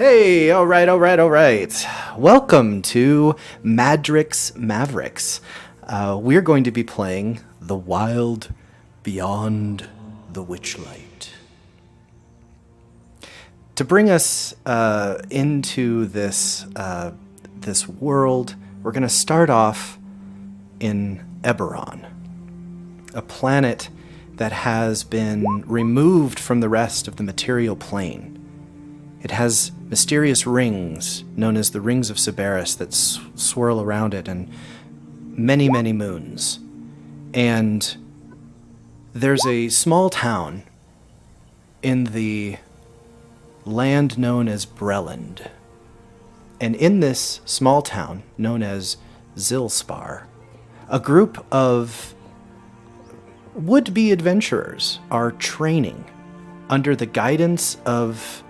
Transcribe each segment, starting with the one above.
Hey, all right. Welcome to Madryck's Mavericks. We're going to be playing The Wild Beyond the Witchlight. To bring us into this world, we're going to start off in Eberron, a planet that has been removed from the rest of the material plane. It has mysterious rings, known as the Rings of Cerberus, that swirl around it, and many, many moons. And there's a small town in the land known as Breland. And in this small town, known as Zilspar, a group of would-be adventurers are training under the guidance of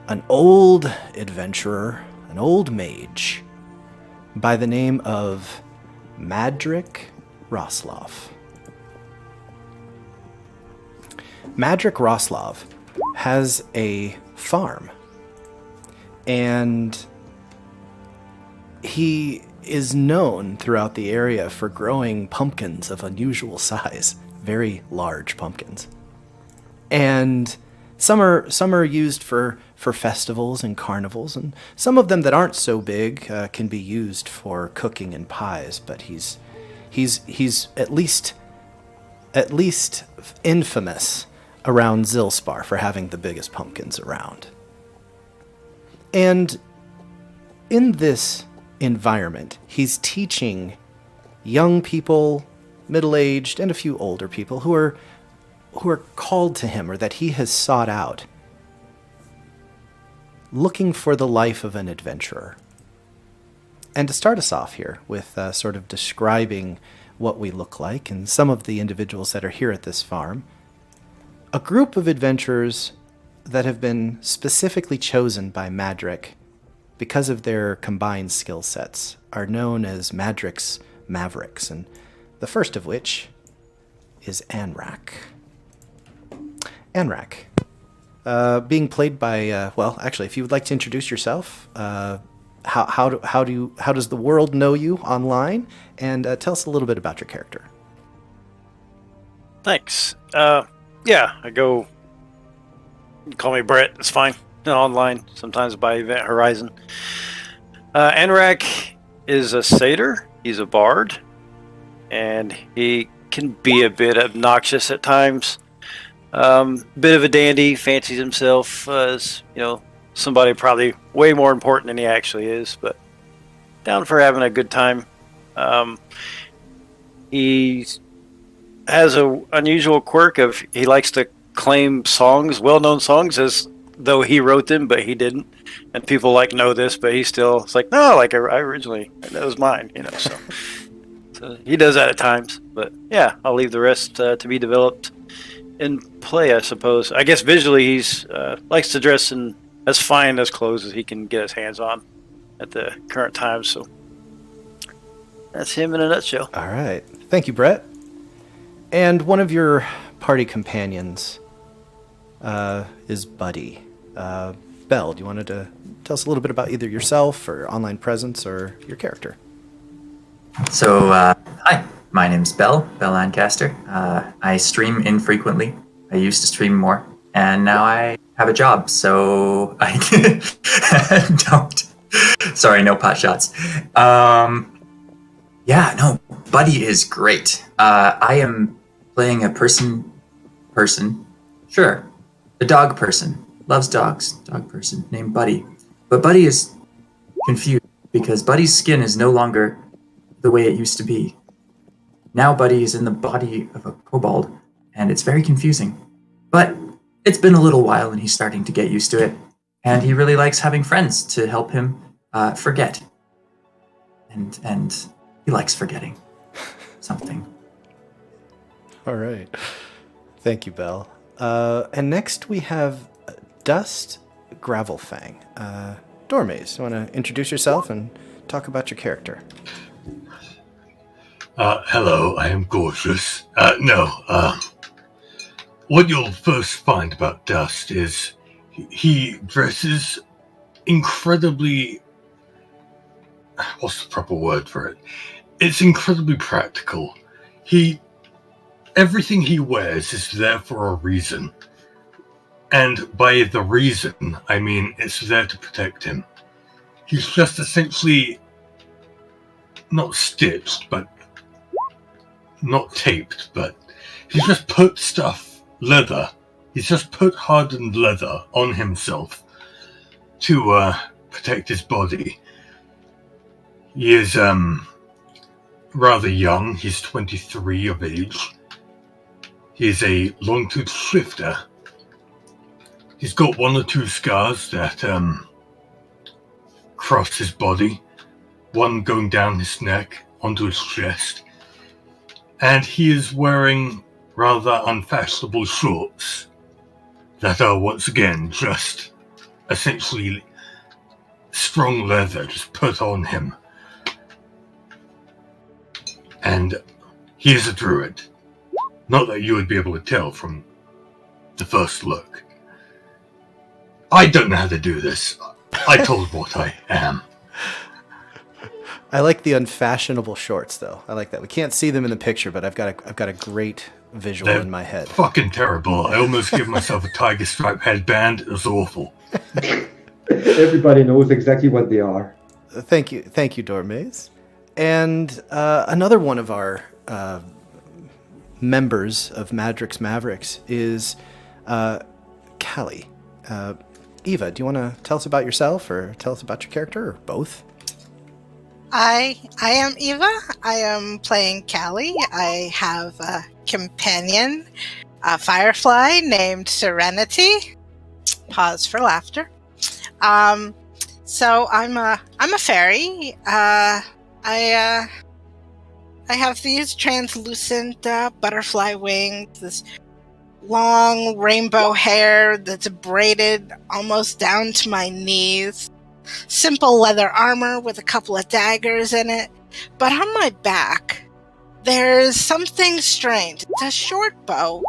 an old adventurer, an old mage, by the name of Madryck Roslov. Madryck Roslov has a farm, and he is known throughout the area for growing pumpkins of unusual size, very large pumpkins. And some are used for festivals and carnivals, and some of them that aren't so big can be used for cooking and pies. But he's at least infamous around Zilspar for having the biggest pumpkins around. And in this environment, he's teaching young people, middle-aged, and a few older people who are called to him or that he has sought out, looking for the life of an adventurer. And to start us off here with sort of describing what we look like and some of the individuals that are here at this farm, a group of adventurers that have been specifically chosen by Madryck because of their combined skill sets are known as Madryck's Mavericks, and the first of which is Anrak. Anrak, being played by, well, actually, if you would like to introduce yourself, how does the world know you online, and tell us a little bit about your character. Thanks. Yeah, I go. Call me Brett. It's fine. Online, sometimes by Event Horizon. Anrak is a satyr. He's a bard, and he can be a bit obnoxious at times. Bit of a dandy, fancies himself as, somebody probably way more important than he actually is, but down for having a good time. He has an unusual quirk of he likes to claim songs, well-known songs, as though he wrote them, but he didn't. And people know this, but he still, it's like, no, I originally, that was mine, so. So he does that at times, but yeah, I'll leave the rest to be developed in play, I suppose. I guess visually he's likes to dress in as fine as clothes as he can get his hands on at the current time, so that's him in a nutshell. All right. Thank you, Brett. And one of your party companions is Buddy. Belle, do you want to tell us a little bit about either yourself or online presence or your character? So, hi, my name's Belle Lancaster. I stream infrequently. I used to stream more, and now I have a job, so I don't. Sorry, no pot shots. Yeah, no, Buddy is great. I am playing a person, sure, a dog person, loves dogs, dog person, named Buddy. But Buddy is confused because Buddy's skin is no longer the way it used to be. Now Buddy is in the body of a kobold, and it's very confusing. But it's been a little while, and he's starting to get used to it. And he really likes having friends to help him forget. And he likes forgetting something. All right. Thank you, Belle. And next we have Dust Gravelfang. Dormaze, you want to introduce yourself and talk about your character? Hello, I am gorgeous. What you'll first find about Dust is he dresses incredibly... What's the proper word for it? It's incredibly practical. Everything he wears is there for a reason. And by the reason, I mean it's there to protect him. He's just essentially not stitched, but not taped, but he's just put leather. He's just put hardened leather on himself to protect his body. He is rather young. He's 23 of age. He is a long-toothed shifter. He's got one or two scars that cross his body, one going down his neck onto his chest, and he is wearing rather unfashionable shorts that are once again just essentially strong leather just put on him. And he is a druid. Not that you would be able to tell from the first look. I don't know how to do this. I told what I am. I like the unfashionable shorts, though. I like that. We can't see them in the picture, but I've got a great visual in my head. Fucking terrible. I almost gave myself a tiger stripe headband. It was awful. Everybody knows exactly what they are. Thank you, Dormaze. And another one of our members of Madryck's Mavericks is Kalei. Eyva, do you want to tell us about yourself or tell us about your character, or both? I am Eyva. I am playing Kalei. I have a companion, a firefly named Serenity. Pause for laughter. So I'm a fairy. I have these translucent butterfly wings, this long rainbow hair that's braided almost down to my knees, simple leather armor with a couple of daggers in it. But on my back, there's something strange. It's a short bow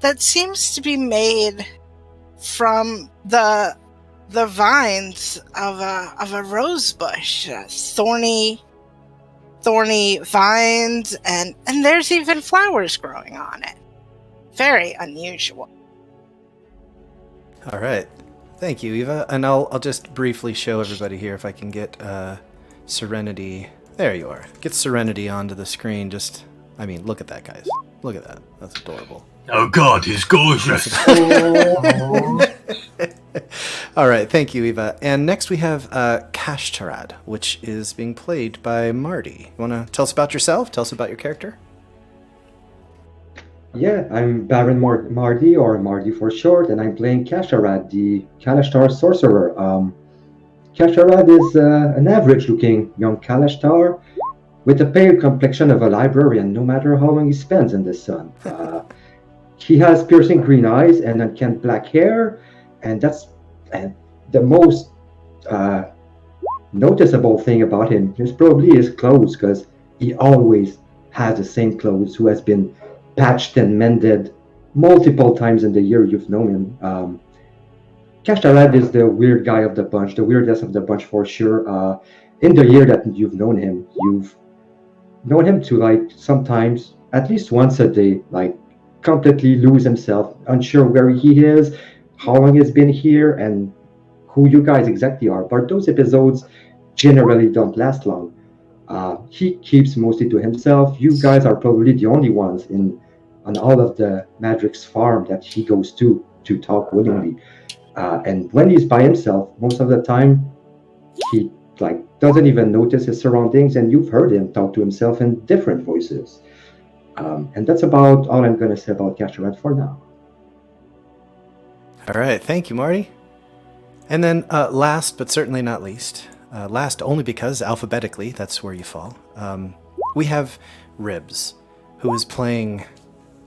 that seems to be made from the vines of a rose bush, thorny vines, and there's even flowers growing on it. Very unusual. All right. Thank you, Eyva. And I'll just briefly show everybody here if I can get Serenity. There you are. Get Serenity onto the screen. Look at that, guys. Look at that. That's adorable. Oh God, he's gorgeous. All right. Thank you, Eyva. And next we have Kashtarad, which is being played by Mardi. You want to tell us about yourself? Tell us about your character? Yeah, I'm Baron Mardi, or Mardi for short, and I'm playing Kashtarad, the Kalashtar sorcerer. Kashtarad is an average-looking young Kalashtar with the pale complexion of a librarian, no matter how long he spends in the sun. He has piercing green eyes and unkempt black hair, and that's the most noticeable thing about him is probably his clothes, because he always has the same clothes, who has been patched and mended multiple times in the year you've known him. Kashtarad is the weird guy of the bunch, the weirdest of the bunch for sure. In the year that you've known him to sometimes, at least once a day, completely lose himself, unsure where he is, how long he's been here, and who you guys exactly are. But those episodes generally don't last long. He keeps mostly to himself. You guys are probably the only ones on all of the Madryck's farm that he goes to talk willingly. And when he's by himself, most of the time, he doesn't even notice his surroundings, and you've heard him talk to himself in different voices. And that's about all I'm going to say about Kashtarad for now. All right. Thank you, Mardi. And then last but certainly not least, last only because alphabetically that's where you fall, we have Ribs, who is playing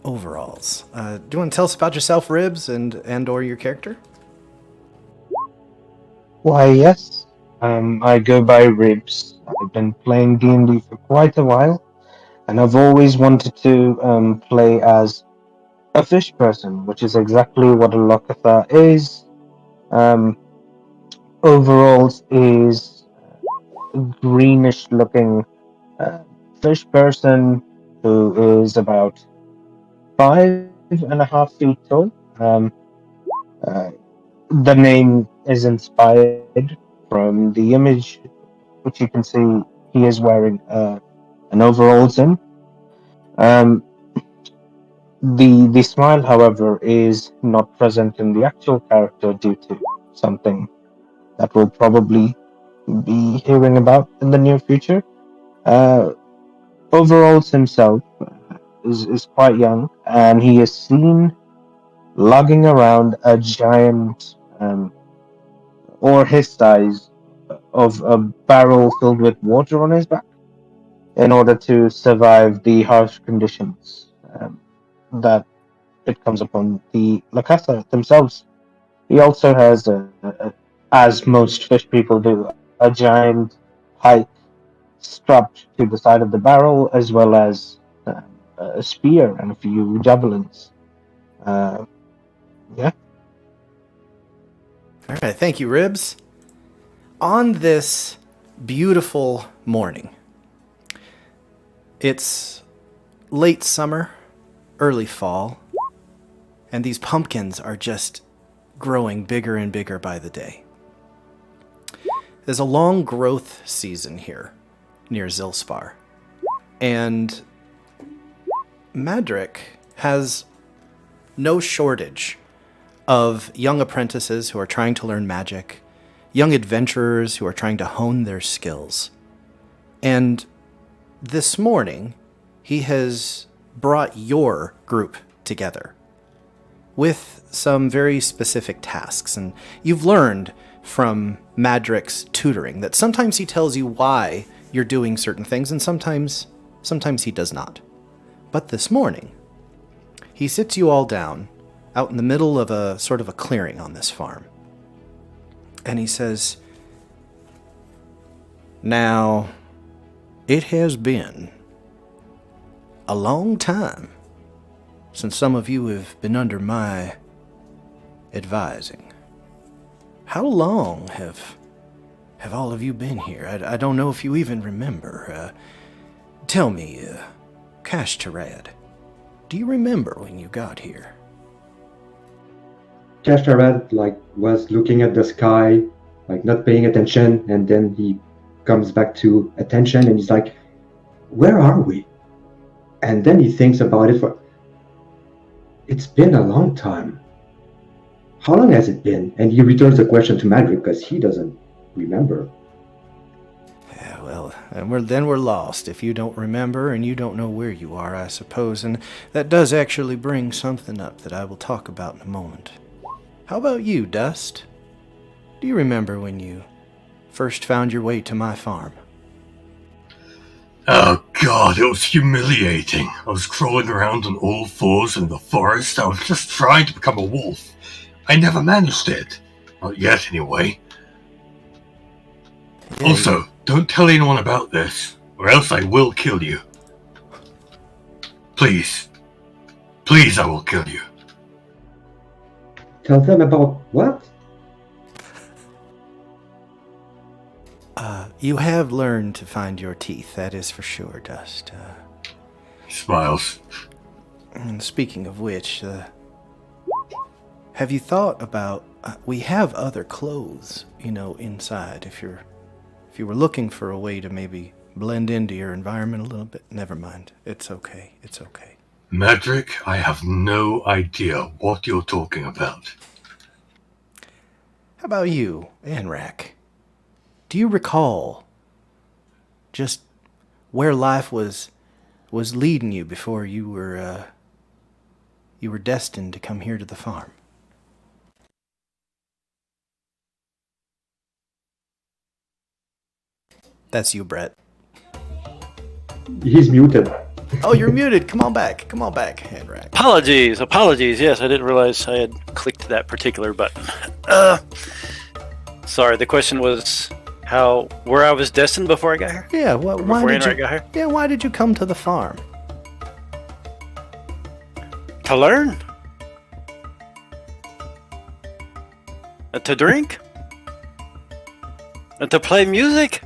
Overalls. Do you want to tell us about yourself, Ribs, and or your character? Why, yes. I go by Ribs. I've been playing D&D for quite a while, and I've always wanted to play as a fish person, which is exactly what a Locathar is. overalls is a greenish looking uh, fish person who is about 5.5 feet tall. Uh, the name is inspired from the image, which you can see he is wearing an overalls in. Um, the smile, however, is not present in the actual character due to something that we'll probably be hearing about in the near future. Uh, Overalls himself is quite young, and he is seen lugging around a giant, or his size, of a barrel filled with water on his back in order to survive the harsh conditions that it comes upon the Lakasa themselves. He also has, as most fish people do, a giant pike strapped to the side of the barrel, as well as a spear and a few javelins. Uh, yeah. All right, thank you, Ribs. On this beautiful morning, it's late summer, early fall, and these pumpkins are just growing bigger and bigger by the day. There's a long growth season here near Zilspar, and Madryck has no shortage of young apprentices who are trying to learn magic, young adventurers who are trying to hone their skills. And this morning, he has brought your group together with some very specific tasks. And you've learned from Madryck's tutoring that sometimes he tells you why you're doing certain things, and sometimes he does not. But this morning, he sits you all down out in the middle of a sort of a clearing on this farm. And he says, "Now, it has been a long time since some of you have been under my advising. How long have all of you been here? I don't know if you even remember. Tell me, Kashtarad, do you remember when you got here?" Kashtarad was looking at the sky, not paying attention, and then he comes back to attention and he's like, "Where are we?" And then he thinks about it it's been a long time. How long has it been? And he returns the question to Madryck because he doesn't remember. Yeah, well, then we're lost if you don't remember and you don't know where you are, I suppose. And that does actually bring something up that I will talk about in a moment. How about you, Dust? Do you remember when you first found your way to my farm? Oh god, it was humiliating. I was crawling around on all fours in the forest. I was just trying to become a wolf. I never managed it. Not yet, anyway. Yeah, Also, don't tell anyone about this, or else I will kill you. Please. Please, I will kill you. Tell them about what? You have learned to find your teeth, that is for sure, Dust. He smiles. And speaking of which, have you thought about... we have other clothes, inside. If you were looking for a way to maybe blend into your environment a little bit, never mind. It's okay. It's okay. Madryck, I have no idea what you're talking about. How about you, Anrak? Do you recall just where life was leading you before you were destined to come here to the farm? That's you, Brett. He's muted. Oh, you're muted. Come on back, Anrak. Apologies. Yes, I didn't realize I had clicked that particular button. Sorry, the question was where I was destined before I got here? Yeah, why did Anrak you got here? Yeah, why did you come to the farm? To learn? To drink? and to play music,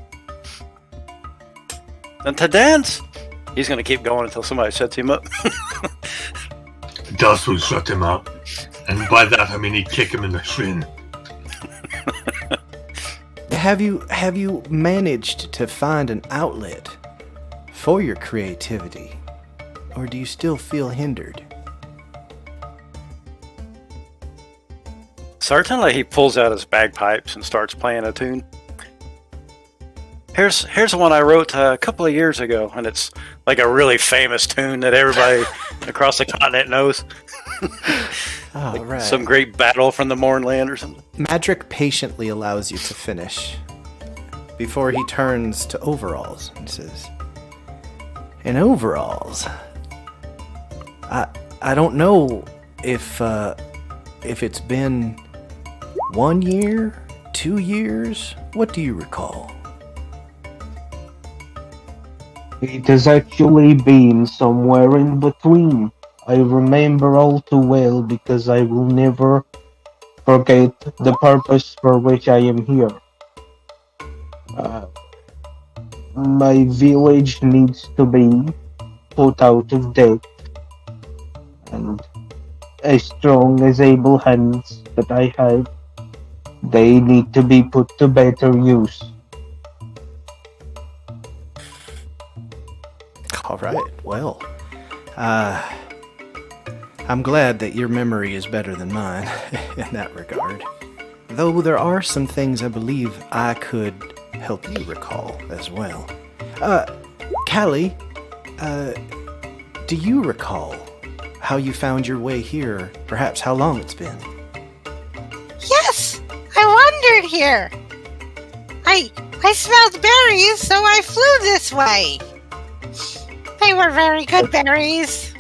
and to dance. He's going to keep going until somebody sets him up. Dust will shut him up. And by that, I mean he'd kick him in the shin. Have you managed to find an outlet for your creativity? Or do you still feel hindered? Certainly, he pulls out his bagpipes and starts playing a tune. Here's one I wrote a couple of years ago, and it's like a really famous tune that everybody across the continent knows. Oh, like right. some great battle from the Mornland or something. Madryck patiently allows you to finish before he turns to Overalls and says, "In Overalls, I don't know if it's been 1 year, 2 years. What do you recall?" It has actually been somewhere in between. I remember all too well because I will never forget the purpose for which I am here. My village needs to be put out of debt, and as strong as able hands that I have, they need to be put to better use. All right, well, I'm glad that your memory is better than mine in that regard. Though there are some things I believe I could help you recall as well. Kalei, do you recall how you found your way here? Perhaps how long it's been? Yes, I wandered here. I smelled berries, so I flew this way. They were very good berries.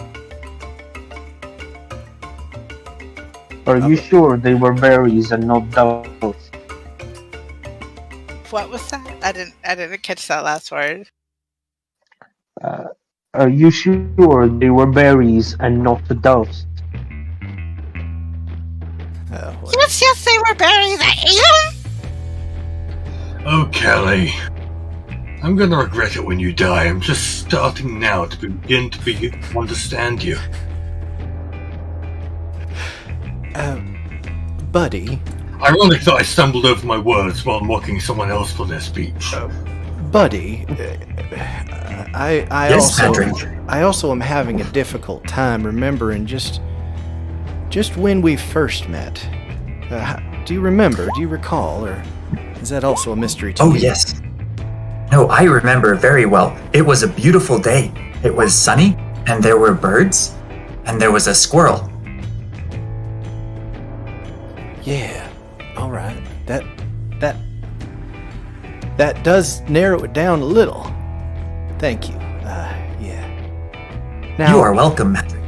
Are you sure they were berries and not dust? What was that? I didn't catch that last word. Are you sure they were berries and not dust? Yes, they were berries. I ate them. Oh, Kalei. I'm gonna regret it when you die. I'm just starting now to begin to understand you. Buddy. Ironic that I stumbled over my words while mocking someone else for their speech. Buddy, Yes, Madryck. I also am having a difficult time remembering just when we first met. Do you remember? Do you recall? Or is that also a mystery to you? Oh, yes. No, I remember very well. It was a beautiful day. It was sunny, and there were birds, and there was a squirrel. Yeah. All right. That does narrow it down a little. Thank you. Yeah. Now, You are welcome, Madryck.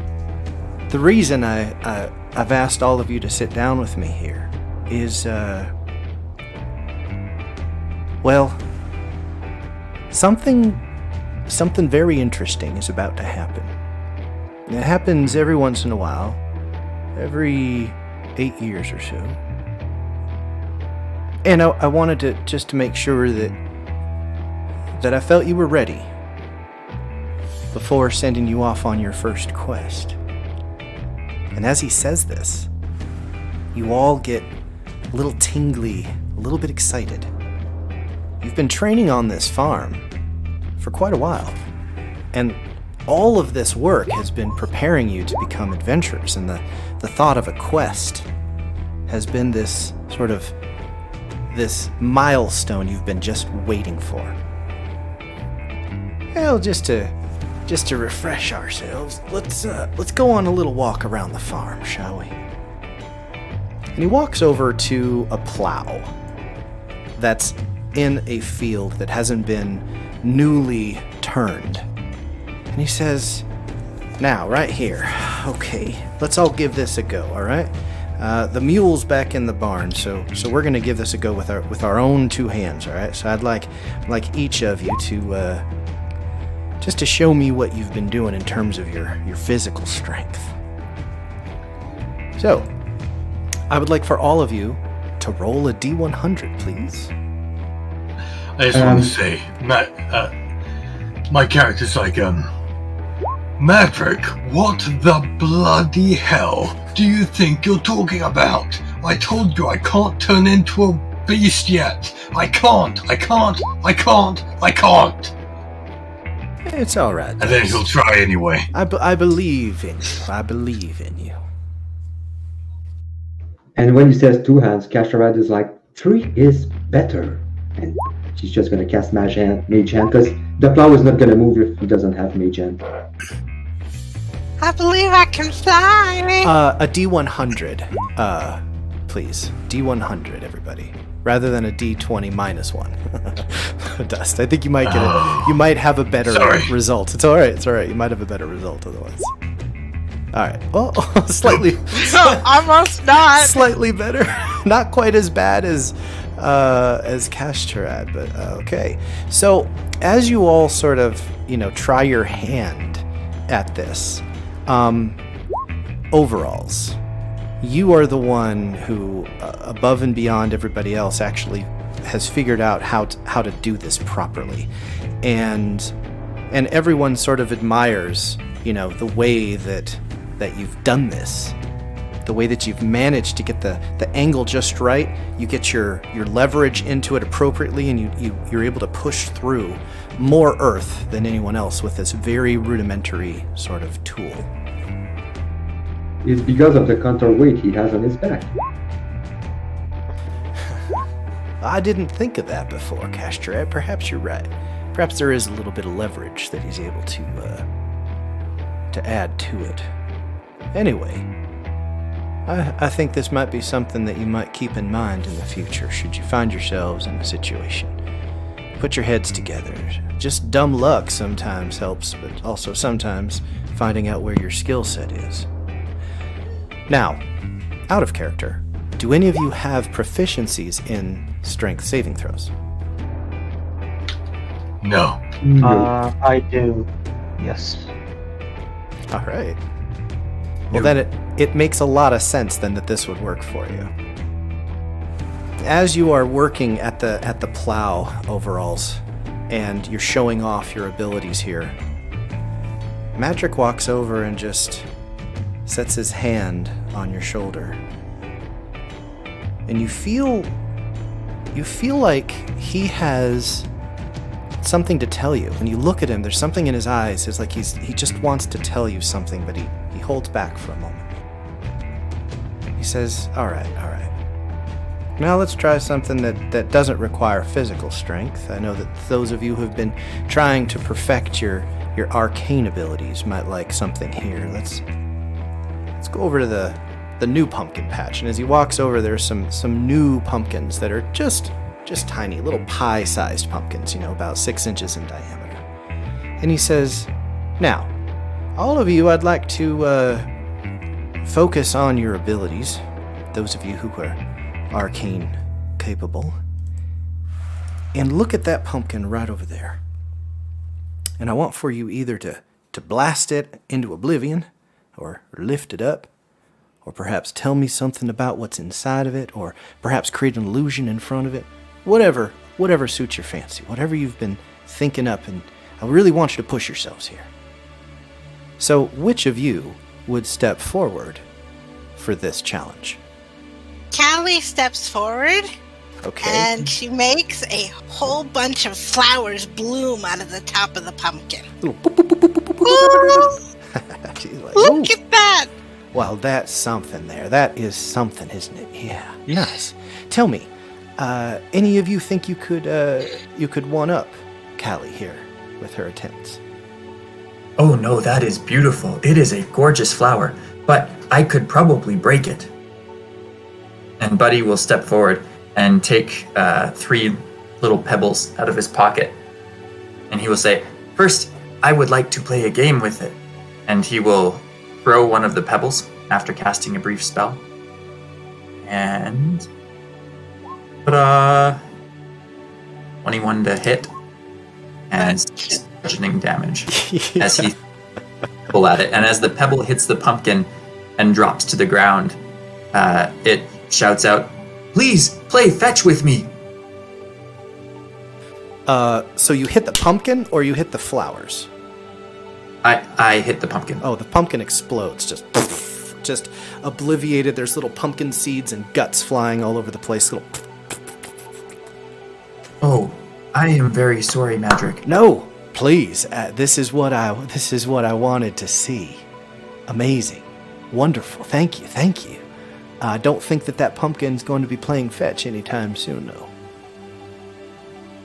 the reason I've asked all of you to sit down with me here is, well, something very interesting is about to happen. It happens every once in a while, every 8 years or so. And I wanted to make sure that I felt you were ready before sending you off on your first quest. And as he says this, you all get a little tingly, a little bit excited. You've been training on this farm for quite a while, and all of this work has been preparing you to become adventurers, and the thought of a quest has been this sort of this milestone you've been just waiting for. Well, just to refresh ourselves, let's go on a little walk around the farm, shall we? And he walks over to a plow that's in a field that hasn't been newly turned. And he says, "Now, right here. Okay, let's all give this a go, all right? The mule's back in the barn, so we're gonna give this a go with our own two hands, all right? So I'd like each of you to just to show me what you've been doing in terms of your physical strength. So, I would like for all of you to roll a D100, please. I just want to say, my character's like, Madryck, what the bloody hell do you think you're talking about? I told you I can't turn into a beast yet. I can't. It's all right. And then he'll try anyway. I believe in you. I believe in you. And when he says 2 hands, Kashtarad is like, 3 is better. And she's just going to cast Mage Hand, because the plow is not going to move if he doesn't have Mage Hand. I believe I can fly. A D100, please. D100, everybody. Rather than a D20 -1. Dust. I think you might get it. You might have a better result. It's all right. You might have a better result otherwise. All right. Well, slightly. Almost not. Slightly better. Not quite as bad as Kashtarad, but okay. So as you all sort of try your hand at this, overalls, you are the one who, above and beyond everybody else, actually has figured out how to do this properly, and everyone sort of admires the way that you've done this, the way that you've managed to get the angle just right. You get your leverage into it appropriately, and you're able to push through more earth than anyone else with this very rudimentary sort of tool. It's because of the counterweight he has on his back. I didn't think of that before, Kashtarad. Perhaps you're right. Perhaps there is a little bit of leverage that he's able to add to it. Anyway, I think this might be something that you might keep in mind in the future, should you find yourselves in a situation. Put your heads together. Just dumb luck sometimes helps, but also sometimes finding out where your skill set is. Now, out of character, do any of you have proficiencies in strength saving throws? No. I do. Yes. All right. Well, then it makes a lot of sense then that this would work for you. As you are working at the plow, overalls, and you're showing off your abilities here, Madryck walks over and just sets his hand on your shoulder. And you feel like he has something to tell you. When you look at him, there's something in his eyes. It's like he just wants to tell you something, but he holds back for a moment. He says, all right. Now let's try something that doesn't require physical strength. I know that those of you who have been trying to perfect your arcane abilities might like something here. Let's go over to the new pumpkin patch. And as he walks over, there's some new pumpkins that are just tiny, little pie-sized pumpkins, about 6 inches in diameter. And he says, now, all of you, I'd like to focus on your abilities, those of you who are arcane capable, and look at that pumpkin right over there. And I want for you either to blast it into oblivion, or lift it up, or perhaps tell me something about what's inside of it, or perhaps create an illusion in front of it. Whatever suits your fancy, whatever you've been thinking up, and I really want you to push yourselves here. So, which of you would step forward for this challenge? Kalei steps forward, Okay. and she makes a whole bunch of flowers bloom out of the top of the pumpkin. Little boop, boop, boop, boop, boop, boop, boop. She's like, Look "Ooh." at that! Well, that's something there. That is something, isn't it? Yeah. Nice. Tell me, any of you think you could one-up Kalei here with her attempts? Oh no, that is beautiful. It is a gorgeous flower, but I could probably break it. And Buddy will step forward and take 3 little pebbles out of his pocket. And he will say, first, I would like to play a game with it. And he will throw one of the pebbles after casting a brief spell. And... ta-da! 21 to hit. And bludgeoning damage as he pull at it. And as the pebble hits the pumpkin and drops to the ground, it shouts out, please, play fetch with me! So you hit the pumpkin or you hit the flowers? I hit the pumpkin. Oh, the pumpkin explodes, just obliviated. There's little pumpkin seeds and guts flying all over the place. Oh, I am very sorry, Madryck. No, please. This is what I wanted to see. Amazing, wonderful. Thank you. I don't think that pumpkin's going to be playing fetch anytime soon, though.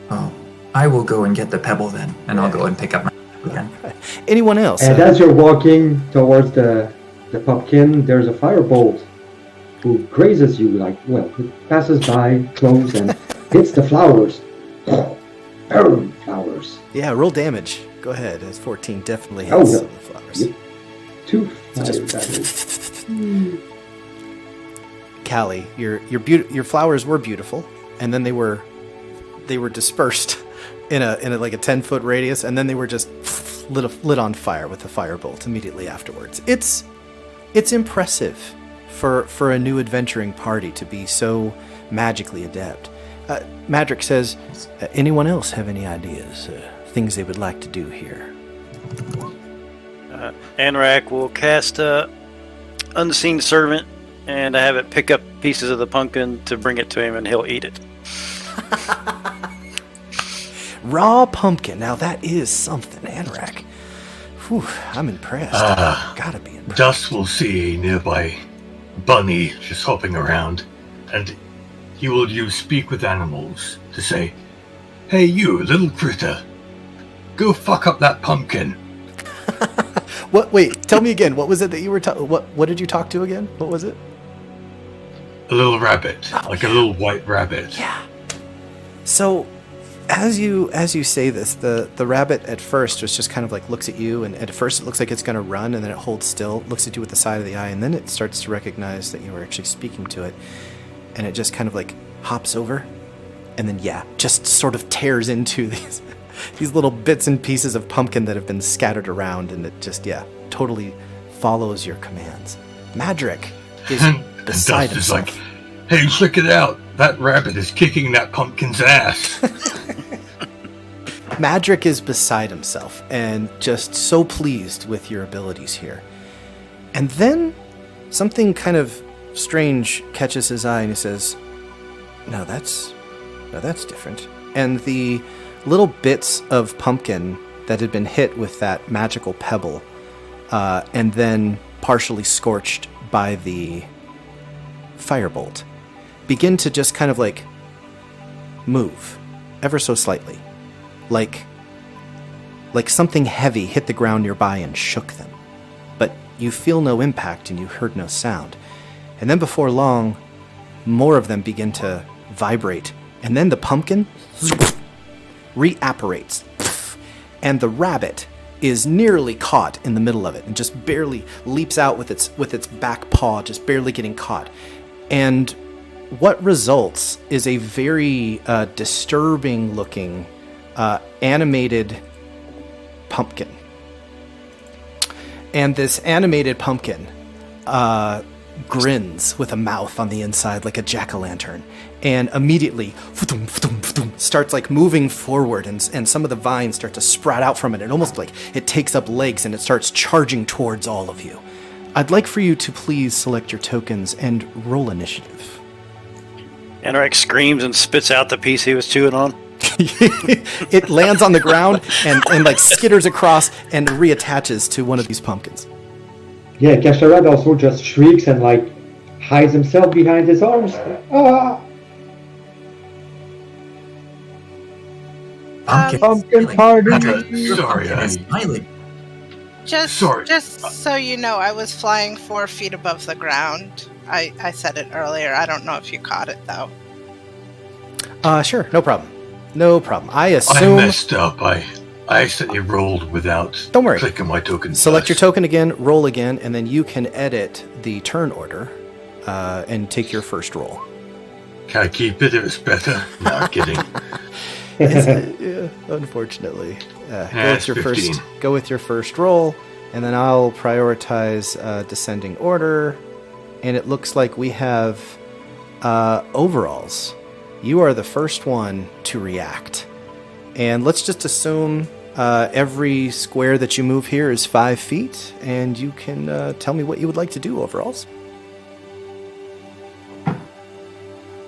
Oh, I will go and get the pebble then, and I'll go and pick up my pebble again. Anyone else? And as you're walking towards the pumpkin, there's a firebolt who grazes you it passes by close and hits the flowers. Burn flowers. Yeah, roll damage. Go ahead. It's 14. Definitely hits some of the flowers. Yep. 2 fire just- damage. Kalei, your flowers were beautiful, and then they were dispersed in a 10-foot radius, and then they were just lit on fire with a firebolt immediately afterwards. It's impressive for a new adventuring party to be so magically adept. Madryck says, anyone else have any ideas, things they would like to do here? Anrak will cast Unseen Servant, and I have it pick up pieces of the pumpkin to bring it to him, and he'll eat it. Raw pumpkin. Now that is something, Anrak. Whew, I'm impressed. Gotta be impressed. Dust will see a nearby bunny just hopping around, and he will use Speak with Animals to say, "Hey you, little critter, go fuck up that pumpkin." What? Wait, tell me again. What was it that you were what did you talk to again? What was it? A little rabbit, a little white rabbit. Yeah. So, as you say this, the rabbit at first was just kind of looks at you, and at first it looks like it's going to run, and then it holds still, looks at you with the side of the eye, and then it starts to recognize that you were actually speaking to it, and it just kind of hops over, and then just sort of tears into these little bits and pieces of pumpkin that have been scattered around, and it just totally follows your commands. Madryck is beside Dust is himself. "Hey, check it out! That rabbit is kicking that pumpkin's ass." Madryck is beside himself and just so pleased with your abilities here. And then something kind of strange catches his eye, and he says, "No, that's different." And the little bits of pumpkin that had been hit with that magical pebble, and then partially scorched by the firebolt, begin to just kind of move ever so slightly, like something heavy hit the ground nearby and shook them. But you feel no impact and you heard no sound. And then before long, more of them begin to vibrate, and then the pumpkin reapparates, and the rabbit is nearly caught in the middle of it and just barely leaps out with its back paw, just barely getting caught. And what results is a very disturbing looking animated pumpkin. And this animated pumpkin grins with a mouth on the inside like a jack-o'-lantern, and immediately starts moving forward, and some of the vines start to sprout out from it, and almost it takes up legs, and it starts charging towards all of you. I'd like for you to please select your tokens and roll initiative. Anrak screams and spits out the piece he was chewing on. It lands on the ground and skitters across and reattaches to one of these pumpkins. Yeah, Kashtarad also just shrieks and hides himself behind his arms. Ah! Pumpkin party. Madryck, Sorry, pumpkin is honey. smiling. Just so you know, I was flying 4 feet above the ground. I said it earlier. I don't know if you caught it, though. Sure, no problem. I I assume... messed up. I accidentally rolled without Don't worry. clicking my token. Select your first. token again, roll again, and then you can edit the turn order and take your first roll. Can I keep it if it's better? No, I'm kidding. Yeah, unfortunately. It's 15. Go with your first roll, and then I'll prioritize descending order. And it looks like we have overalls. You are the first one to react. And let's just assume every square that you move here is 5 feet, and you can tell me what you would like to do, Overalls.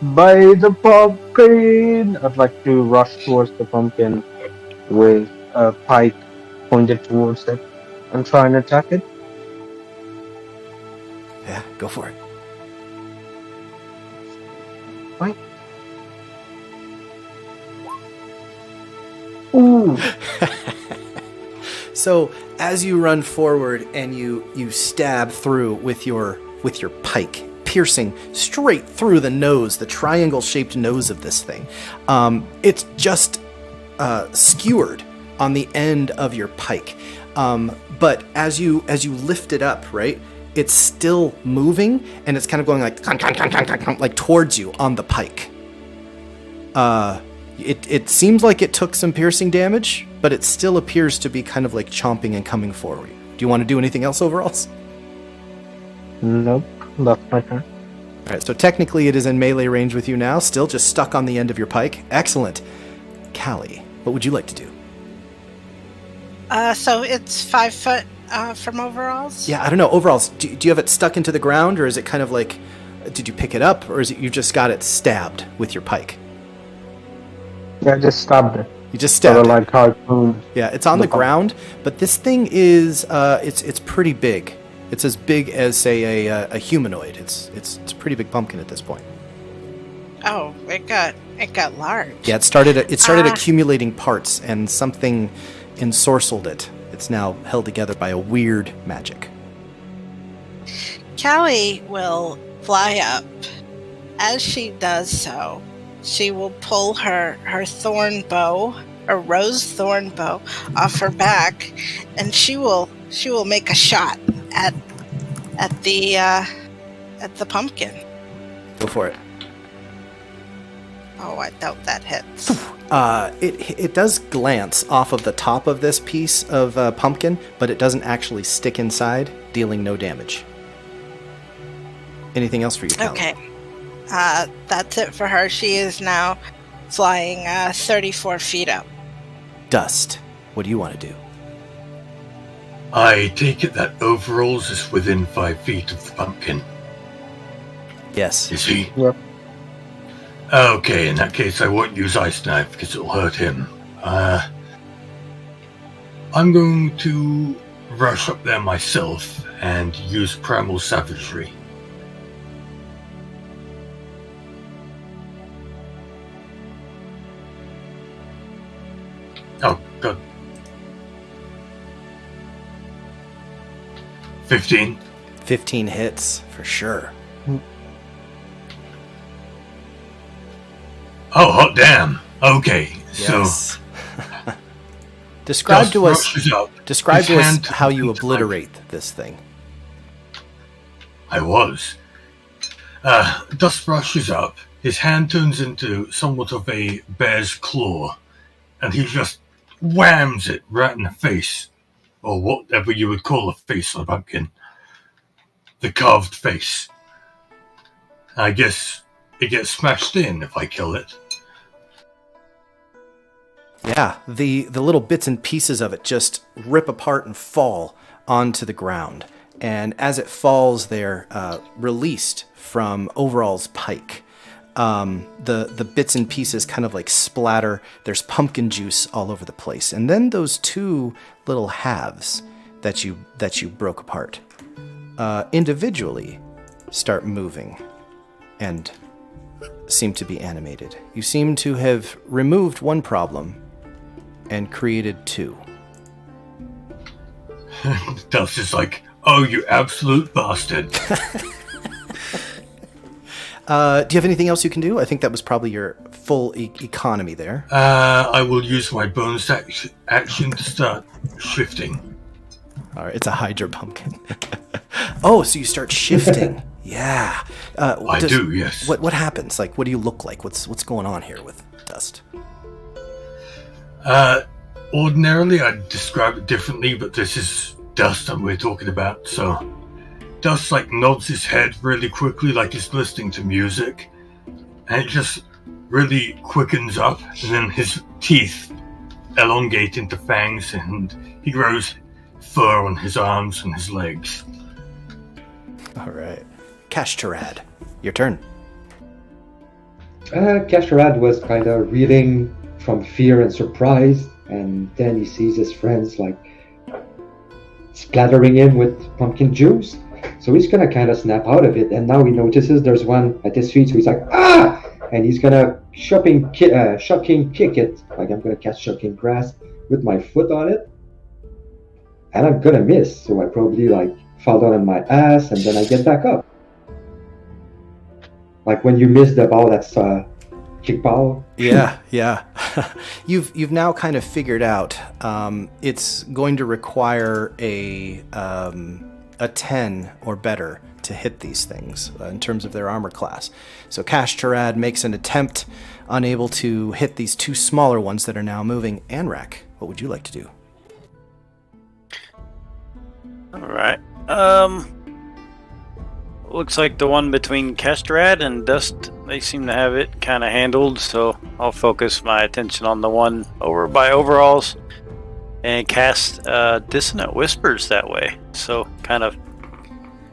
By the pumpkin! I'd like to rush towards the pumpkin with a pike pointed towards it and try and attack it. Yeah, go for it. Right. Ooh! So as you run forward and you stab through with your pike, piercing straight through the nose, the triangle-shaped nose of this thing, it's just skewered on the end of your pike. But as you lift it up, right, it's still moving, and it's kind of going like towards you on the pike. It seems like it took some piercing damage, but it still appears to be kind of like chomping and coming forward. Do you want to do anything else, Overalls? Nope, that's my turn. All right, so technically it is in melee range with you now, still just stuck on the end of your pike. Excellent. Kalei, what would you like to do? So it's 5 foot from Overalls? Yeah, I don't know. Overalls, do you have it stuck into the ground, or is it kind of like, did you pick it up, or is it you just got it stabbed with your pike? Yeah, I just stabbed it. You just stabbed Sort it. of like harpoon. Yeah, it's on the ground, but this thing is it's pretty big. It's as big as, say, a humanoid. It's a pretty big pumpkin at this point. Oh, it got large. Yeah, it started accumulating parts, and something ensorcelled it. It's now held together by a weird magic. Kalei will fly up. As she does so, she will pull her thorn bow, a rose thorn bow, off her back, and she will make a shot at the pumpkin. Go for it. Oh, I doubt that hits. It does glance off of the top of this piece of pumpkin, but it doesn't actually stick inside, dealing no damage. Anything else for you, Kalei? Okay. That's it for her. She is now flying 34 feet up. Dust, what do you want to do? I take it that Overalls is within 5 feet of the pumpkin. Yes. Is he? Yep. Okay, in that case I won't use Ice Knife because it'll hurt him. I'm going to rush up there myself and use Primal Savagery. Oh, God. 15. 15 hits, for sure. Oh, hot damn. Okay, Yes. Describe to us hand how you turns obliterate this thing. I was. Dust rushes up, his hand turns into somewhat of a bear's claw, and he just whams it right in the face, or whatever you would call a face on a pumpkin. The carved face. I guess it gets smashed in if I kill it. Yeah, the little bits and pieces of it just rip apart and fall onto the ground. And as it falls, they're released from Overall's pike. The bits and pieces kind of like splatter. There's pumpkin juice all over the place. And then those two little halves that you broke apart individually start moving and seem to be animated. You seem to have removed one problem and created two. Dust is like, oh, you absolute bastard. Do you have anything else you can do? I think that was probably your full economy there. I will use my bonus action to start shifting. All right, it's a Hydra pumpkin. Oh, so you start shifting. Yeah. I do, yes. What happens? Like, what do you look like? What's going on here with Dust? Ordinarily, I'd describe it differently, but this is Dust that we're talking about, so... Dust, like, nods his head really quickly, like he's listening to music, and it just really quickens up, and then his teeth elongate into fangs, and he grows fur on his arms and his legs. All right. Kashtarad, your turn. Kashtarad was kind of reeling from fear and surprise, and then he sees his friends like splattering him with pumpkin juice. So he's gonna kind of snap out of it, and now he notices there's one at his feet, so he's like, ah! And he's gonna shocking kick it, like I'm gonna cast Shocking Grasp with my foot on it, and I'm gonna miss, so I probably like fall down on my ass, and then I get back up. Like when you miss the ball, that's kickball. Yeah. You've now kind of figured out it's going to require a 10 or better to hit these things in terms of their armor class. So Kashtarad makes an attempt, unable to hit these two smaller ones that are now moving. Anrak, what would you like to do? All right. Looks like the one between Kashtarad and Dust, they seem to have it kind of handled, so I'll focus my attention on the one over by Overalls and cast Dissonant Whispers that way. So kind of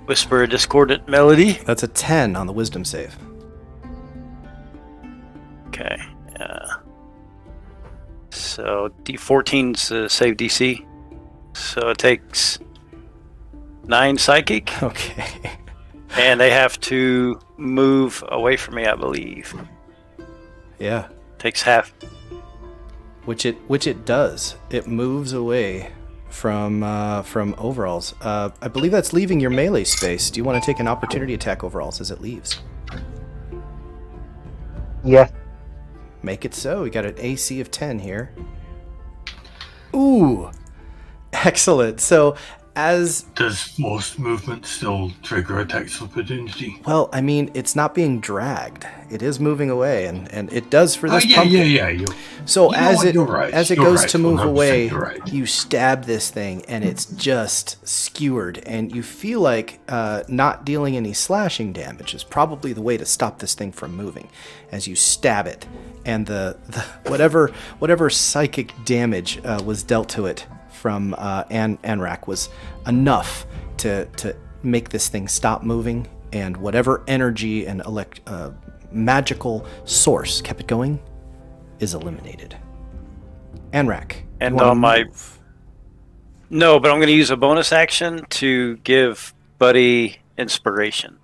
whisper a discordant melody. That's a 10 on the wisdom save. Okay. So D14's save DC. So it takes 9 psychic. Okay. And they have to move away from me, I believe. Yeah. Takes half. Which it does. It moves away from Overalls. I believe that's leaving your melee space. Do you want to take an opportunity attack Overalls as it leaves? Yeah. Make it so. We got an AC of 10 here. Ooh. Excellent. So Does forced movement still trigger attacks of opportunity? Well, I mean, it's not being dragged. It is moving away, and it does for this pumpkin. Yeah. So as it goes to move away, right. you stab this thing, and it's just skewered, and you feel like not dealing any slashing damage is probably the way to stop this thing from moving, as you stab it, and the whatever psychic damage was dealt to it from Anrak was enough to make this thing stop moving, and whatever energy and magical source kept it going is eliminated. Anrak. And on my... No, but I'm going to use a bonus action to give Buddy inspiration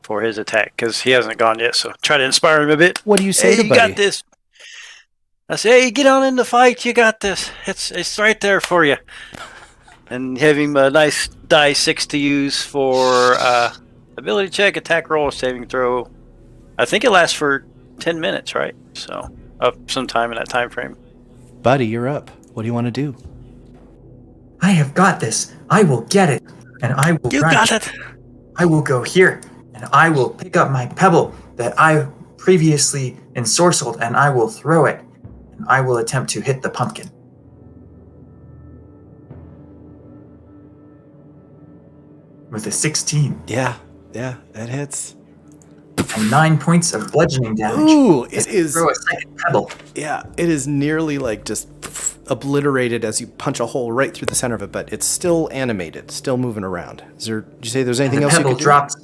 for his attack, because he hasn't gone yet, so try to inspire him a bit. What do you say to Buddy? You got this. I say, hey, get on in the fight. You got this. It's right there for you. And have him a nice die 6 to use for ability check, attack roll, saving throw. I think it lasts for 10 minutes, right? So up sometime in that time frame. Buddy, you're up. What do you want to do? I have got this. I will get it, and I will. You got it. I will go here, and I will pick up my pebble that I previously ensorcelled, and I will throw it. I will attempt to hit the pumpkin. With a 16. Yeah, that hits. And 9 points of bludgeoning damage. Ooh, it is. Throw a second pebble. Yeah, it is nearly like just obliterated as you punch a hole right through the center of it, but it's still animated, still moving around. Did you say there's anything else you could do? The pebble drops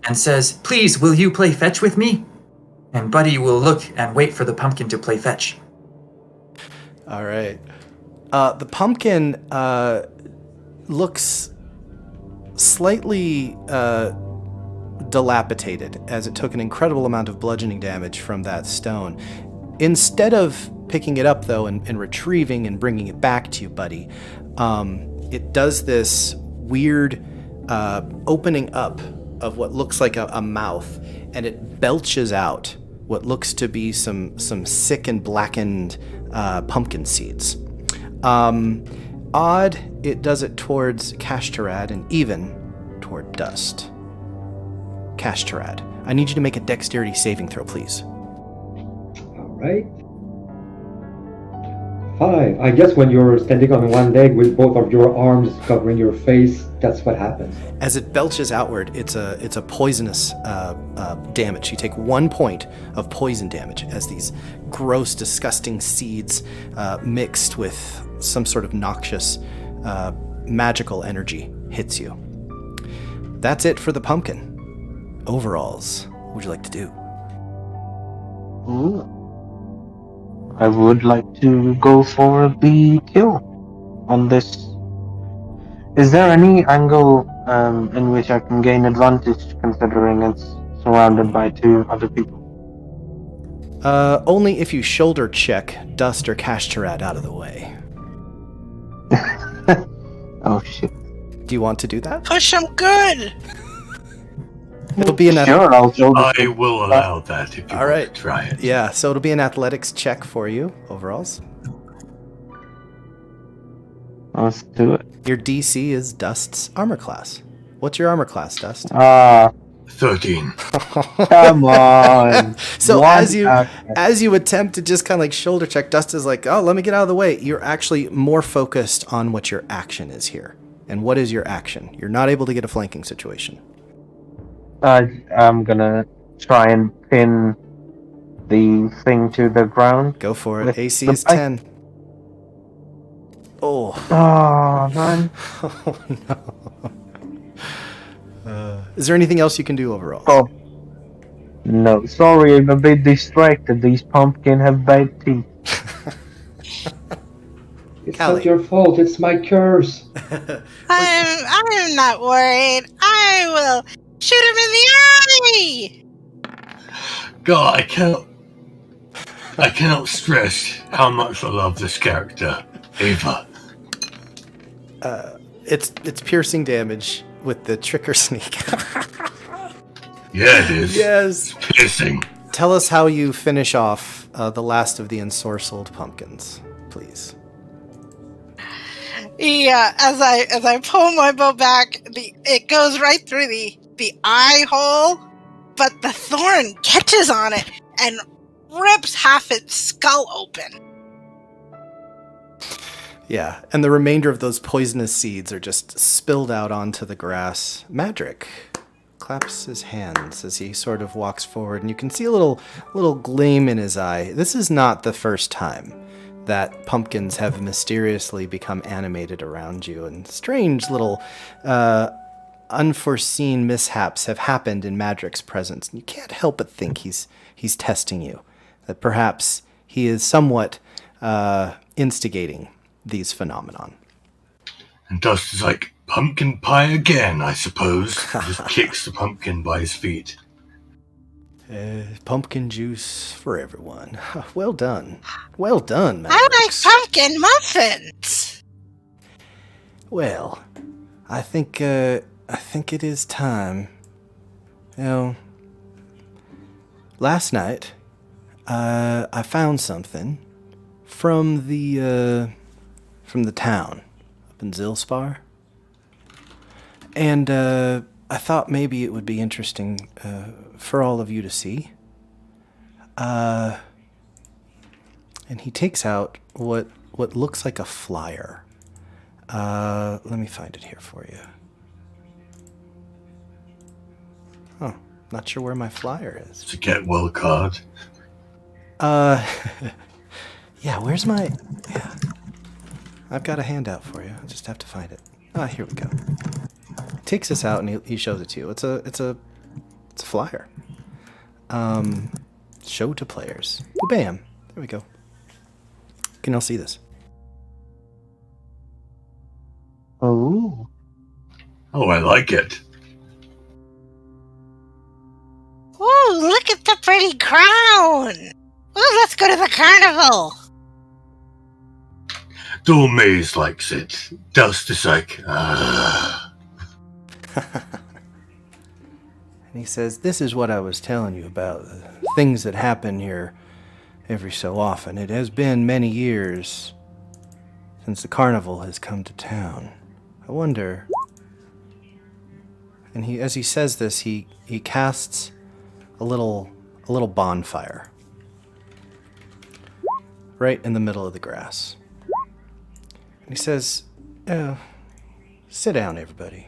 and says, "Please, will you play fetch with me?" And Buddy will look and wait for the pumpkin to play fetch. All right. The pumpkin looks slightly dilapidated, as it took an incredible amount of bludgeoning damage from that stone. Instead of picking it up, though, and retrieving and bringing it back to you, Buddy, it does this weird opening up of what looks like a mouth, and it belches out what looks to be some sick and blackened pumpkin seeds. Odd, it does it towards Kashtarad, and even toward Dust. Kashtarad, I need you to make a dexterity saving throw, please. All right. Hi. I guess when you're standing on one leg with both of your arms covering your face, that's what happens. As it belches outward, it's a poisonous damage. You take 1 point of poison damage as these gross, disgusting seeds mixed with some sort of noxious magical energy hits you. That's it for the pumpkin. Overalls, what would you like to do? Ooh. I would like to go for the kill on this. Is there any angle in which I can gain advantage considering it's surrounded by 2 other people? Only if you shoulder check Dust or Kashtarad out of the way. Oh shit. Do you want to do that? Push him good. It'll be an Sure, I'll shoulder I check. will allow that if you All want right. to try it. Yeah, so it'll be an athletics check for you, overalls. Let's do it. Your DC is Dust's armor class. What's your armor class, Dust? 13. Come on. So One as you attempt to just kind of like shoulder check, Dust is like, oh, let me get out of the way. You're actually more focused on what your action is here. And what is your action? You're not able to get a flanking situation. I'm gonna try and pin the thing to the ground. Go for it. With AC the is bike. 10. Oh. Oh, man. Oh, no. Is there anything else you can do overall? Oh. No, sorry, I'm a bit distracted. These pumpkin have bad teeth. It's Kalei. not your fault. It's my curse. I'm not worried. I will shoot him in the eye. God, I cannot stress how much I love this character, Eyva. It's piercing damage with the trick or sneak. Yeah, it is. Yes. It's piercing. Tell us how you finish off the last of the ensorcelled pumpkins, please. Yeah, as I pull my bow back, it goes right through the eye hole, but the thorn catches on it and rips half its skull open. Yeah, and the remainder of those poisonous seeds are just spilled out onto the grass. Madryck claps his hands as he sort of walks forward, and you can see a little gleam in his eye. This is not the first time that pumpkins have mysteriously become animated around you, and strange little unforeseen mishaps have happened in Madryck's presence. And you can't help but think he's testing you, that perhaps he is somewhat instigating these phenomenon. And Dust is like, pumpkin pie again, I suppose. Just kicks the pumpkin by his feet. Pumpkin juice for everyone. Well done. Well done, I like Mavericks. pumpkin muffins. Well, I think it is time. You know, last night I found something from the town up in Zilspar, and I thought maybe it would be interesting for all of you to see. And he takes out what looks like a flyer. Let me find it here for you. Oh, not sure where my flyer is. It's a get well card. Yeah, where's my... Yeah. I've got a handout for you. I just have to find it. Ah, here we go. He takes this out and he shows it to you. It's a flyer. Show to players. Bam. There we go. You can all see this. Oh. Oh, I like it. Ooh, look at the pretty crown. Ooh, let's go to the carnival. Dormaze likes it. Dust is like, And he says, this is what I was telling you about, the things that happen here every so often. It has been many years since the carnival has come to town. I wonder... And as he says this, he casts a little bonfire right in the middle of the grass. He says, sit down, everybody.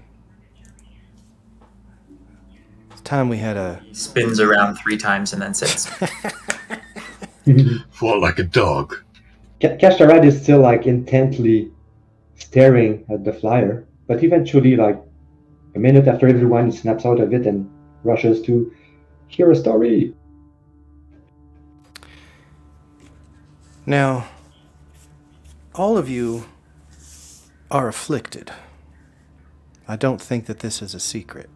It's time we had a... He spins around 3 times and then sits. What, like a dog? Kashtarad is still like intently staring at the flyer, but eventually, like a minute after everyone, he snaps out of it and rushes to hear a story. Now, all of you are afflicted. I don't think that this is a secret.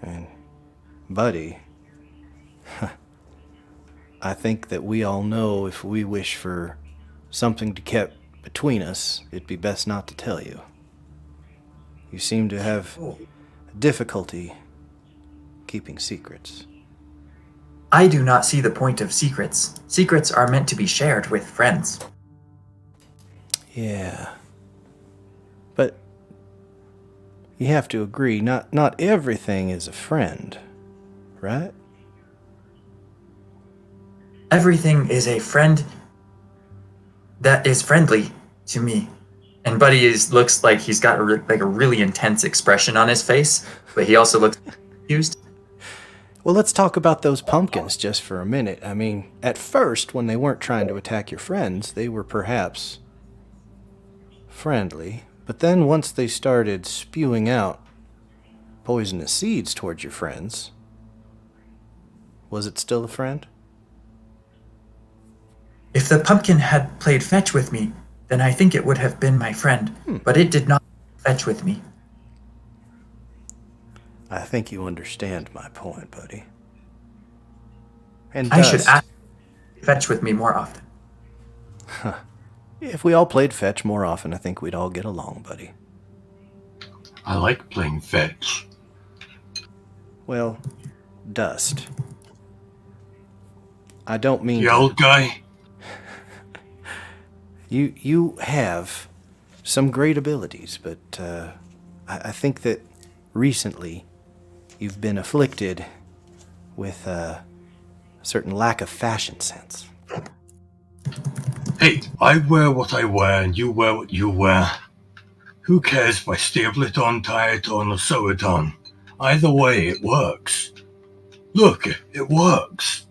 And, buddy, I think that we all know if we wish for something to keep between us, it'd be best not to tell you. You seem to have difficulty keeping secrets. I do not see the point of secrets. Secrets are meant to be shared with friends. Yeah. But you have to agree, not everything is a friend, right? Everything is a friend that is friendly to me. And Buddy looks like he's got a really intense expression on his face, but he also looks confused. Well, let's talk about those pumpkins just for a minute. I mean, at first, when they weren't trying to attack your friends, they were perhaps friendly. But then once they started spewing out poisonous seeds towards your friends, was it still a friend? If the pumpkin had played fetch with me, then I think it would have been my friend. But it did not fetch with me. I think you understand my point, buddy. And I should Dust, ask fetch with me more often. if we all played fetch more often, I think we'd all get along, buddy. I like playing fetch. Well, Dust. I don't mean The old guy? You have some great abilities, but I think that recently you've been afflicted with a certain lack of fashion sense. Hey, I wear what I wear and you wear what you wear. Who cares if I staple it on, tie it on, or sew it on? Either way, it works. Look, it works.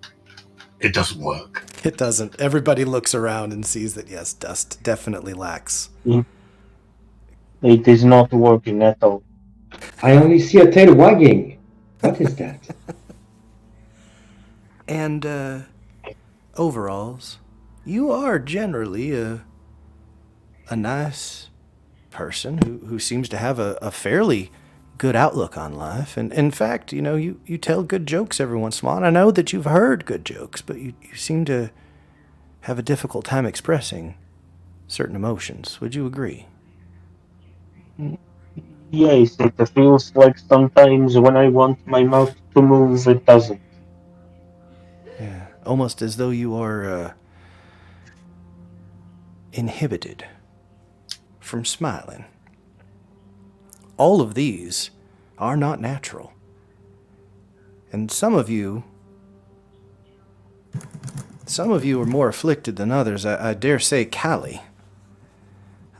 It doesn't work. It doesn't. Everybody looks around and sees that, yes, Dust definitely lacks. It is not working at all. I only see a tail wagging. What is that? And, overalls, you are generally a nice person who seems to have a fairly good outlook on life. And in fact, you know, you tell good jokes every once in a while. And I know that you've heard good jokes, but you seem to have a difficult time expressing certain emotions. Would you agree? Yes, it feels like sometimes when I want my mouth to move, it doesn't. Yeah, almost as though you are inhibited from smiling. All of these are not natural. And some of you are more afflicted than others. I dare say Kalei.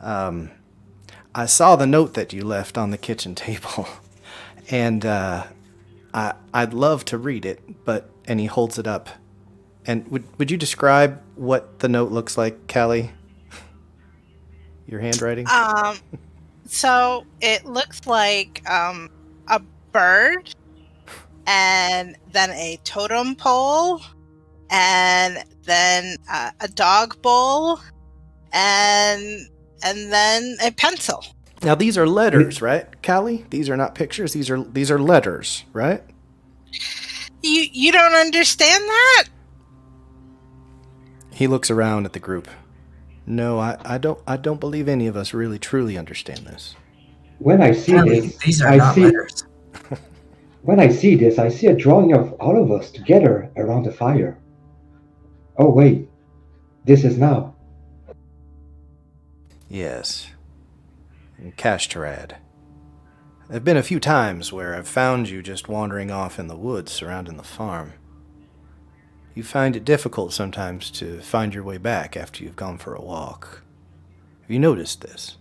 I saw the note that you left on the kitchen table, and I'd love to read it, and he holds it up. And would you describe what the note looks like, Kalei? Your handwriting? So it looks like a bird, and then a totem pole, and then a dog bowl, and then a pencil. Now these are letters, right, Kalei? These are not pictures. These are letters, right? You don't understand that? He looks around at the group. No, I don't believe any of us really truly understand this. When I see this, These are not letters. When I see this, I see a drawing of all of us together around the fire. Oh wait, this is now. Yes. In Kashtarad. There have been a few times where I've found you just wandering off in the woods surrounding the farm. You find it difficult sometimes to find your way back after you've gone for a walk. Have you noticed this?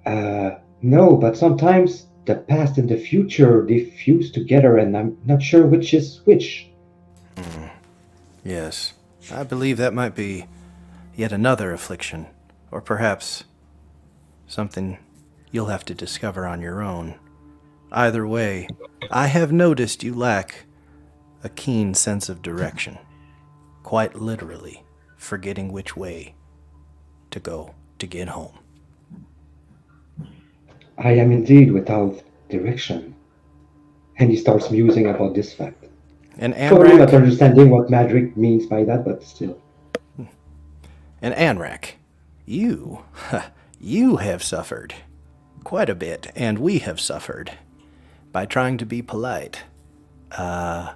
No, but sometimes the past and the future, they fuse together, and I'm not sure which is which. Yes. I believe that might be yet another affliction, or perhaps something you'll have to discover on your own. Either way, I have noticed you lack a keen sense of direction, quite literally forgetting which way to go to get home. I am indeed without direction. And he starts musing about this fact. And Totally not Anrak, understanding what Madryck means by that, but still. and Anrak, you have suffered quite a bit, and we have suffered by trying to be polite. I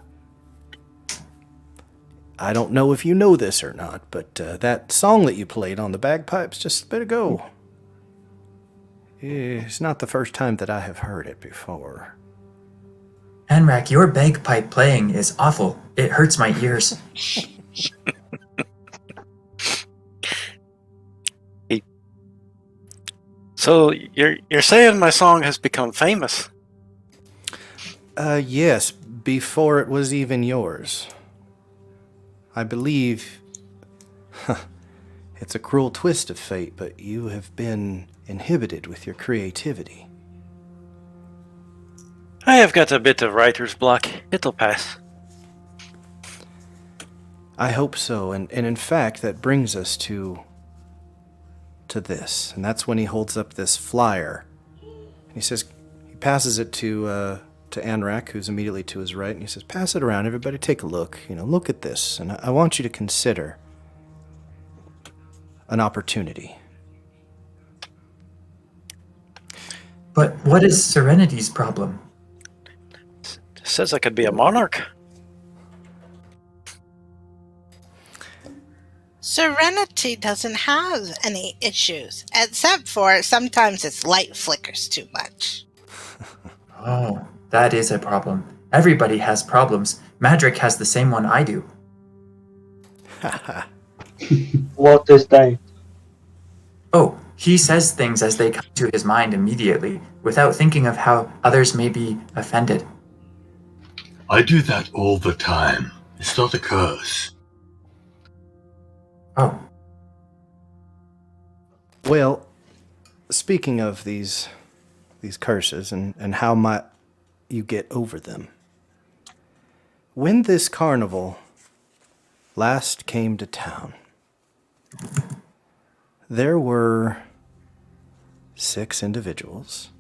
don't know if you know this or not, but that song that you played on the bagpipes just a bit ago, it's not the first time that I have heard it before. Anrak, your bagpipe playing is awful. It hurts my ears. So you're saying my song has become famous? Yes, before it was even yours. I believe it's a cruel twist of fate, but you have been inhibited with your creativity. I have got a bit of writer's block. It'll pass. I hope so, and in fact, that brings us to this, and that's when he holds up this flyer. And he says, he passes it to Anrak, who's immediately to his right, and he says, pass it around, everybody take a look, look at this, and I want you to consider an opportunity. But what is Serenity's problem? It says I could be a monarch. Serenity doesn't have any issues, except for sometimes its light flickers too much. Oh, that is a problem. Everybody has problems. Madryck has the same one I do. What is that? Oh, he says things as they come to his mind immediately, without thinking of how others may be offended. I do that all the time. It's not a curse. Oh, Well, speaking of these curses and how might you get over them, when this carnival last came to town, there were 6 individuals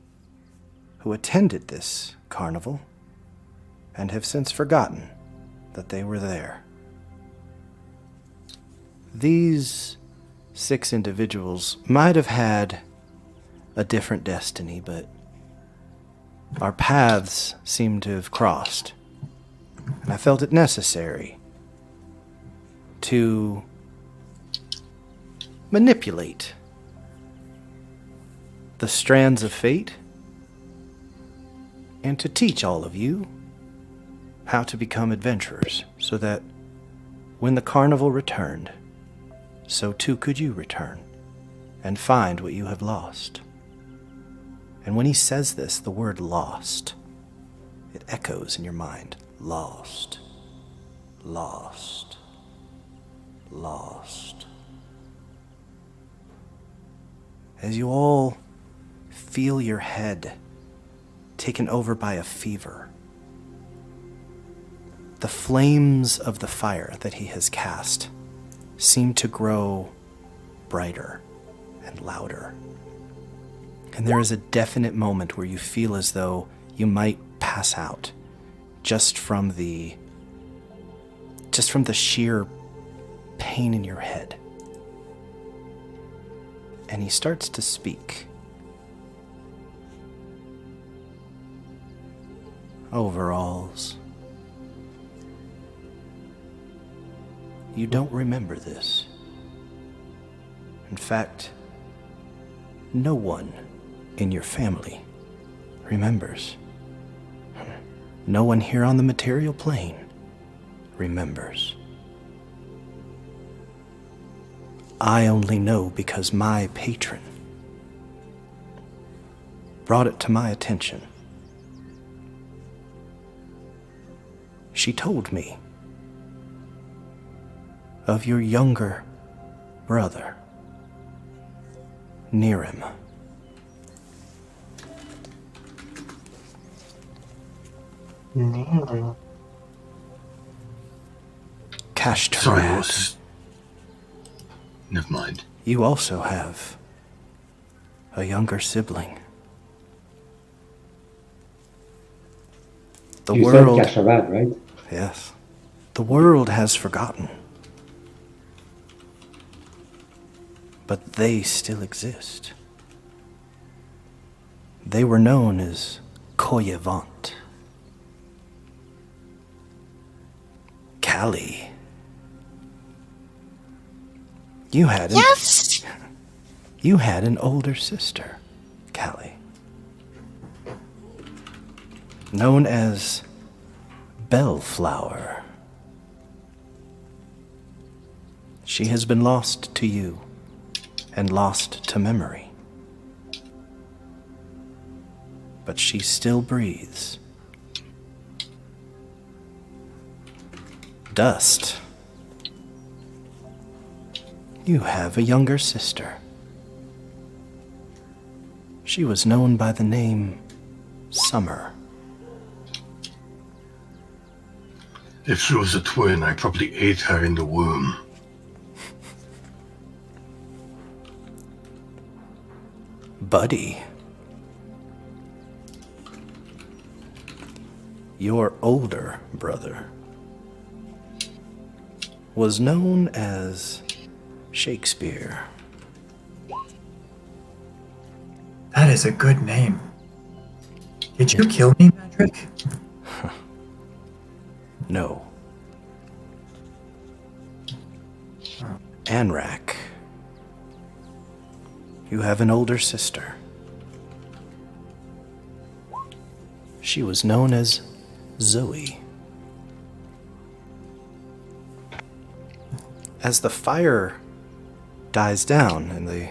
who attended this carnival and have since forgotten that they were there. These 6 individuals might have had a different destiny, but our paths seem to have crossed. And I felt it necessary to manipulate the strands of fate and to teach all of you how to become adventurers so that when the carnival returned, so too could you return and find what you have lost. And when he says this, the word lost, it echoes in your mind. Lost, lost, lost. As you all feel your head taken over by a fever, the flames of the fire that he has cast seem to grow brighter and louder. And there is a definite moment where you feel as though you might pass out just from the sheer pain in your head. And he starts to speak. Overalls. You don't remember this. In fact, no one in your family remembers. No one here on the material plane remembers. I only know because my patron brought it to my attention. She told me of your younger brother, Nirim. Nearer. Kashtarad. Sorry, what's... Never mind. You also have a younger sibling. The You world, said Kashtarad, right? yes, the world has forgotten. But they still exist. They were known as Koyevant. Kalei. You had Yes! You had an older sister, Kalei, known as Bellflower. She has been lost to you and lost to memory. But she still breathes. Dust. You have a younger sister. She was known by the name Summer. If she was a twin, I probably ate her in the womb. Buddy. Your older brother was known as Shakespeare. That is a good name. Did you kill me, Madryck? No. Anrak. You have an older sister. She was known as Zoe. As the fire dies down and the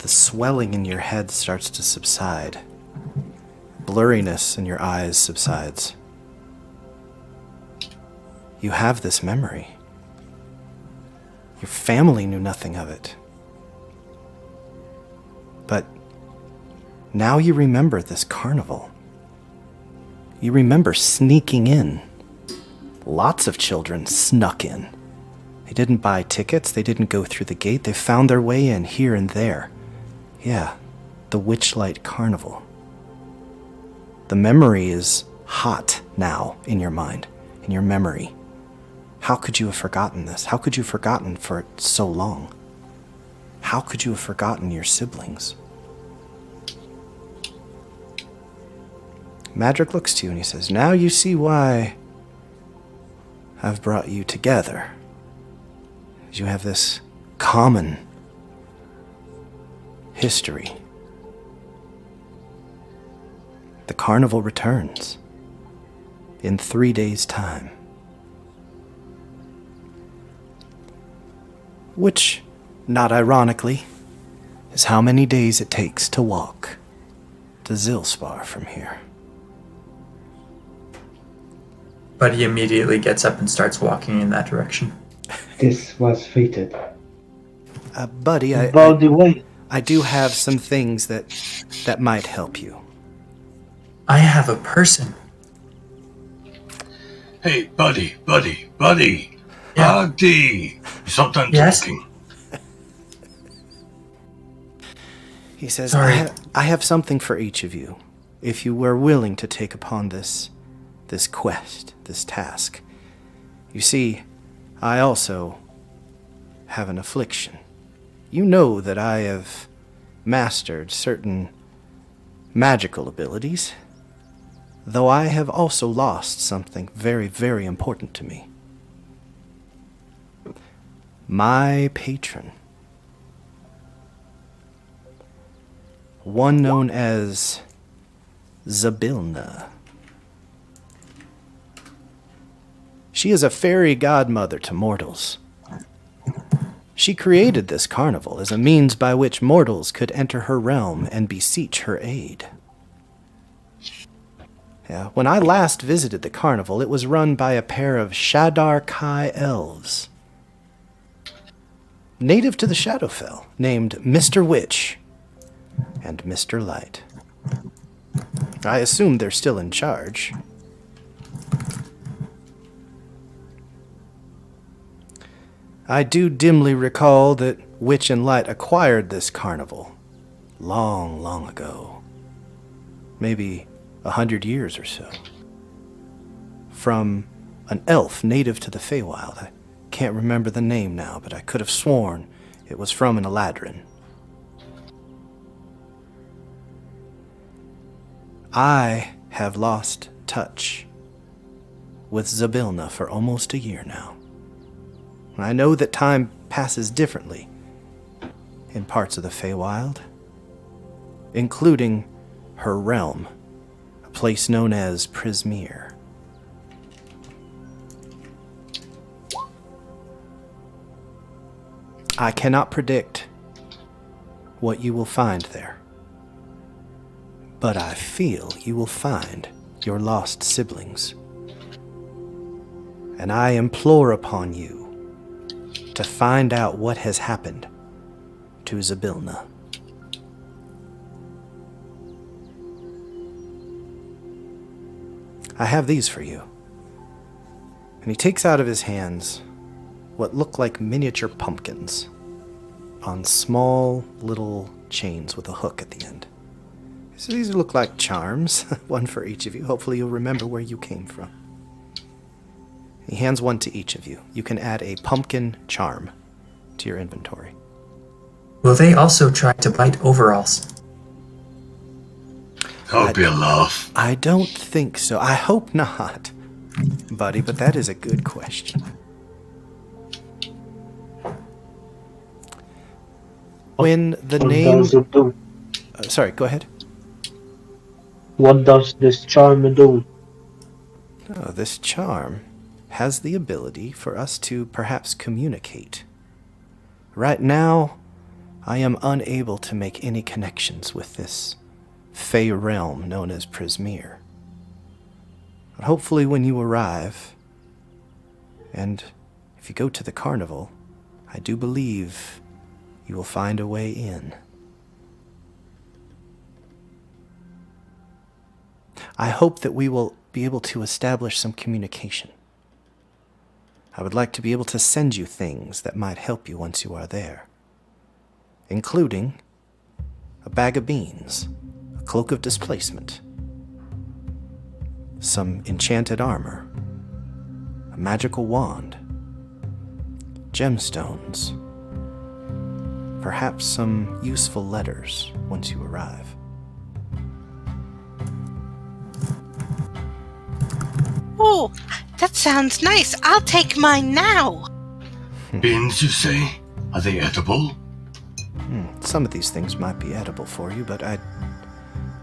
swelling in your head starts to subside, blurriness in your eyes subsides, you have this memory. Your family knew nothing of it. But now you remember this carnival. You remember sneaking in. Lots of children snuck in. They didn't buy tickets, they didn't go through the gate, they found their way in here and there. Yeah, the Witchlight Carnival. The memory is hot now in your mind, in your memory. How could you have forgotten this? How could you have forgotten for so long? How could you have forgotten your siblings? Madryck looks to you and he says, now you see why I've brought you together. You have this common history. The carnival returns in 3 days' time. Which, not ironically, is how many days it takes to walk to Zilspar from here. But he immediately gets up and starts walking in that direction. This was fated. Buddy, Baldy, wait. I do have some things that might help you. I have a person. Hey, buddy. Yeah. Mardi! Stop done Yes? talking. He says, Sorry. I have something for each of you, if you were willing to take upon this quest, this task. You see, I also have an affliction. You know that I have mastered certain magical abilities, though I have also lost something very, very important to me. My patron. One known as Zabilna. She is a fairy godmother to mortals. She created this carnival as a means by which mortals could enter her realm and beseech her aid. Yeah, when I last visited the carnival, it was run by a pair of Shadar Kai elves, native to the Shadowfell, named Mr. Witch and Mr. Light. I assume they're still in charge. I do dimly recall that Witch and Light acquired this carnival long, long ago. Maybe 100 years or so. From an elf native to the Feywild. I can't remember the name now, but I could have sworn it was from an Eladrin. I have lost touch with Zybilna for almost a year now. I know that time passes differently in parts of the Feywild, including her realm, a place known as Prismere. I cannot predict what you will find there, but I feel you will find your lost siblings. And I implore upon you to find out what has happened to Zybilna. I have these for you. And he takes out of his hands what look like miniature pumpkins on small little chains with a hook at the end. So these look like charms, one for each of you. Hopefully you'll remember where you came from. He hands one to each of you. You can add a pumpkin charm to your inventory. Will they also try to bite overalls? That would be a laugh. I don't think so. I hope not, buddy, but that is a good question. When the What name... does it do? sorry, go ahead. What does this charm do? Oh, this charm has the ability for us to perhaps communicate. Right now, I am unable to make any connections with this Fey realm known as Prismere. But hopefully when you arrive, and if you go to the carnival, I do believe you will find a way in. I hope that we will be able to establish some communication. I would like to be able to send you things that might help you once you are there, including a bag of beans, a cloak of displacement, some enchanted armor, a magical wand, gemstones, perhaps some useful letters once you arrive. Oh, that sounds nice. I'll take mine now. Beans, you say? Are they edible? Some of these things might be edible for you, but I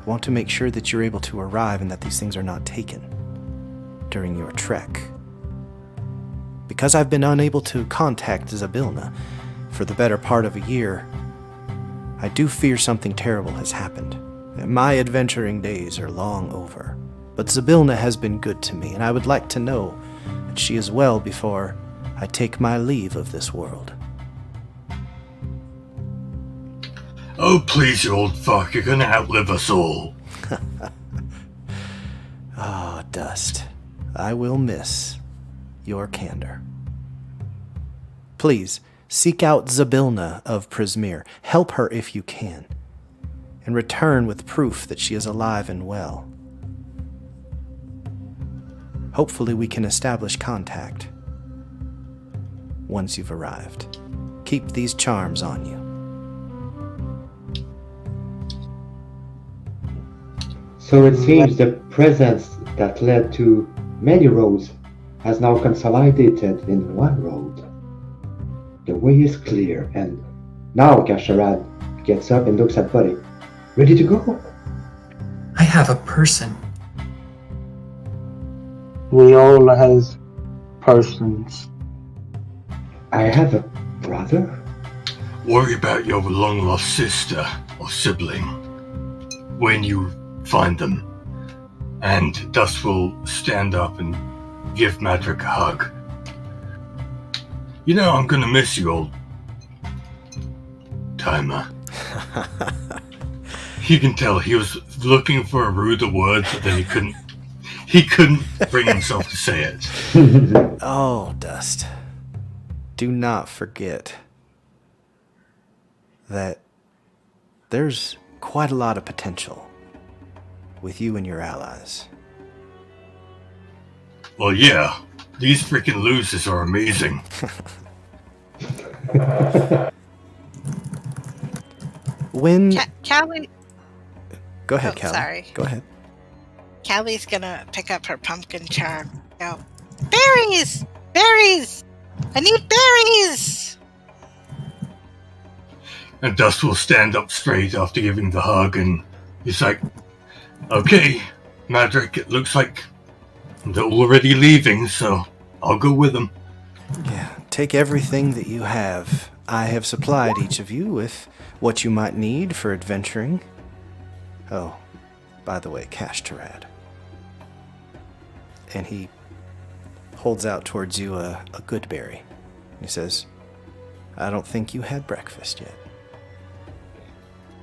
want to make sure that you're able to arrive and that these things are not taken during your trek. Because I've been unable to contact Zybilna for the better part of a year, I do fear something terrible has happened. My adventuring days are long over. But Zybilna has been good to me, and I would like to know that she is well before I take my leave of this world. Oh, please, you old fuck, you're gonna outlive us all. Ah, Dust, I will miss your candor. Please, seek out Zybilna of Prismere. Help her if you can, and return with proof that she is alive and well. Hopefully we can establish contact once you've arrived. Keep these charms on you. So it seems the presence that led to many roads has now consolidated in one road. The way is clear, and now Kashtarad gets up and looks at Buddy. Ready to go? I have a person. We all have persons. I have a brother? worry about your long-lost sister or sibling when you find them. And Dust will stand up and give Madryck a hug. You know, I'm gonna miss you, old timer. You can tell he was looking for a ruder word, but then he couldn't bring himself to say it. Oh, Dust. Do not forget that there's quite a lot of potential with you and your allies. Well, yeah, these freaking losers are amazing. When... Kalei. Go ahead, Oh, Kalei. sorry. Go ahead. Kallie's gonna pick up her pumpkin charm. Go, berries! Berries! I need berries! And Dust will stand up straight after giving the hug, and he's like, okay, Madryck, it looks like they're already leaving, so I'll go with them. Yeah, take everything that you have. I have supplied each of you with what you might need for adventuring. Oh, by the way, Kashtarad. And he holds out towards you a good berry. He says, I don't think you had breakfast yet.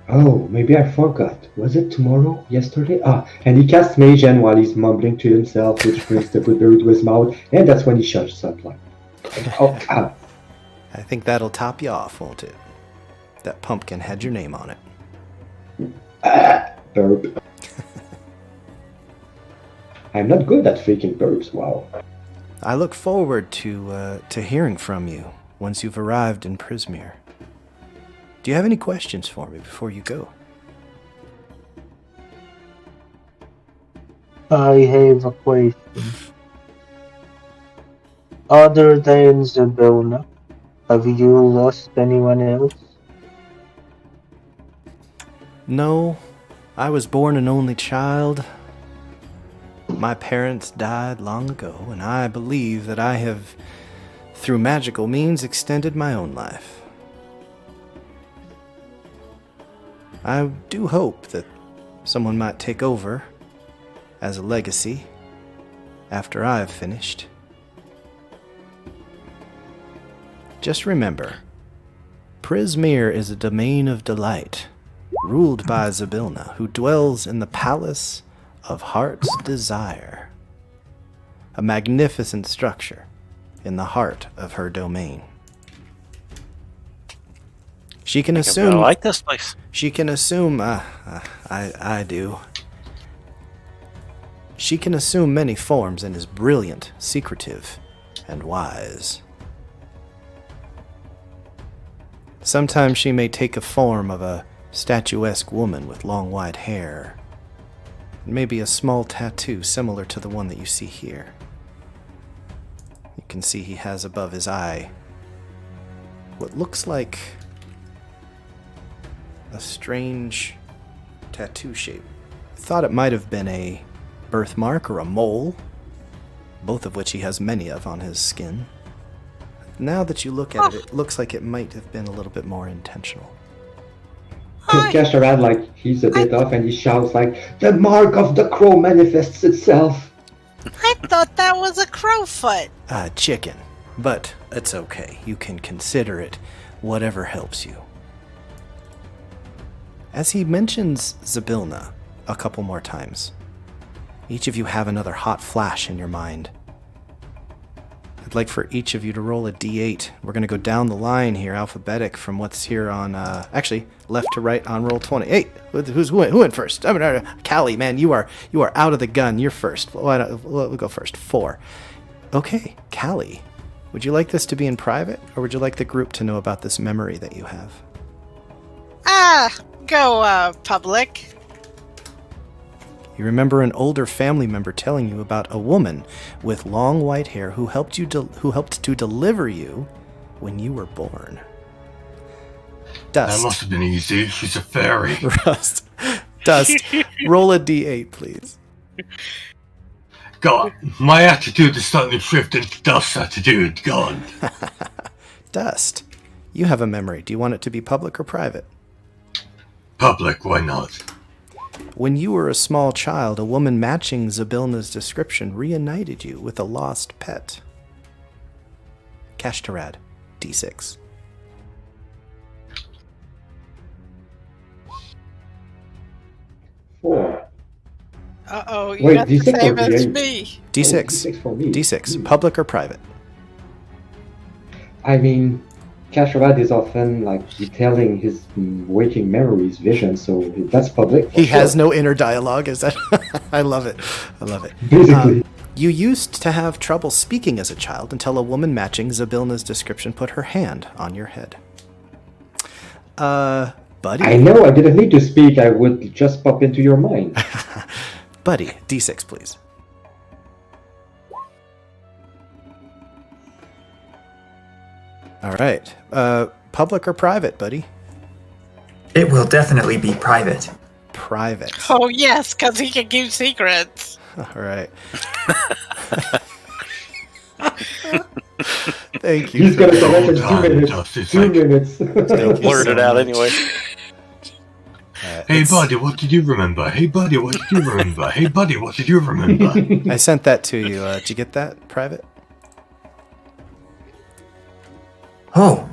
Oh, maybe I forgot. Was it tomorrow? Yesterday? And he casts Mage Hand while he's mumbling to himself, which brings the good berry to his mouth, and that's when he shuts up like, I think that'll top you off, won't it? That pumpkin had your name on it. Burp. I'm not good at faking burps, wow. I look forward to hearing from you once you've arrived in Prismere. Do you have any questions for me before you go? I have a question. Other than Zabona, have you lost anyone else? No, I was born an only child. My parents died long ago, and I believe that I have, through magical means, extended my own life. I do hope that someone might take over as a legacy after I've finished. Just remember, Prismere is a domain of delight, ruled by Zybilna, who dwells in the Palace of Heart's Desire, a magnificent structure in the heart of her domain. She can assume... I like this place. She can assume... I do. She can assume many forms and is brilliant, secretive, and wise. Sometimes she may take a form of a statuesque woman with long white hair, and maybe a small tattoo similar to the one that you see here. You can see he has above his eye what looks like a strange tattoo shape. I thought it might have been a birthmark or a mole, both of which he has many of on his skin. Now that you look at it, it looks like it might have been a little bit more intentional. Kashtarad, like, he's a bit off and he shouts like, the mark of the crow manifests itself. I thought that was a crowfoot. Chicken. But it's okay. You can consider it whatever helps you. As he mentions Zybilna a couple more times, each of you have another hot flash in your mind. I'd like for each of you to roll a d8. We're going to go down the line here, alphabetic, from what's here on, actually, left to right on roll 20. Hey, who went first? Kalei, man, you are out of the gun. You're first. We'll go first. 4. Okay, Kalei, would you like this to be in private, or would you like the group to know about this memory that you have? Go, public. You remember an older family member telling you about a woman with long white hair who helped to deliver you when you were born. Dust. That must have been easy. She's a fairy. Dust. Roll a d8, please. God, my attitude is starting to shift into Dust's attitude. God. Dust. You have a memory. Do you want it to be public or private? Public, why not? When you were a small child, a woman matching Zybilna's description reunited you with a lost pet. Kashtarad, D6. Four. Uh-oh, you Wait, got the D6 or same as D8? me. D6. D6 for me. D6. Public or private? I mean, Kashtarad is often like retelling his waking memories, visions, so that's public. He has no inner dialogue, is that? I love it. I love it. Basically. You used to have trouble speaking as a child until a woman matching Zybilna's description put her hand on your head. Buddy? I know, I didn't need to speak, I would just pop into your mind. Buddy, D6, please. All right. Public or private, buddy? It will definitely be private. Private. Oh, yes, because he can keep secrets. All right. Thank you. He's gonna Double select in 2 time, minutes. Justice 2 League. minutes. Blurt it out anyway. Hey buddy, what did you remember? Hey buddy, what did you remember? Hey buddy, what did you remember? I sent that to you. Did you get that, private? Oh,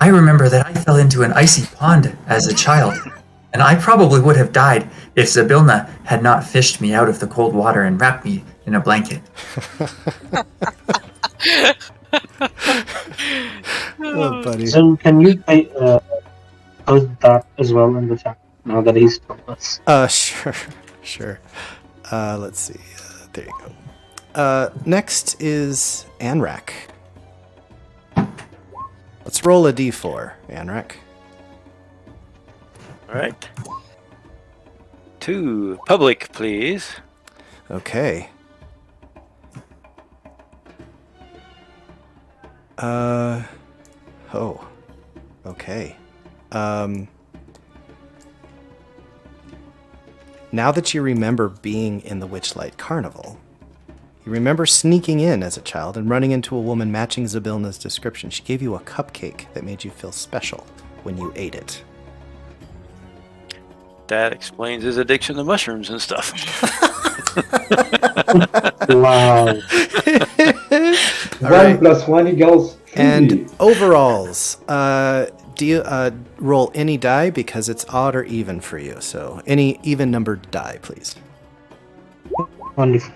I remember that I fell into an icy pond as a child, and I probably would have died if Zybilna had not fished me out of the cold water and wrapped me in a blanket. Oh, buddy. So can you post that as well in the chat now that he's told us? Sure. Let's see. There you go. Next is Anrak. Let's roll a d4, Anrak. All right. 2. Public, please. Okay. Oh. Okay. Now that you remember being in the Witchlight Carnival, you remember sneaking in as a child and running into a woman matching Zybilna's description. She gave you a cupcake that made you feel special when you ate it. That explains his addiction to mushrooms and stuff. Wow. All right. 1 + 1 equals 3. And overalls, do you roll any die because it's odd or even for you? So any even numbered die, please. Wonderful.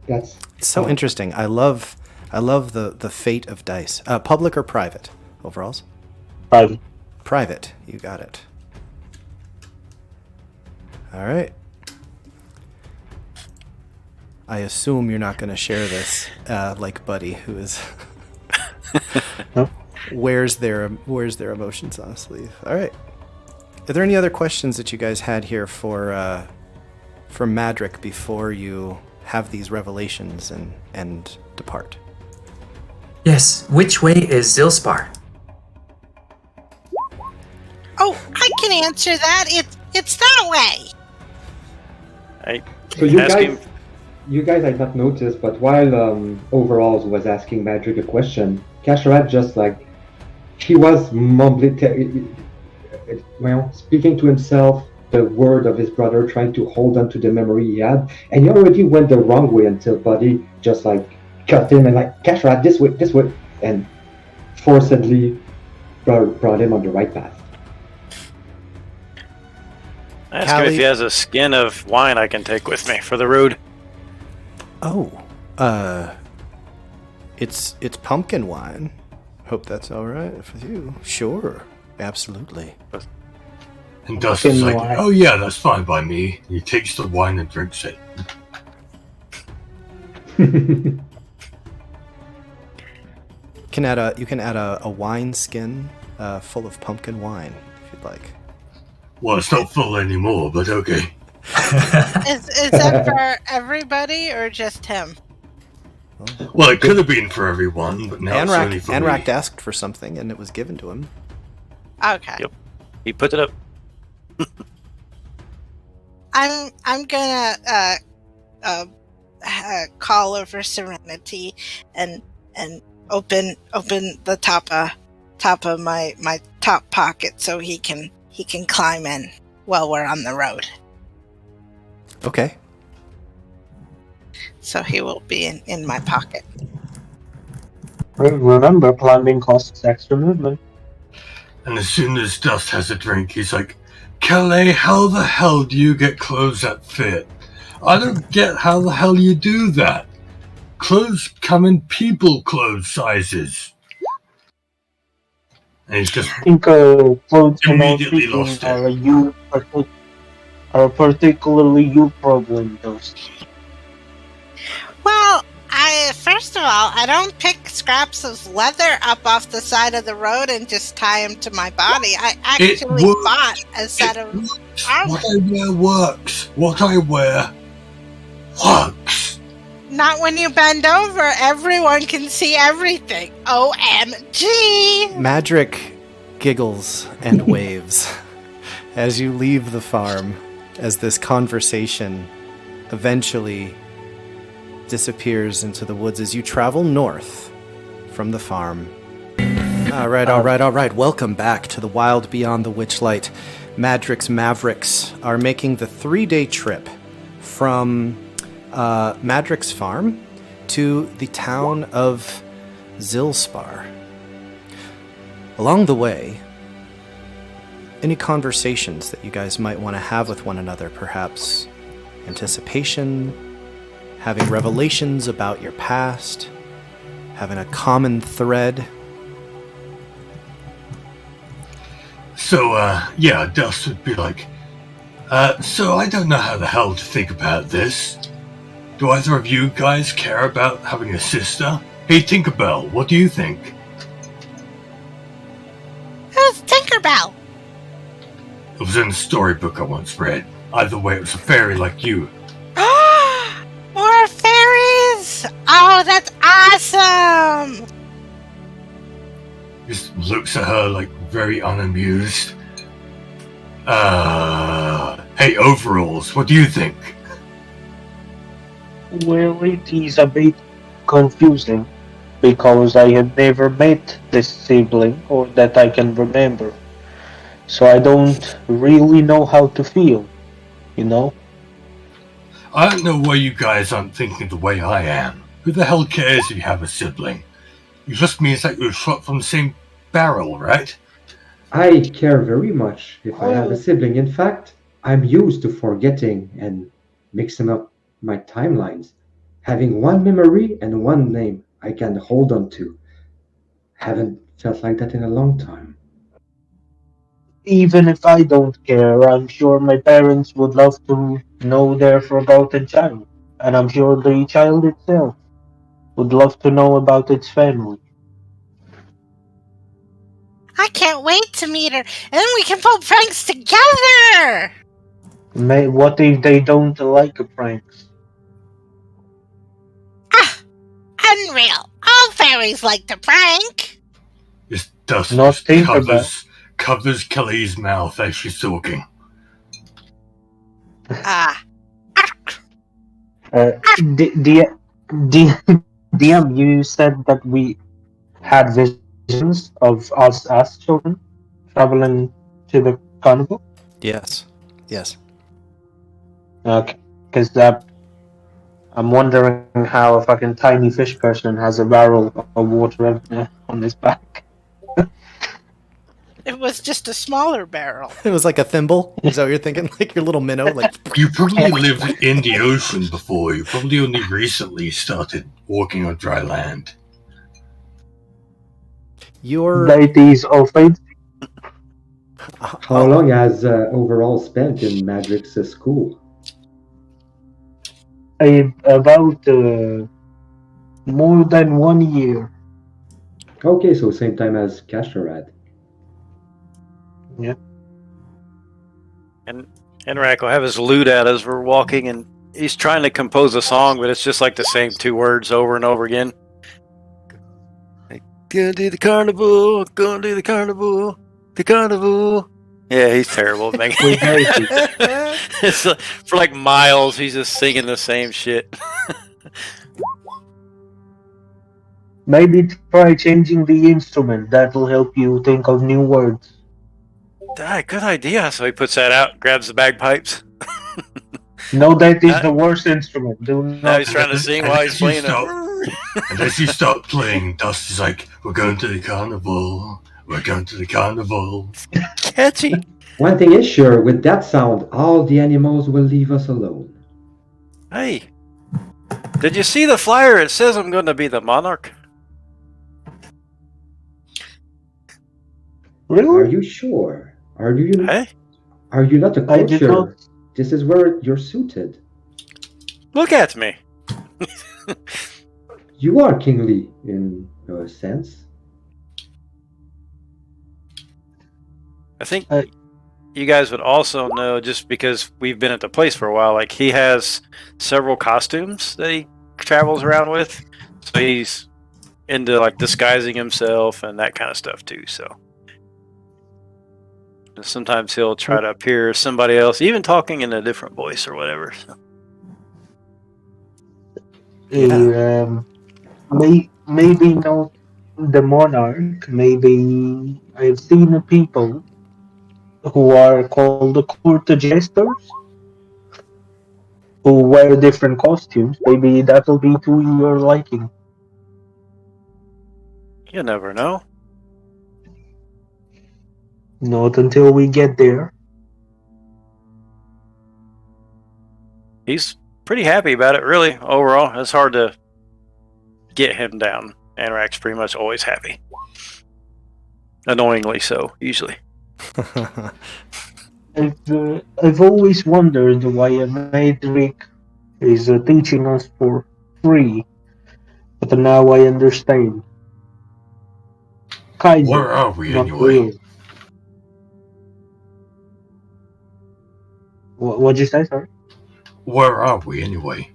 That's It's so interesting. I love the fate of dice. Public or private? Overalls? Private. Private. You got it. All right. I assume you're not going to share this like Buddy, who is Nope. wears their emotions on a sleeve. All right. Are there any other questions that you guys had here for Madryck before you have these revelations and depart? Yes, which way is Zilspar? Oh, I can answer that. It's that way. So you Ask guys, him. had not noticed, but while Overalls was asking Madryck a question, Kashtarad just like he was mumbling, speaking to himself the word of his brother, trying to hold on to the memory he had, and he already went the wrong way until Buddy just like cut him and like Kashtarad this way, and forcibly brought him on the right path. Ask him if he has a skin of wine I can take with me for the road. Oh, it's pumpkin wine. Hope that's all right with you. Sure, absolutely. And Dustin's Fucking like, wine. oh yeah, that's fine by me. He takes the wine and drinks it. You can add a wine skin full of pumpkin wine if you'd like. Well, it's not full anymore, but okay. Is that for everybody or just him? Well, it could have been for everyone, but now it's only for Anrak me. asked for something and it was given to him. Okay. Yep. He put it up. I'm gonna call over Serenity and open the top of my top pocket so he can climb in while we're on the road. Okay. So he will be in my pocket. Remember, climbing costs extra movement. And as soon as Dust has a drink, he's like, Kalei, how the hell do you get clothes that fit? I don't get how the hell you do that. Clothes come in people clothes sizes. And he's just I think clothes immediately lost it. are particularly you problem, Dust. Well, first of all, I don't pick scraps of leather up off the side of the road and just tie them to my body. I actually bought a set of armor. What I wear works. What I wear works. Not when you bend over. Everyone can see everything. OMG! Madryck giggles and waves as you leave the farm, as this conversation eventually disappears into the woods as you travel north from the farm. All right. Welcome back to the wild beyond the Witchlight. Madryck's Mavericks are making the 3-day trip from Madryck's farm to the town of Zilspar. Along the way, any conversations that you guys might want to have with one another, perhaps anticipation, having revelations about your past, having a common thread. So, Dust would be like, so I don't know how the hell to think about this. Do either of you guys care about having a sister? Hey, Tinkerbell, what do you think? Who's Tinkerbell? It was in a storybook I once read. Either way, it was a fairy like you. More fairies! Oh, that's awesome! Just looks at her like very unamused. Hey, Overalls, what do you think? Well, it is a bit confusing, because I have never met this sibling, or that I can remember. So I don't really know how to feel, you know? I don't know why you guys aren't thinking the way I am. Who the hell cares if you have a sibling? It just means that you're shot from the same barrel, right? I care very much if I have a sibling. In fact, I'm used to forgetting and mixing up my timelines. Having one memory and one name I can hold on to. Haven't felt like that in a long time. Even if I don't care, I'm sure my parents would love to know their forgotten child. And I'm sure the child itself would love to know about its family. I can't wait to meet her, and then we can pull pranks together! What if they don't like pranks? Unreal! All fairies like to prank! Just Dust Not just Tinkerbell. covers Kelly's mouth as she's talking. DM, you said that we had visions of us as children traveling to the carnival? Yes. Okay, because I'm wondering how a fucking tiny fish person has a barrel of water on his back. It was just a smaller barrel. It was like a thimble. Is that what you're thinking? Like your little minnow? Like You probably lived in the ocean before. You probably only recently started walking on dry land. your That is offensive. How long has overall spent in Madryck's school? About more than 1 year. Okay, so same time as Kashtarad. Yeah. And Anrak will have his lute out as we're walking, and he's trying to compose a song, but it's just like the same 2 words over and over again. Gonna do the carnival, gonna do the carnival, the carnival. Yeah, he's terrible at making it's for like miles, he's just singing the same shit. Maybe try changing the instrument. That will help you think of new words. Good idea. So he puts that out, grabs the bagpipes. No, that is the worst instrument. Do not. Now he's trying to sing while he's playing And as you start playing, Dust is like, "We're going to the carnival. We're going to the carnival." Catchy. One thing is sure, with that sound, all the animals will leave us alone. Hey, did you see the flyer? It says I'm going to be the monarch. Really? Are you sure? Are you Hey, not a I did courtier? not. This is where you're suited. look at me. You are kingly in a sense. I think you guys would also know, just because we've been at the place for a while, like he has several costumes that he travels around with. So he's into like disguising himself and that kind of stuff too. So sometimes he'll try to appear as somebody else, even talking in a different voice or whatever. So. Maybe not the monarch. Maybe I've seen people who are called the court jesters who wear different costumes. Maybe that'll be to your liking. You never know. Not until we get there. He's pretty happy about it, really, overall. It's hard to get him down. Anrak's pretty much always happy. Annoyingly so, usually. I've always wondered why a Madryck is teaching us for free, but now I understand. Kind Where of, are we not anyway? really. What'd you say, sorry? Where are we anyway?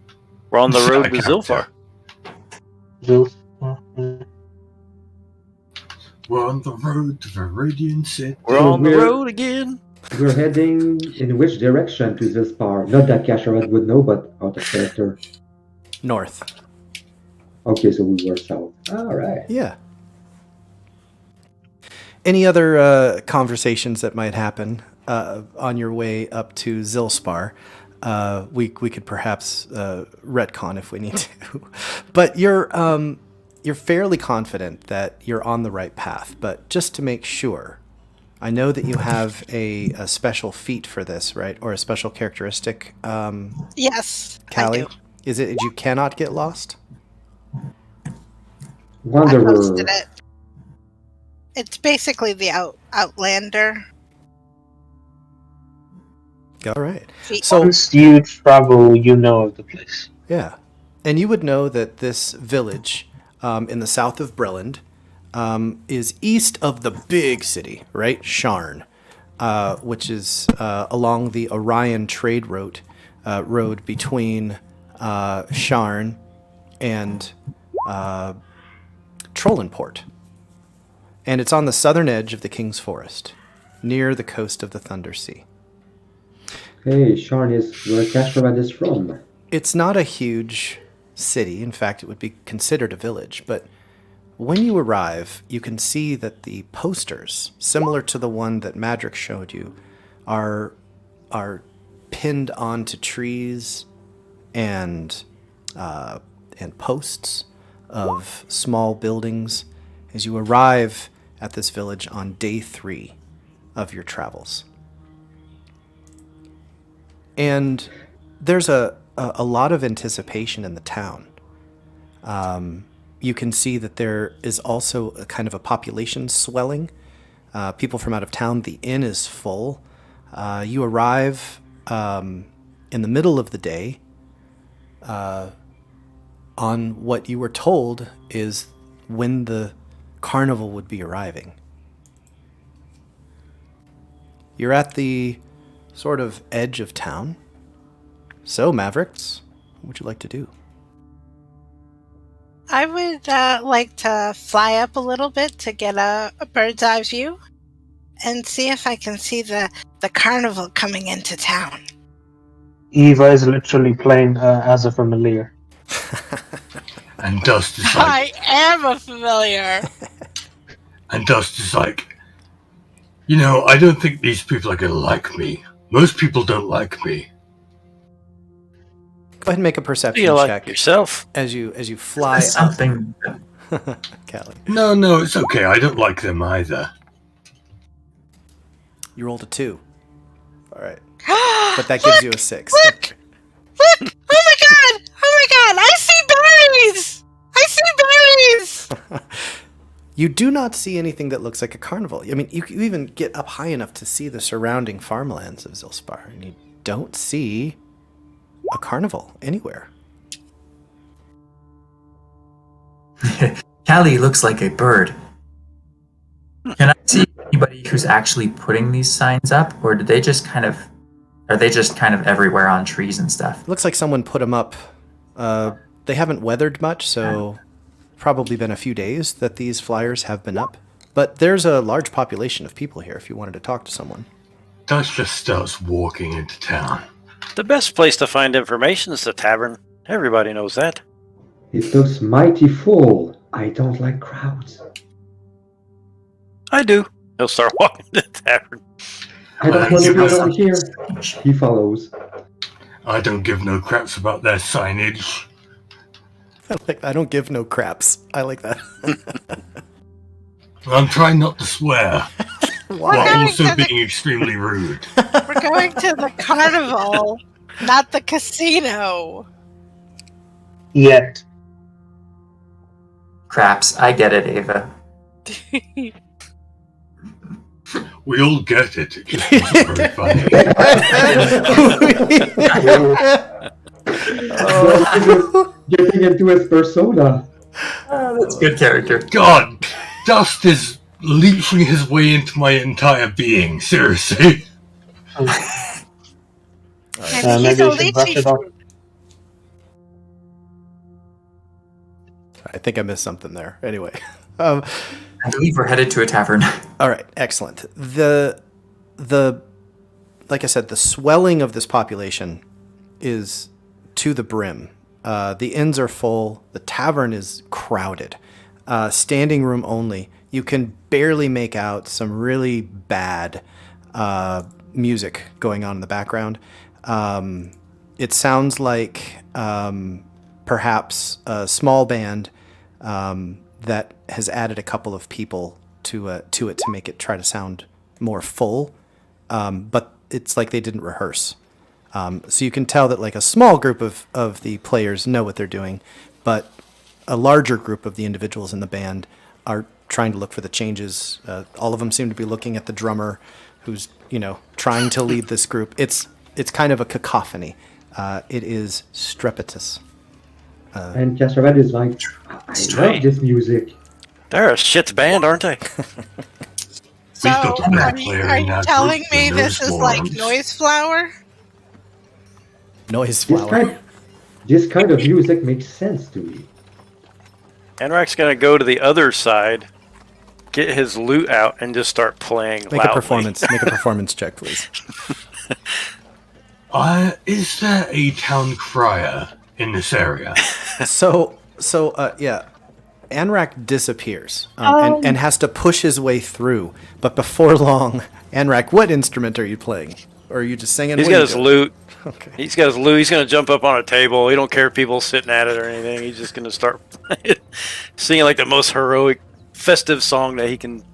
We're on the Set road a to character. Zilfar. We're on the road to Viridian City. We're on the road again. We're heading in which direction to this bar? Not that Kashtarad would know, but out of character. North. Okay, so we were south. All right. Yeah. Any other conversations that might happen on your way up to Zilspar? We could perhaps retcon if we need to, but you're fairly confident that you're on the right path. But just to make sure, I know that you have a special feat for this, right, or a special characteristic. Yes, Kalei, I do. is it you cannot get lost? I Wanderer. posted it. It's basically the Outlander. All right. feat. So Once you travel, you know of the place. yeah, and you would know that this village in the south of Brilland is east of the big city, right? Sharn, which is along the Orion trade road between Sharn and Trollenport. And it's on the southern edge of the King's Forest, near the coast of the Thunder Sea. Hey, Sharn is where Kashtarad is from. It's not a huge city. In fact, it would be considered a village. But when you arrive, you can see that the posters, similar to the one that Madryck showed you, are pinned onto trees and posts of small buildings as you arrive at this village on day 3 of your travels. And there's a lot of anticipation in the town. You can see that there is also a kind of a population swelling. People from out of town. The inn is full. You arrive in the middle of the day on what you were told is when the carnival would be arriving. You're at the sort of edge of town. So, Mavericks, what would you like to do? I would like to fly up a little bit to get a bird's eye view and see if I can see the carnival coming into town. Eyva is literally playing as a familiar. And Dust is like, I am a familiar. and Dust is like, I don't think these people are going to like me. Most people don't like me. Go ahead and make a perception You like check yourself. as you fly That's something. up. Kalei. No, it's okay. I don't like them either. You rolled a 2. All right. But that gives you a 6. Look! Oh my god! Oh my god! I see berries! I see berries! You do not see anything that looks like a carnival. I mean, you even get up high enough to see the surrounding farmlands of Zilspar, and you don't see a carnival anywhere. Kalei looks like a bird. Can I see anybody who's actually putting these signs up, or are they just kind of everywhere on trees and stuff? Looks like someone put them up. They haven't weathered much, so probably been a few days that these flyers have been up. But there's a large population of people here if you wanted to talk to someone. Dust just starts walking into town. The best place to find information is the tavern. Everybody knows that. It looks mighty full. I don't like crowds. I do. He'll start walking to the tavern. I don't want to be over here. He follows. I don't give no craps about their signage. I don't give no craps. I like that. I'm trying not to swear, while going also to the- being extremely rude. We're going to the carnival, not the casino. Yet. Craps, I get it, Eyva. We all get it. It just isn't very funny. Getting into his persona. That's good character. God, Dust is leeching his way into my entire being. Seriously. And he's Maybe a I should brush lychee it off. fruit. I think I missed something there. Anyway. I believe we're headed to a tavern. All right, excellent. The like I said, the swelling of this population is to the brim. The inns are full. The tavern is crowded. Standing room only. You can barely make out some really bad music going on in the background. It sounds like perhaps a small band that has added a couple of people to it to make it try to sound more full, but it's like they didn't rehearse. So you can tell that like a small group of the players know what they're doing, but a larger group of the individuals in the band are trying to look for the changes. All of them seem to be looking at the drummer who's, trying to lead this group. It's kind of a cacophony. It is strepitous. And Kashtarad is like, I love this music. They're a shit band, aren't they? So, got a bad are you, player are in you that telling group me with this those is like forums. noise flower? Noise flower. This kind of music makes sense to me. Anrak's gonna go to the other side, get his lute out, and just start playing Make loudly. a performance check, please. Is there a town crier in this area? So yeah, Anrak disappears and has to push his way through. But before long, Anrak, what instrument are you playing? Or are you just singing? He's What got are his you doing? lute. Okay. He's got his lute. He's gonna jump up on a table. He don't care if people sitting at it or anything. He's just gonna start singing like the most heroic, festive song that he can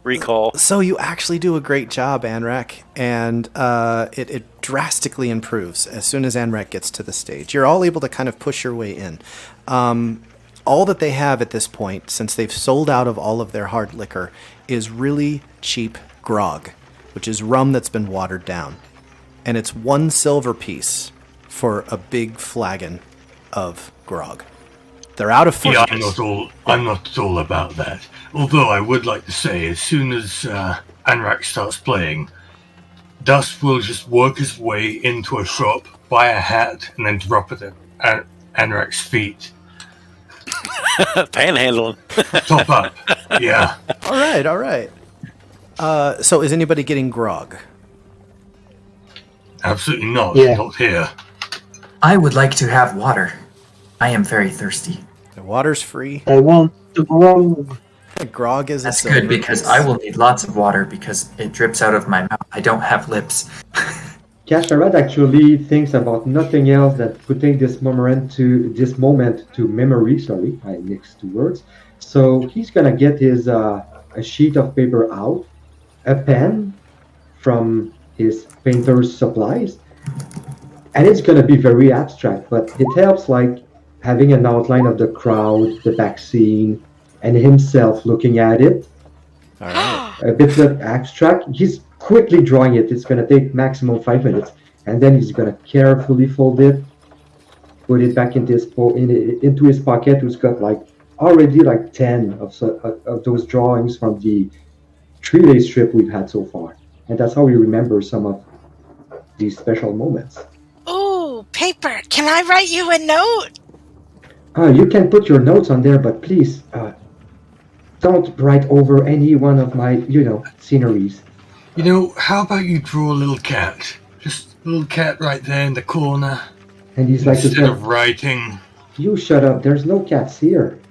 recall. So you actually do a great job, Anrak, and it drastically improves as soon as Anrak gets to the stage. You're all able to kind of push your way in. All that they have at this point, since they've sold out of all of their hard liquor, is really cheap grog, which is rum that's been watered down. And it's 1 silver piece for a big flagon of grog. They're out of food. Yeah, I'm not at all about that. Although I would like to say, as soon as Anrak starts playing, Dust will just work his way into a shop, buy a hat, and then drop it at Anrak's feet. Panhandling. Top up. Yeah. All right. So is anybody getting grog? Absolutely not. Yeah. Not here. I would like to have water. I am very thirsty. The water's free. I want to grow. Grog is That's a silver good because piece. I will need lots of water because it drips out of my mouth. I don't have lips. Kashtarad actually thinks about nothing else than putting this moment to memory. Sorry, I mixed two words. So he's gonna get his a sheet of paper out, a pen from his painter's supplies, and it's gonna be very abstract, but it helps like having an outline of the crowd, the back scene, and himself looking at it. All right. A bit of abstract. He's quickly drawing it. It's going to take maximum 5 minutes, and then he's going to carefully fold it, put it back into his pocket. Who's got like already like 10 of those drawings from the 3-day trip we've had so far, and that's how we remember some of these special moments. Ooh, paper. Can I write you a note? You can put your notes on there, but please don't write over any one of my sceneries. How about you draw a little cat? Just a little cat right there in the corner. And he's like, Instead of writing. You shut up. There's no cats here.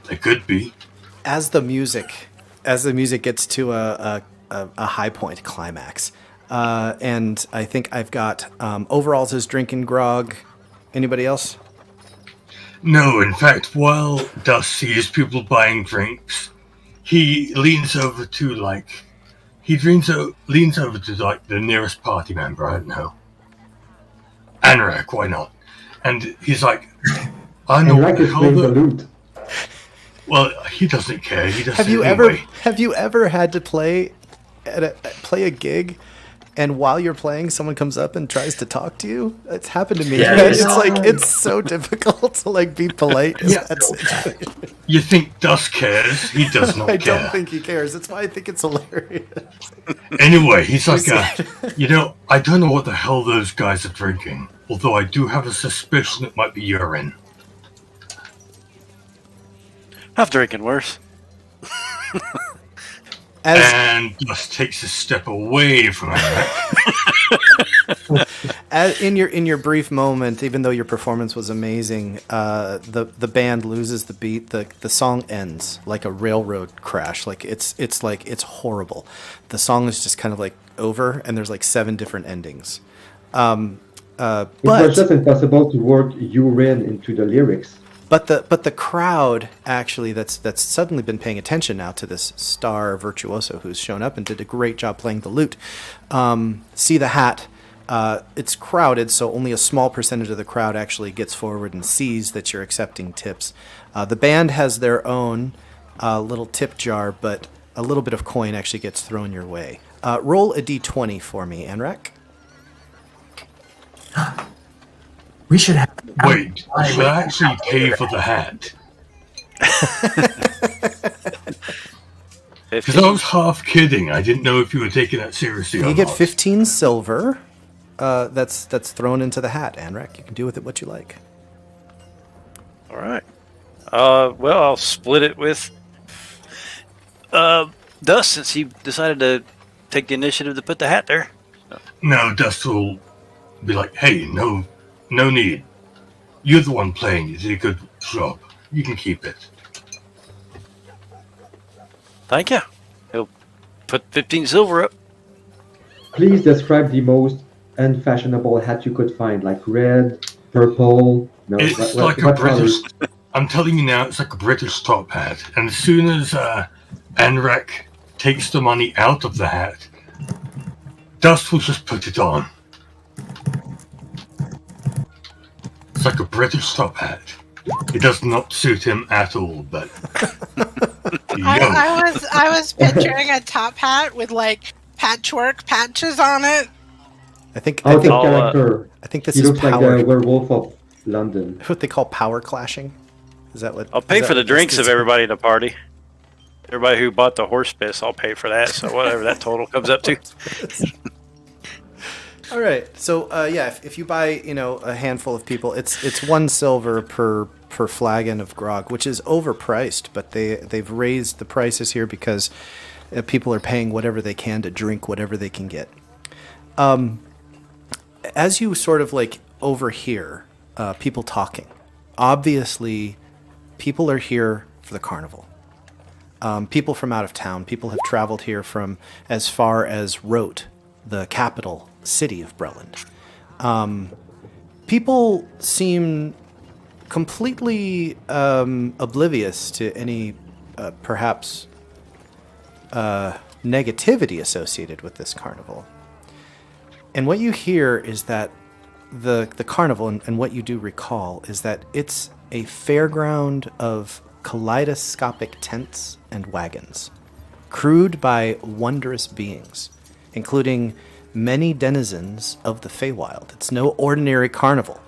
There could be. As the music gets to a high point climax, and I think I've got overalls is drinking grog. Anybody else? No, in fact, while Dust sees people buying drinks, he leans over to the nearest party member. I don't know, Anrak. Why not? And he's like, I know what Anrak the is hell playing the lute. Well, he doesn't care. He does. Have you ever had to play a gig, and while you're playing, someone comes up and tries to talk to you? It's happened to me. Yeah, It's like it's so difficult to like be polite. In that situation. You think Dust cares? He does not I care. don't think he cares. That's why I think it's hilarious. Anyway, he's like, I don't know what the hell those guys are drinking. Although I do have a suspicion it might be urine. I've drinking worse. And Dust takes a step away from Anrak. In your brief moment, even though your performance was amazing, the band loses the beat. The song ends like a railroad crash. Like it's horrible. The song is just kind of like over, and there's like 7 different endings. It was just impossible to work urine into the lyrics. But the crowd actually that's suddenly been paying attention now to this star virtuoso who's shown up and did a great job playing the lute. See the hat. It's crowded, so only a small percentage of the crowd actually gets forward and sees that you're accepting tips. The band has their own little tip jar, but a little bit of coin actually gets thrown your way. Roll a d20 for me, Anrak. We should have. Wait, should I actually pay for the hat? Because I was half kidding. I didn't know if you were taking that seriously or not. You get 15 silver. That's thrown into the hat, Anrak. You can do with it what you like. All right. Well, I'll split it with Dust since he decided to take the initiative to put the hat there. No, Dust will be like, hey, no need. You're the one playing. You did a good job. You can keep it. Thank you. He'll put 15 silver up. Please describe the most unfashionable hat you could find, like red, purple. No, It's what a colors? British. I'm telling you now, it's like a British top hat. And as soon as Anrak takes the money out of the hat, Dust will just put it on. It's like a British top hat. It does not suit him at all, but I was picturing a top hat with like patchwork patches on it. I think Out of I'll, character. I think this He is looks like power. the werewolf of London. What they call power clashing. Is that what? I'll pay is that for the what drinks this of is? everybody at the party. Everybody who bought the horse piss, I'll pay for that. So whatever that total comes up to. All right. So if you buy a handful of people, it's 1 silver per flagon of grog, which is overpriced. But they've raised the prices here because people are paying whatever they can to drink whatever they can get. As you sort of like overhear people talking. Obviously, people are here for the carnival. People from out of town. People have traveled here from as far as Rote, the capital city of Breland. People seem completely oblivious to any perhaps negativity associated with this carnival. And what you hear is that the carnival, and what you do recall, is that it's a fairground of kaleidoscopic tents and wagons, crewed by wondrous beings, including many denizens of the Feywild. It's no ordinary carnival,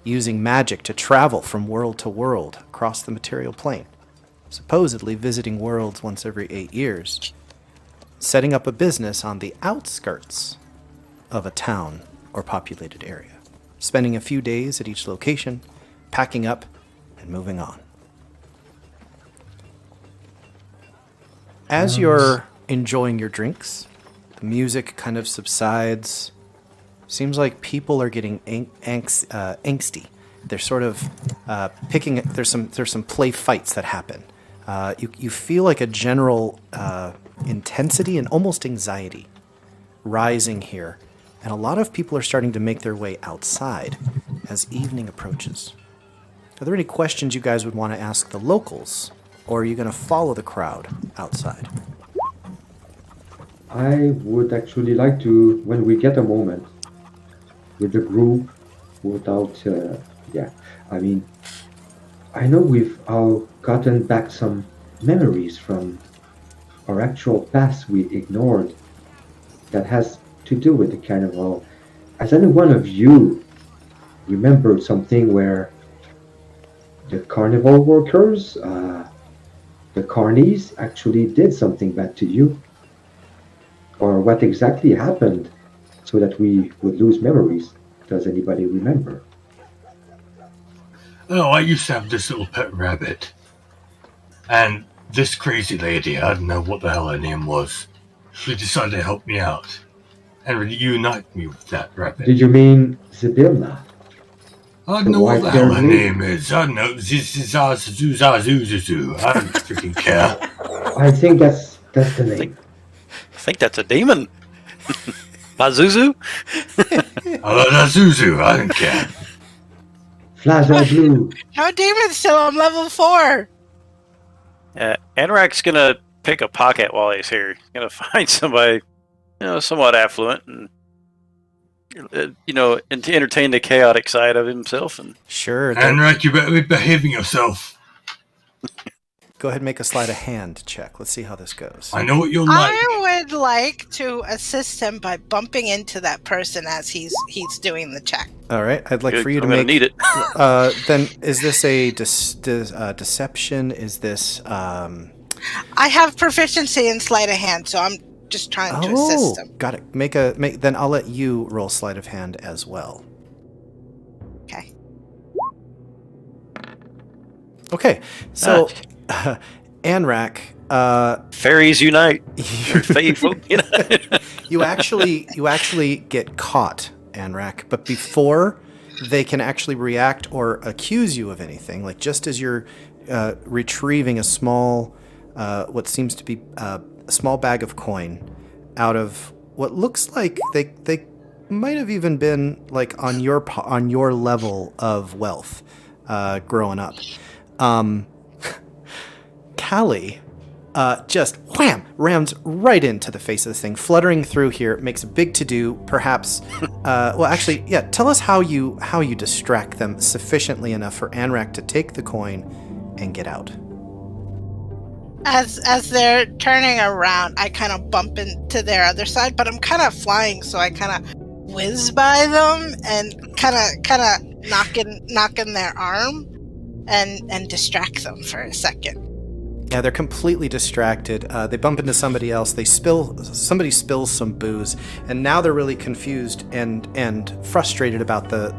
using magic to travel from world to world across the material plane, supposedly visiting worlds once every 8 years, setting up a business on the outskirts of a town or populated area, spending a few days at each location, packing up and moving on. As you're enjoying your drinks, the music kind of subsides. Seems like people are getting angsty. They're sort of picking. There's some play fights that happen. You feel like a general intensity and almost anxiety rising here, and a lot of people are starting to make their way outside as evening approaches. Are there any questions you guys would want to ask the locals, or are you going to follow the crowd outside? I would actually like to, when we get a moment with the group, without, I know we've all gotten back some memories from our actual past we ignored that has to do with the carnival. Has any one of you remembered something where the carnival workers, the carnies, actually did something bad to you? Or what exactly happened so that we would lose memories? Does anybody remember? Oh, I used to have this little pet rabbit. And this crazy lady, I don't know what the hell her name was, she decided to help me out and reunite me with that rabbit. Did you mean Zibilna? I don't know what the hell her name is. I don't know. Zuzuzu. I don't freaking care. I think that's the name. I think that's a demon. Pazuzu? Zuzu. I don't care. Flash blue. No demons till I'm level 4. Anrak's gonna pick a pocket while he's here. He's gonna find somebody, somewhat affluent, and and to entertain the chaotic side of himself. And Sure. Anrak, you better be behaving yourself. Go ahead and make a sleight of hand check. Let's see how this goes. I know what you're like. I would like to assist him by bumping into that person as he's doing the check. All right. I'd like for you to I'm make. gonna need it. Then is this a deception? Is this? I have proficiency in sleight of hand, so I'm just trying to assist him. Got it. Then I'll let you roll sleight of hand as well. Okay. Okay. So, Anrak, Fairies unite. Or fae folk unite. you actually get caught, Anrak, but before they can actually react or accuse you of anything, like just as you're retrieving a small, what seems to be a small bag of coin out of what looks like they might have even been like on your level of wealth growing up. Kalei just wham rams right into the face of this thing, fluttering through here, makes a big to-do, perhaps. Tell us how you distract them sufficiently enough for Anrak to take the coin and get out. As they're turning around, I kind of bump into their other side, but I'm kind of flying, so I kind of whiz by them and kind of knocking their arm and distract them for a second. Yeah, they're completely distracted. They bump into somebody else. Somebody spills some booze, and now they're really confused and frustrated about the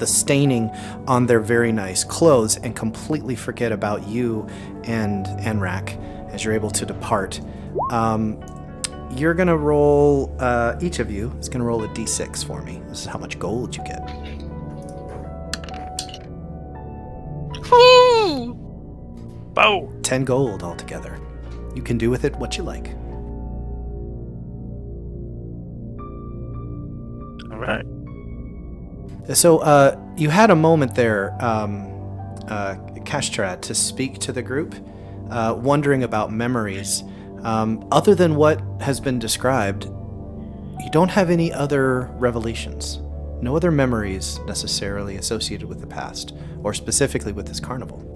staining on their very nice clothes, and completely forget about you and Anrak as you're able to depart. You're gonna roll. Each of you is gonna roll a d6 for me. This is how much gold you get. bow. 10 gold altogether. You can do with it what you like. All right. So you had a moment there, Kashtarad, to speak to the group, wondering about memories. Other than what has been described, you don't have any other revelations. No other memories necessarily associated with the past, or specifically with this carnival.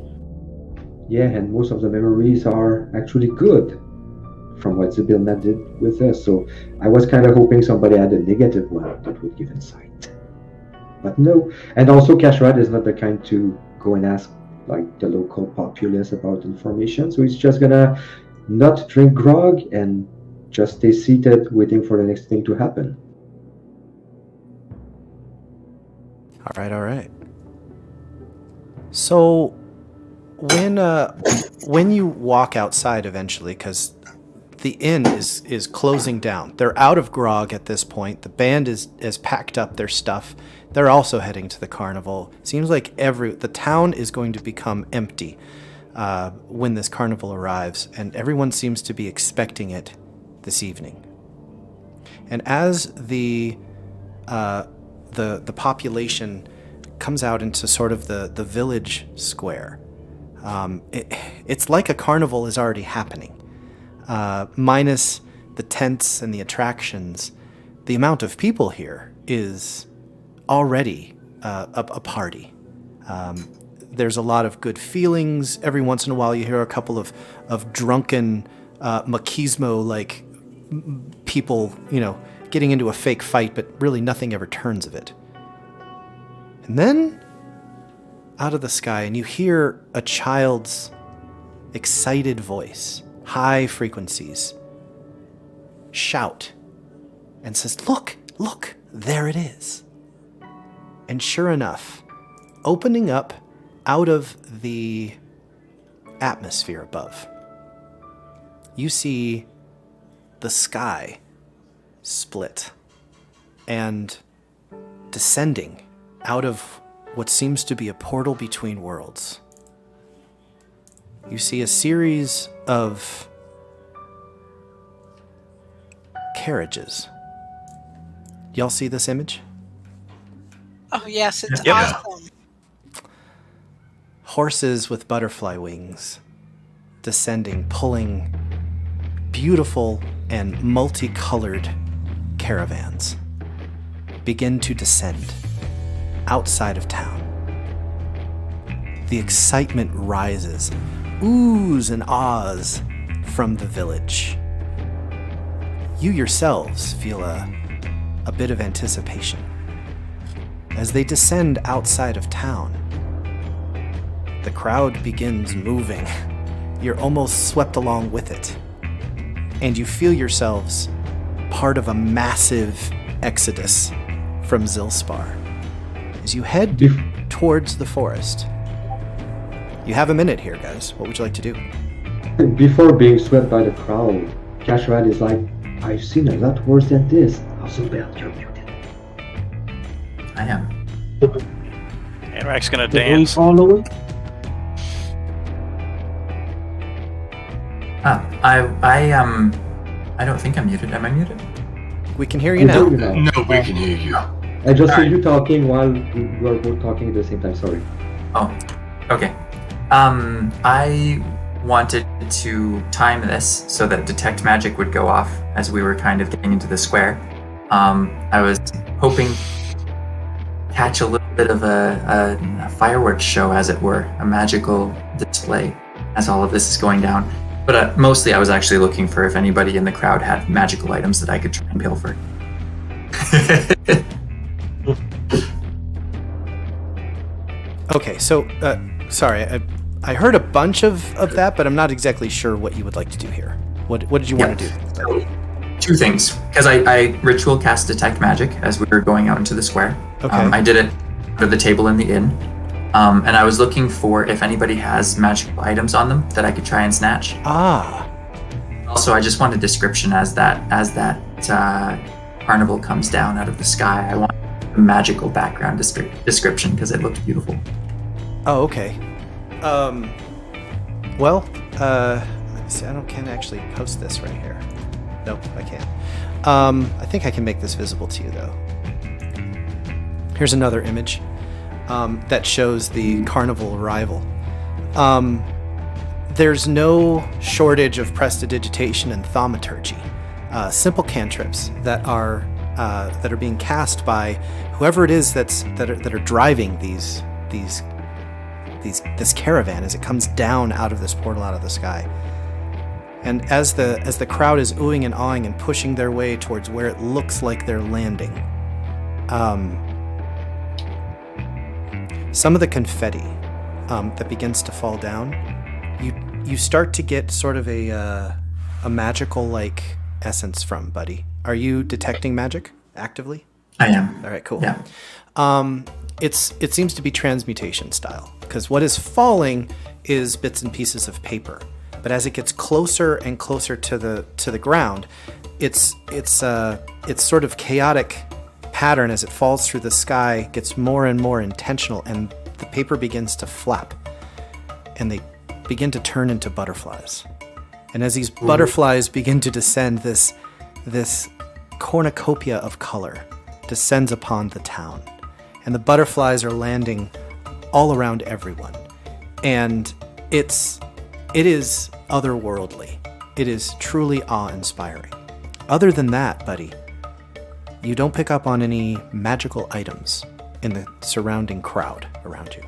Yeah, and most of the memories are actually good from what Zibilna did with us. So I was kind of hoping somebody had a negative one that would give insight. But no. And also Kashtarad is not the kind to go and ask like the local populace about information. So he's just gonna not drink grog and just stay seated waiting for the next thing to happen. All right. So when you walk outside eventually, because the inn is closing down. They're out of grog at this point. The band has packed up their stuff. They're also heading to the carnival. Seems like the town is going to become empty when this carnival arrives, and everyone seems to be expecting it this evening. And as the population comes out into sort of the village square, it's like a carnival is already happening. Minus the tents and the attractions, the amount of people here is already a party. There's a lot of good feelings. Every once in a while you hear a couple of drunken machismo-like people, getting into a fake fight, but really nothing ever turns of it. And then out of the sky, and you hear a child's excited voice, high frequencies, shout and says, look, there it is. And sure enough, opening up out of the atmosphere above, you see the sky split and descending out of what seems to be a portal between worlds. You see a series of carriages. Y'all see this image? Oh, yes, it's Yep. awesome. Horses with butterfly wings descending, pulling beautiful and multicolored caravans begin to descend outside of town. The excitement rises, oohs and ahs from the village. You yourselves feel a bit of anticipation. As they descend outside of town, the crowd begins moving. You're almost swept along with it. And you feel yourselves part of a massive exodus from Zilspar. As you head towards the forest. You have a minute here, guys. What would you like to do? Before being swept by the crowd, Kashtarad is like, I've seen a lot worse than this. Also, Bell, you're muted. I am. Anrak's gonna Did we dance. follow it? I don't think I'm muted. Am I muted? We can hear you now. No, we can hear you. I just hear Alright. you talking while you are both talking at the same time. Sorry. Oh, okay. I wanted to time this so that detect magic would go off as we were kind of getting into the square. I was hoping to catch a little bit of a fireworks show, as it were, a magical display as all of this is going down. But mostly I was actually looking for if anybody in the crowd had magical items that I could try and pilfer. Okay, so, sorry, I heard a bunch of that, but I'm not exactly sure what you would like to do here. What did you want to do? So, two things, because I ritual cast detect magic as we were going out into the square. Okay. I did it under the table in the inn, and I was looking for if anybody has magical items on them that I could try and snatch. Ah, Also, I just want a description as that carnival comes down out of the sky. I want a magical background description because it looked beautiful. oh, okay. Well, see, can't actually post this right here. Nope, I can't. I think I can make this visible to you, though. Here's another image that shows the Carnival arrival. There's no shortage of prestidigitation and thaumaturgy. Simple cantrips that are being cast by whoever it is that are driving this caravan as it comes down out of this portal out of the sky. And as the crowd is oohing and awing and pushing their way towards where it looks like they're landing, some of the confetti that begins to fall down, you start to get sort of a magical like essence from, buddy. Are you detecting magic actively? I am. All right, cool. Yeah. It seems to be transmutation style, because what is falling is bits and pieces of paper. But as it gets closer and closer to the ground, it's sort of chaotic pattern as it falls through the sky gets more and more intentional, and the paper begins to flap, and they begin to turn into butterflies. And as these butterflies begin to descend, this cornucopia of color descends upon the town, and the butterflies are landing all around everyone, and it is otherworldly. It is truly awe-inspiring. Other than that, buddy, you don't pick up on any magical items in the surrounding crowd around you.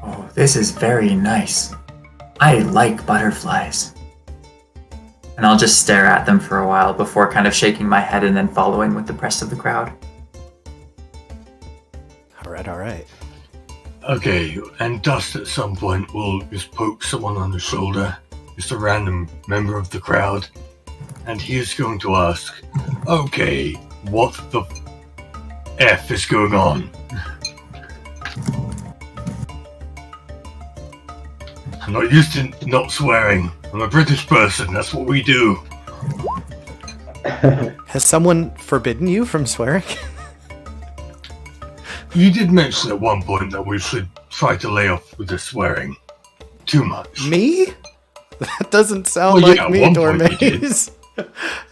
Oh, this is very nice. I like butterflies. And I'll just stare at them for a while before kind of shaking my head and then following with the rest of the crowd. All right. Okay, and Dust at some point will just poke someone on the shoulder, just a random member of the crowd, and he is going to ask, okay, what the F is going on? I'm not used to not swearing. I'm a British person, that's what we do. Has someone forbidden you from swearing? You did mention at one point that we should try to lay off with the swearing. Too much. Me? That doesn't sound Well, like yeah, at me, one point you did. Dormaze.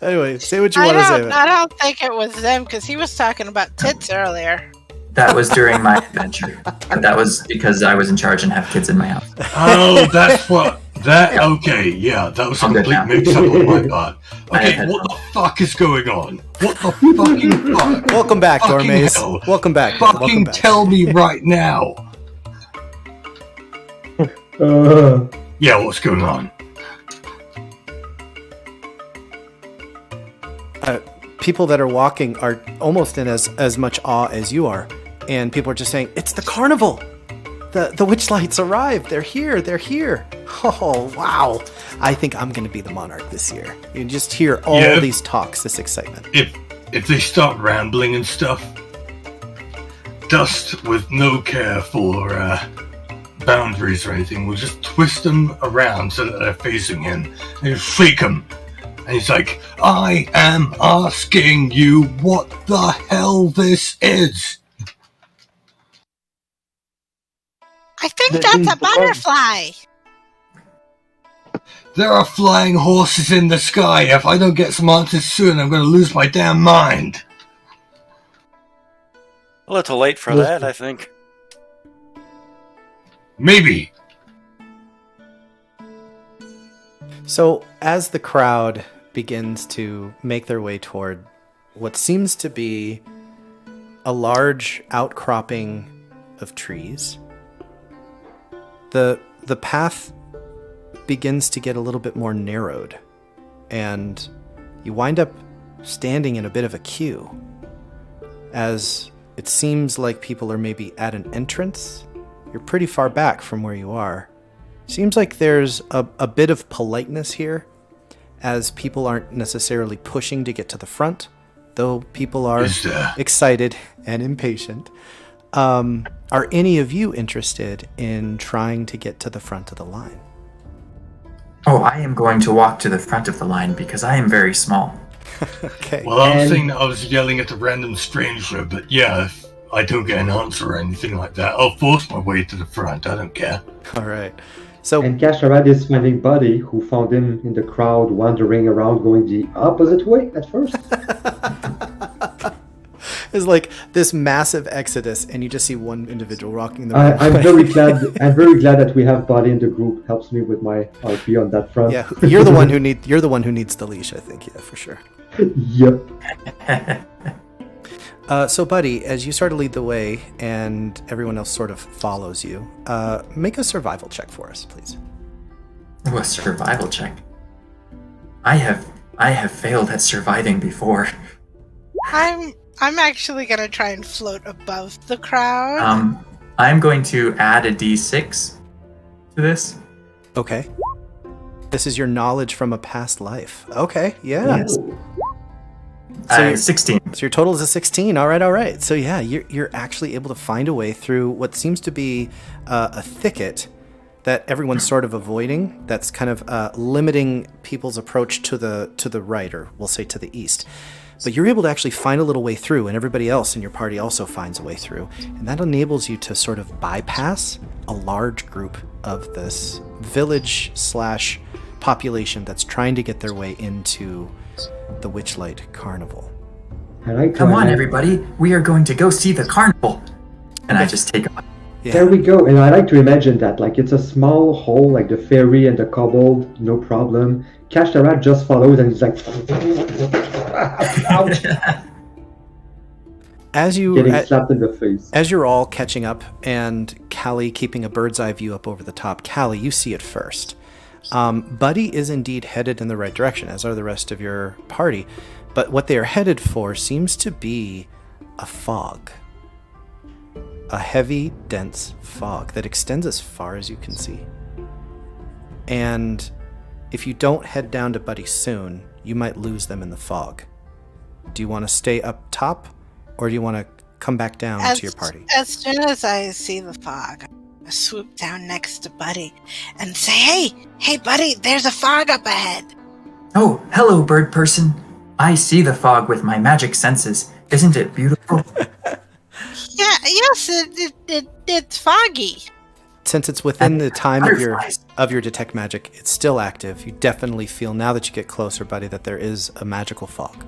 Anyway, say what you want to say. I don't think it was them, because he was talking about tits earlier. That was during my adventure. And that was because I was in charge and have kids in my house. Oh, that's what... okay, yeah, that was a I'm good complete now. mix-up on my part. I Okay, had what the fuck is going on? What the fucking fuck? Welcome back, Fucking Dormaze. hell. Welcome back. Welcome Fucking back. tell me right now. Uh, Yeah, what's going on? People that are walking are almost in as much awe as you are, and people are just saying, "It's the Carnival! The Witchlights arrived! They're here! They're here! Oh wow! I think I'm going to be the monarch this year." You just hear all these talks, this excitement. If they start rambling and stuff, Dust, with no care for boundaries or anything, will just twist them around so that they're facing him and shake them. And he's like, I am asking you what the hell this is. I think that's a butterfly. There are flying horses in the sky. If I don't get some answers soon, I'm going to lose my damn mind. A little late for that, I think. Maybe. So as the crowd begins to make their way toward what seems to be a large outcropping of trees, the path begins to get a little bit more narrowed, and you wind up standing in a bit of a queue, as it seems like people are maybe at an entrance. You're pretty far back from where you are. Seems like there's a bit of politeness here, as people aren't necessarily pushing to get to the front, though people are excited and impatient. Are any of you interested in trying to get to the front of the line? Oh, I am going to walk to the front of the line because I am very small. Okay. Well, I was saying that I was yelling at a random stranger, but yeah, if I don't get an answer or anything like that, I'll force my way to the front. I don't care. All right. So And Kashtarad is finding Buddy, who found him in the crowd, wandering around, going the opposite way at first. it's like this massive exodus, and you just see one individual rocking the I'm way. very glad. I'm very glad that we have Buddy in the group. Helps me with my RP on that front. Yeah, you're the one who needs the leash, I think. Yeah, for sure. Yep. So, Buddy, as you sort of lead the way and everyone else sort of follows you, make a survival check for us, please. Ooh, a survival check. I have failed at surviving before. I'm actually gonna try and float above the crowd. I'm going to add a d6 to this. Okay. This is your knowledge from a past life. Okay, yeah. Yes. So 16. So your total is a 16. All right. So yeah, you're actually able to find a way through what seems to be a thicket that everyone's sort of avoiding. That's kind of limiting people's approach to the right, or we'll say to the east. But you're able to actually find a little way through, and everybody else in your party also finds a way through, and that enables you to sort of bypass a large group of this village / population that's trying to get their way into the Witchlight Carnival. Come on, everybody. We are going to go see the carnival. And I just take off. Yeah. There we go. And I like to imagine that, like, it's a small hole, like the fairy and the kobold, no problem. Kashtarad just follows and he's like, ouch, getting slapped in the face. As you're all catching up, and Kalei keeping a bird's eye view up over the top, Kalei, you see it first. Buddy is indeed headed in the right direction, as are the rest of your party. But what they are headed for seems to be a fog. A heavy, dense fog that extends as far as you can see. And if you don't head down to Buddy soon, you might lose them in the fog. Do you want to stay up top, or do you want to come back down to your party? As soon as I see the fog, I swoop down next to Buddy and say, Hey, Buddy, there's a fog up ahead. Oh, hello, bird person. I see the fog with my magic senses. Isn't it beautiful? Yes, it's foggy. Since it's within the time Butterflies. of your detect magic, it's still active. You definitely feel, now that you get closer, Buddy, that there is a magical fog.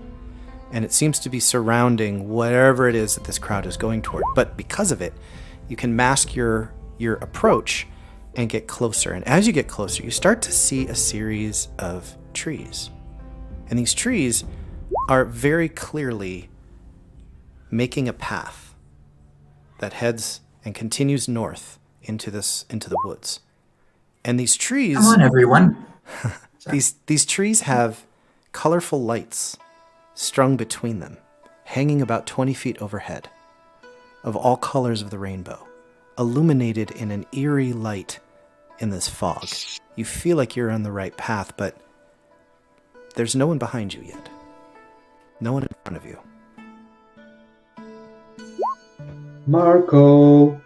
And it seems to be surrounding whatever it is that this crowd is going toward. But because of it, you can mask your approach and get closer. And as you get closer, you start to see a series of trees. And these trees are very clearly making a path that heads and continues north into the woods. And these trees, Come on, everyone. these trees have colorful lights strung between them, hanging about 20 feet overhead, of all colors of the rainbow, illuminated in an eerie light in this fog. You feel like you're on the right path, but there's no one behind you yet. No one in front of you. Marco.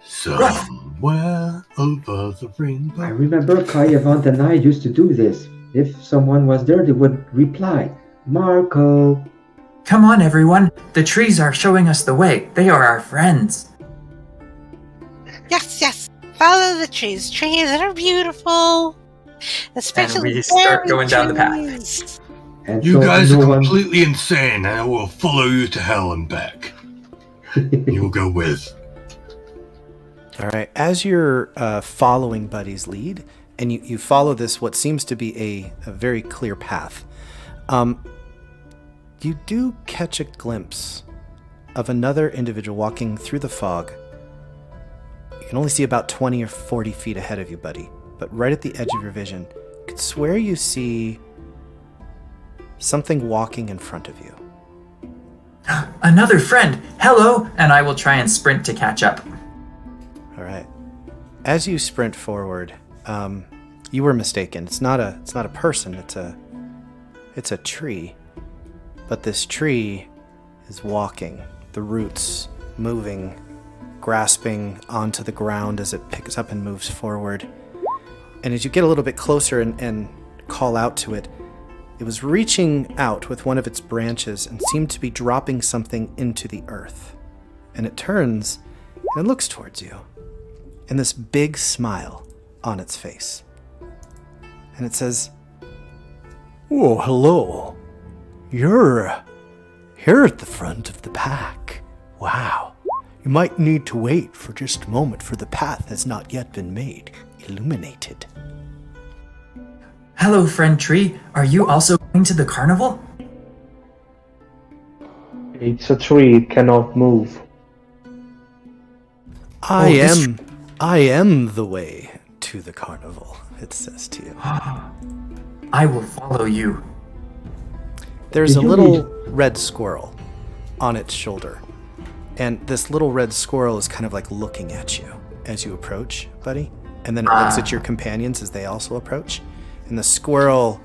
Somewhere over the rainbow. I remember Kai, Avant, and I used to do this. If someone was there, they would reply, Marco. Come on, everyone. The trees are showing us the way. They are our friends. Yes. Follow the trees. Trees that are beautiful. Especially And we start berry going down the path. trees. And You so guys no are one- completely insane, and I will follow you to hell and back. You will go with. All right. As you're following Buddy's lead, and you follow this, what seems to be a very clear path, you do catch a glimpse of another individual walking through the fog. You can only see about 20 or 40 feet ahead of you, Buddy, but right at the edge of your vision, you could swear you see something walking in front of you. Another friend. Hello. And I will try and sprint to catch up. All right. As you sprint forward, you were mistaken. It's not a person. It's a tree. But this tree is walking, the roots moving, grasping onto the ground as it picks up and moves forward. And as you get a little bit closer and call out to it, it was reaching out with one of its branches and seemed to be dropping something into the earth. And it turns and it looks towards you. and this big smile on its face. And it says, "Oh, hello. You're here at the front of the pack. Wow. You might need to wait for just a moment, for the path has not yet been made illuminated." Hello, friend tree. Are you also going to the carnival? It's a tree, it cannot move. I am the way to the carnival, it says to you. I will follow you. There's Did a you little red squirrel on its shoulder. And this little red squirrel is kind of like looking at you as you approach, buddy. And then it looks at your companions as they also approach. And the squirrel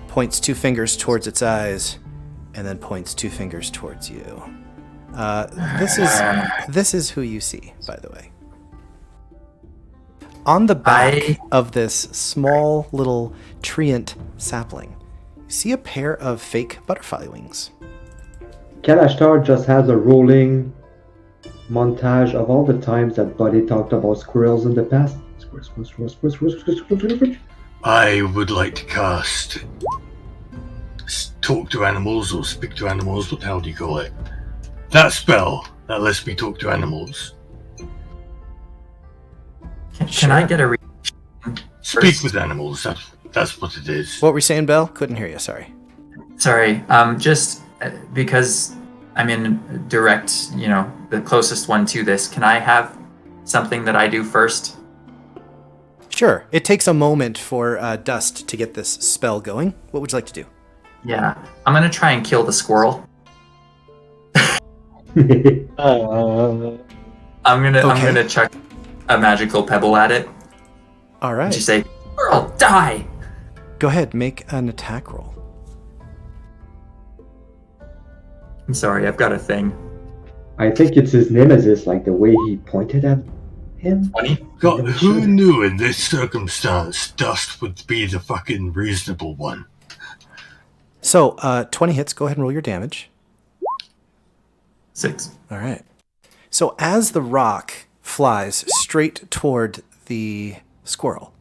points 2 fingers towards its eyes and then points 2 fingers towards you. This is who you see, by the way. On the back of this small little treant sapling, you see a pair of fake butterfly wings. Kashtarad just has a rolling montage of all the times that Buddy talked about squirrels in the past. Squirrels. I would like to cast talk to animals or speak to animals. What the hell do you call it? That spell that lets me talk to animals. Can I get a Speak with animals. That's what it is. What were you saying, Belle? Couldn't hear you, sorry. Sorry, just because I'm in direct, the closest one to this, can I have something that I do first? Sure. It takes a moment for Dust to get this spell going. What would you like to do? Yeah, I'm gonna try and kill the squirrel. I'm gonna chuck a magical pebble at it. All right. And you say, "Squirrel, die!" Go ahead, make an attack roll. I'm sorry, I've got a thing. I think it's his nemesis, like the way he pointed at him. 20. God, who knew in this circumstance Dust would be the fucking reasonable one? So, 20 hits. Go ahead and roll your damage. 6. All right. So as the rock flies straight toward the squirrel,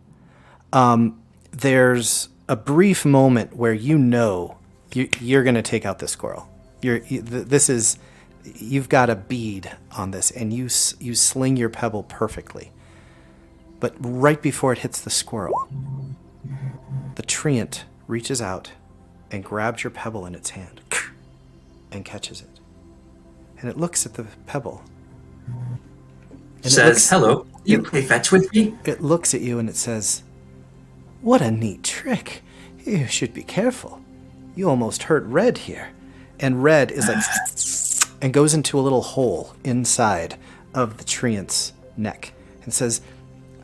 there's a brief moment where you're going to take out the squirrel. You've got a bead on this, and you sling your pebble perfectly. But right before it hits the squirrel, the treant reaches out and grabs your pebble in its hand and catches it. And it looks at the pebble. And Says, "Hello, you play fetch with me?" It looks at you and it says, "What a neat trick. You should be careful. You almost hurt Red here." And Red is like, and goes into a little hole inside of the treant's neck and says,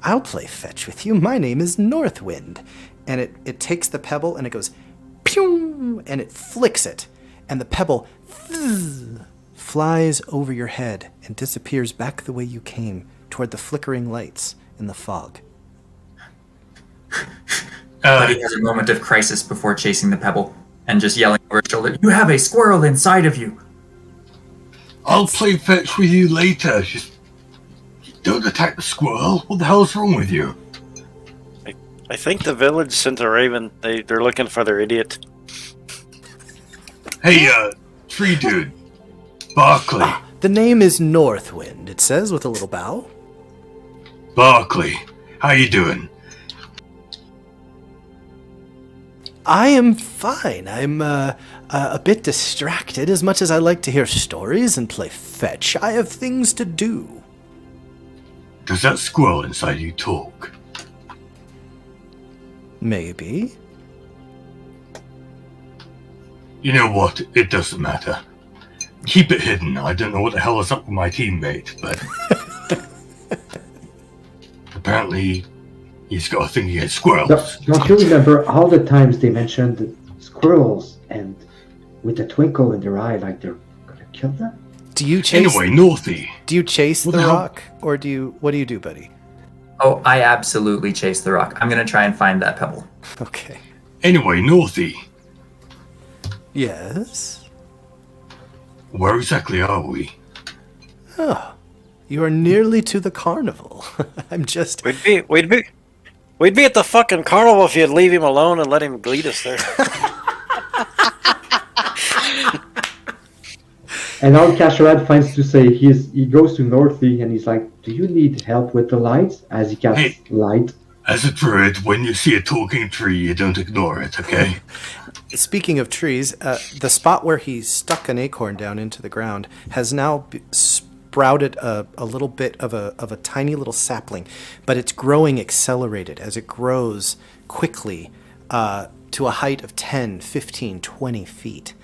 "I'll play fetch with you. My name is Northwind." And it takes the pebble and it goes, pew, and it flicks it. And the pebble flies over your head and disappears back the way you came, toward the flickering lights in the fog. Buddy has a moment of crisis before chasing the pebble and just yelling over his shoulder, "You have a squirrel inside of you!" I'll play fetch with you later. Just don't attack the squirrel. What the hell's wrong with you? I think the village sent a raven. They're looking for their idiot. Hey, tree dude. Barkley. The name is Northwind, it says with a little bow. Barkley. How you doing? I am fine. I'm a bit distracted. As much as I like to hear stories and play fetch, I have things to do. Does that squirrel inside you talk? Maybe. You know what? It doesn't matter. Keep it hidden. I don't know what the hell is up with my teammate, but apparently he's got a thing against squirrels. Don't you remember all the times they mentioned squirrels and with a twinkle in their eye, like they're gonna kill them? Do you chase? Anyway, Northy. Do you chase What the the hell? rock, or what do you do, buddy? Oh, I absolutely chase the rock. I'm gonna try and find that pebble. Okay. Anyway, Northy. Yes. Where exactly are we? Oh, You are nearly to the carnival. I'm just... We'd be at the fucking carnival if you'd leave him alone and let him lead us there. And now Kashtarad finds to say he goes to Northy and he's like, "Do you need help with the lights?" As he casts light. As a druid, when you see a talking tree, you don't ignore it, okay? Speaking of trees, the spot where he stuck an acorn down into the ground has now sprouted a little bit of a tiny little sapling, but it's growing accelerated as it grows quickly to a height of 10, 15, 20 feet.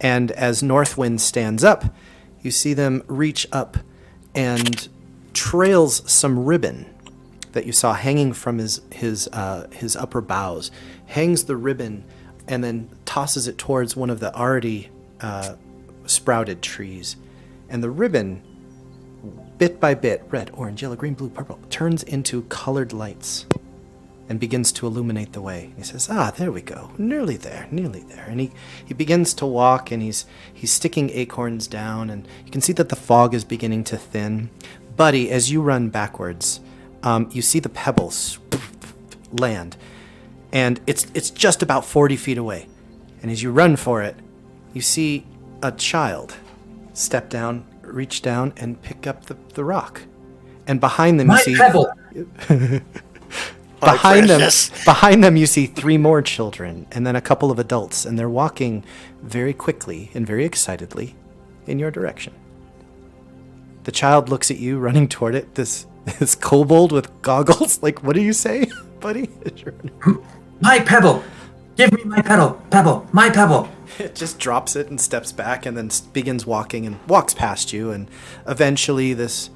And as Northwind stands up, you see them reach up and trails some ribbon that you saw hanging from his upper boughs, hangs the ribbon and then tosses it towards one of the already sprouted trees. And the ribbon, bit by bit, red, orange, yellow, green, blue, purple, turns into colored lights and begins to illuminate the way. He says, there we go. Nearly there. And he begins to walk, and he's sticking acorns down, and you can see that the fog is beginning to thin. Buddy, as you run backwards, you see the pebbles land, and it's just about 40 feet away. And as you run for it, you see a child step down, reach down, and pick up the rock. And behind them, you see... Pebble! Behind them, you see 3 more children, and then a couple of adults, and they're walking very quickly and very excitedly in your direction. The child looks at you, running toward it, this kobold with goggles. Like, what do you say, buddy? My pebble! Give me my pebble! My pebble! It just drops it and steps back and then begins walking and walks past you, and eventually this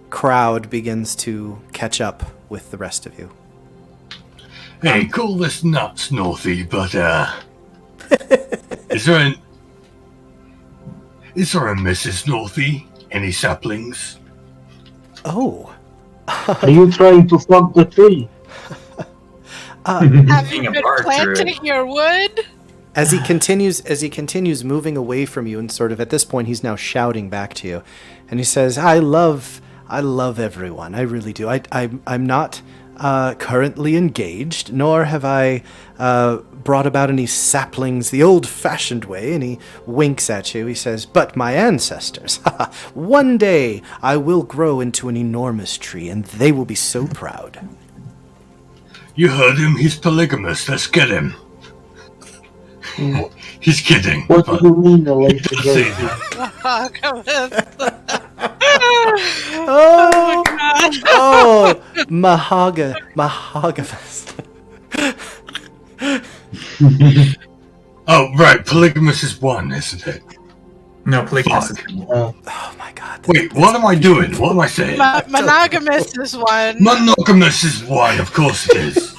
crowd begins to catch up with the rest of you. Hey, call this nuts, Northy, but, is there a Mrs. Northy? Any saplings? Oh. Are you trying to flog the tree? Have you been planting your wood? As he continues moving away from you, and sort of at this point he's now shouting back to you, and he says, I love everyone. I really do. I'm not currently engaged, nor have I brought about any saplings the old-fashioned way. And he winks at you. He says, but my ancestors, one day I will grow into an enormous tree, and they will be so proud. You heard him. He's polygamous. Let's get him. He's kidding. What do you mean, Elijah? Mahogamous. Oh, right. Polygamous is one, isn't it? No, polygamous is Oh my god. Wait, what am I doing? What am I saying? Monogamous is one. Monogamous is one, of course it is.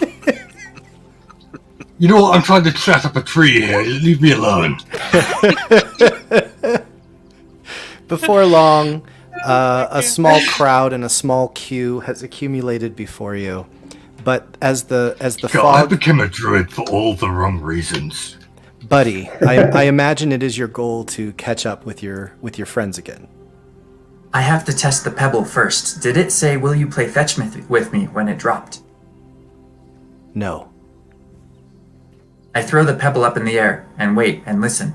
You know what? I'm trying to chat up a tree here. Leave me alone. Before long, a small crowd and a small queue has accumulated before you. But as the God, fog... I became a druid for all the wrong reasons. Buddy, I imagine it is your goal to catch up with your friends again. I have to test the pebble first. Did it say, will you play fetch with me when it dropped? No. I throw the pebble up in the air and wait and listen.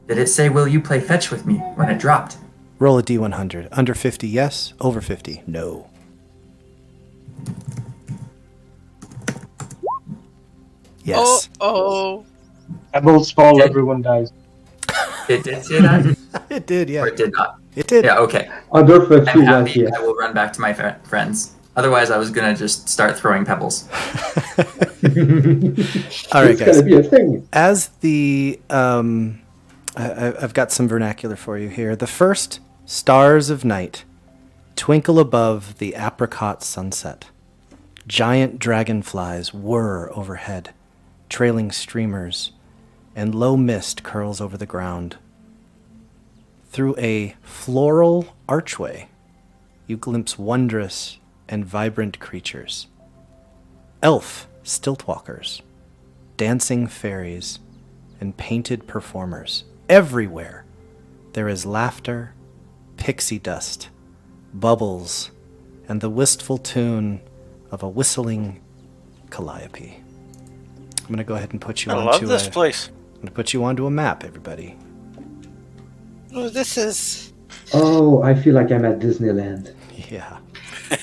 Did it say, will you play fetch with me when it dropped? Roll a D100. Under 50, yes. Over 50, no. Yes. Oh. Pebbles fall, everyone dies. It did say that? It did, yeah. Or it did not? It did. Yeah, okay. Under 50, I'm happy. yes. I will run back to my friends. Otherwise, I was going to just start throwing pebbles. All right, It's guys. gonna be a thing. As the I've got some vernacular for you here. The first stars of night twinkle above the apricot sunset. Giant dragonflies whir overhead, trailing streamers, and low mist curls over the ground. Through a floral archway, you glimpse wondrous and vibrant creatures. Elf stiltwalkers, dancing fairies, and painted performers. Everywhere there is laughter, pixie dust, bubbles, and the wistful tune of a whistling calliope. I'm going to go ahead and put you I onto love this place. I'm going to put you onto a map, everybody. Oh, this is. Oh, I feel like I'm at Disneyland. Yeah.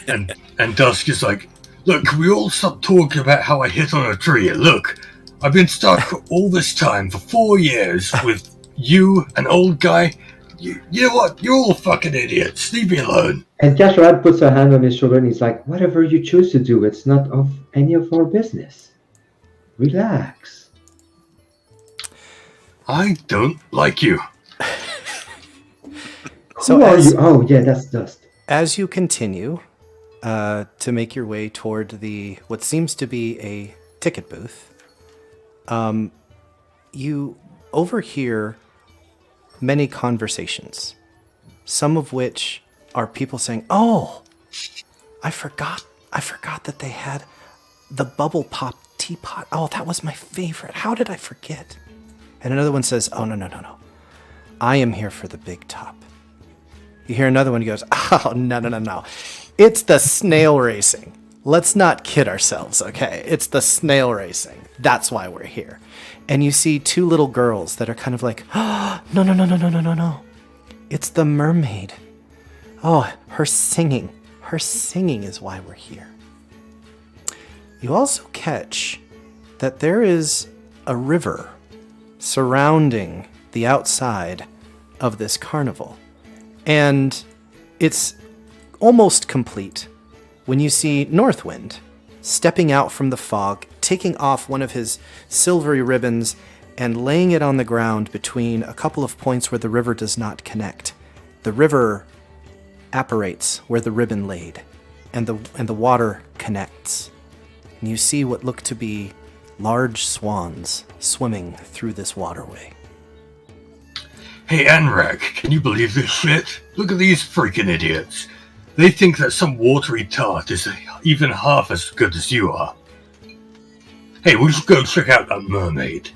And Dusk is like, look, can we all stop talking about how I hit on a tree? Look, I've been stuck all this time for 4 years with you, an old guy. You know what? You're all fucking idiots. Leave me alone. And Kashtarad puts her hand on his shoulder and he's like, whatever you choose to do, it's not of any of our business. Relax. I don't like you. So Who are you? Oh, yeah, that's Dust. As you continue to make your way toward what seems to be a ticket booth, you overhear many conversations, some of which are people saying, "Oh, I forgot that they had the bubble pop teapot. Oh, that was my favorite. How did I forget?" And another one says, "Oh, no. I am here for the big top." You hear another one who goes, "Oh, no. It's the snail racing. Let's not kid ourselves, okay? It's the snail racing. That's why we're here." And you see two little girls that are kind of like, "Oh, no. It's the mermaid. Oh, her singing. Her singing is why we're here." You also catch that there is a river surrounding the outside of this carnival. And it's almost complete when you see Northwind stepping out from the fog, taking off one of his silvery ribbons and laying it on the ground between a couple of points where the river does not connect. The river apparates where the ribbon laid, and the water connects. And you see what look to be large swans swimming through this waterway. Hey, Anrak, can you believe this shit? Look at these freaking idiots. They think that some watery tart is even half as good as you are. Hey, we should go check out that mermaid.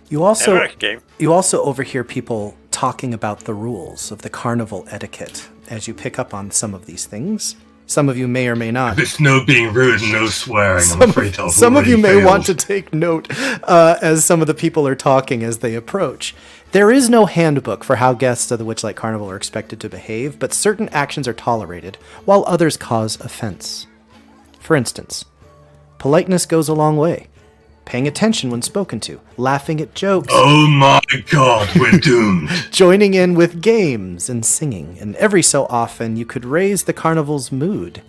You also Anrak game. You also overhear people talking about the rules of the carnival etiquette as you pick up on some of these things. Some of you may or may not. There's no being rude and no swearing. I'm afraid I've Some of you already may failed. want to take note as some of the people are talking as they approach. There is no handbook for how guests of the Witchlight Carnival are expected to behave, but certain actions are tolerated, while others cause offense. For instance, politeness goes a long way. Paying attention when spoken to, laughing at jokes, Oh my god, we're doomed. joining in with games and singing, and every so often you could raise the carnival's mood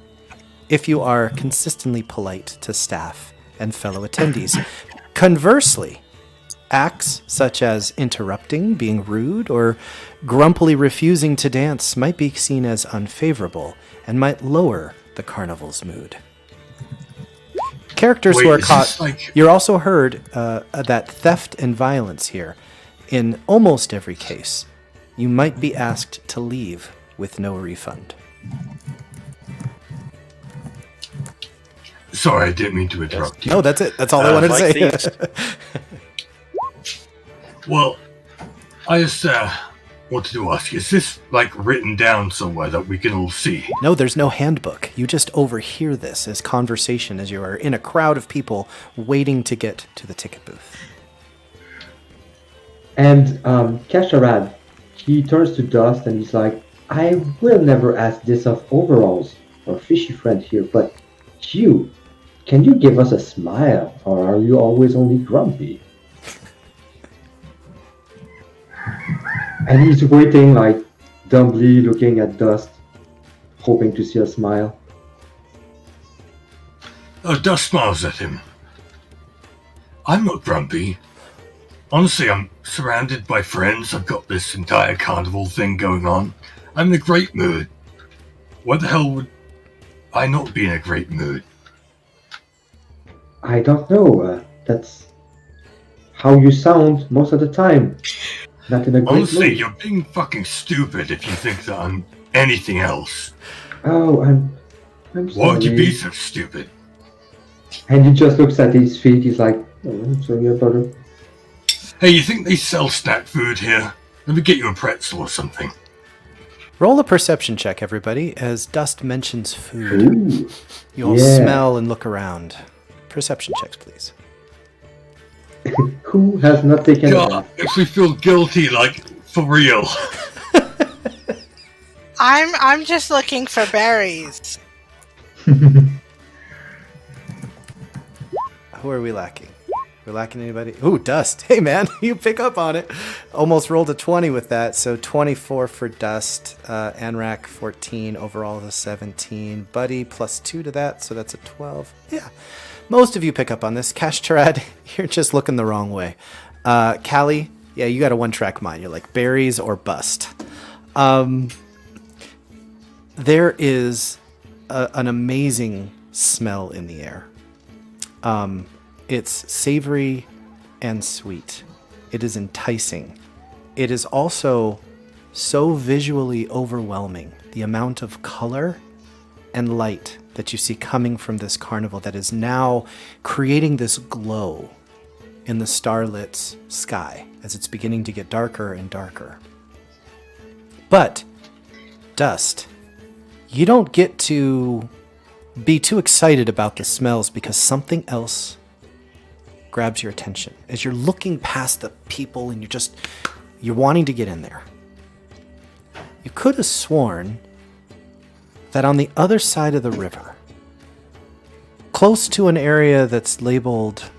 if you are consistently polite to staff and fellow attendees. Conversely, acts such as interrupting, being rude, or grumpily refusing to dance might be seen as unfavorable and might lower the carnival's mood. Characters Wait, who are is caught. this like- You're also heard that theft and violence here. In almost every case, you might be asked to leave with no refund. Sorry, I didn't mean to interrupt you. No, that's it. That's all I wanted to like say. these. Well, I just wanted to ask, is this like written down somewhere that we can all see? No, there's no handbook. You just overhear this as conversation as you are in a crowd of people waiting to get to the ticket booth. And Kashtarad, he turns to Dust and he's like, I will never ask this of Overalls, our fishy friend here, but you, can you give us a smile, or are you always only grumpy? And he's waiting, like, dumbly looking at Dust, hoping to see a smile. Oh, Dust smiles at him. I'm not grumpy. Honestly, I'm surrounded by friends. I've got this entire carnival thing going on. I'm in a great mood. Why the hell would I not be in a great mood? I don't know, that's how you sound most of the time. Not in a great Honestly, mood. you're being fucking stupid if you think that I'm anything else. Oh, I'm sorry. Why would you be so stupid? And he just looks at his feet, he's like, oh, I'm sorry about it. Hey, you think they sell snack food here? Let me get you a pretzel or something. Roll a perception check, everybody, as Dust mentions food. Ooh. You all smell and look around. Perception checks, please. Who has not taken God, that? if we feel guilty, like, for real. I'm just looking for berries. Who are we lacking? We're lacking anybody? Ooh, Dust. Hey, man, you pick up on it. Almost rolled a 20 with that. So 24 for Dust. Anrak, 14. Overall, the 17. Buddy, plus 2 to that. So that's a 12. Yeah. Most of you pick up on this. Kashtarad, you're just looking the wrong way. Kalei, yeah, you got a one-track mind. You're like berries or bust. There is an amazing smell in the air. It's savory and sweet. It is enticing. It is also so visually overwhelming. The amount of color and light that you see coming from this carnival that is now creating this glow in the starlit sky as it's beginning to get darker and darker. But, Dust, you don't get to be too excited about the smells because something else grabs your attention. As you're looking past the people and you're wanting to get in there. You could have sworn that on the other side of the river, close to an area that's labeled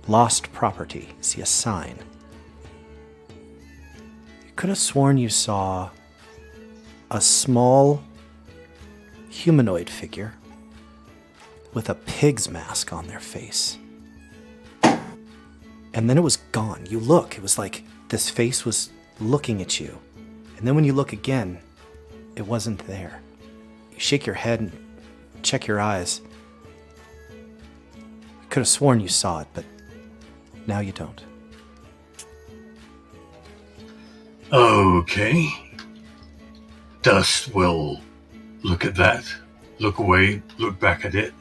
lost property, see a sign. You could have sworn you saw a small humanoid figure with a pig's mask on their face. And then it was gone. You look, it was like this face was looking at you. And then when you look again, it wasn't there. You shake your head and check your eyes. You could have sworn you saw it, but now you don't. Okay. Dust will look at that, look away, look back at it.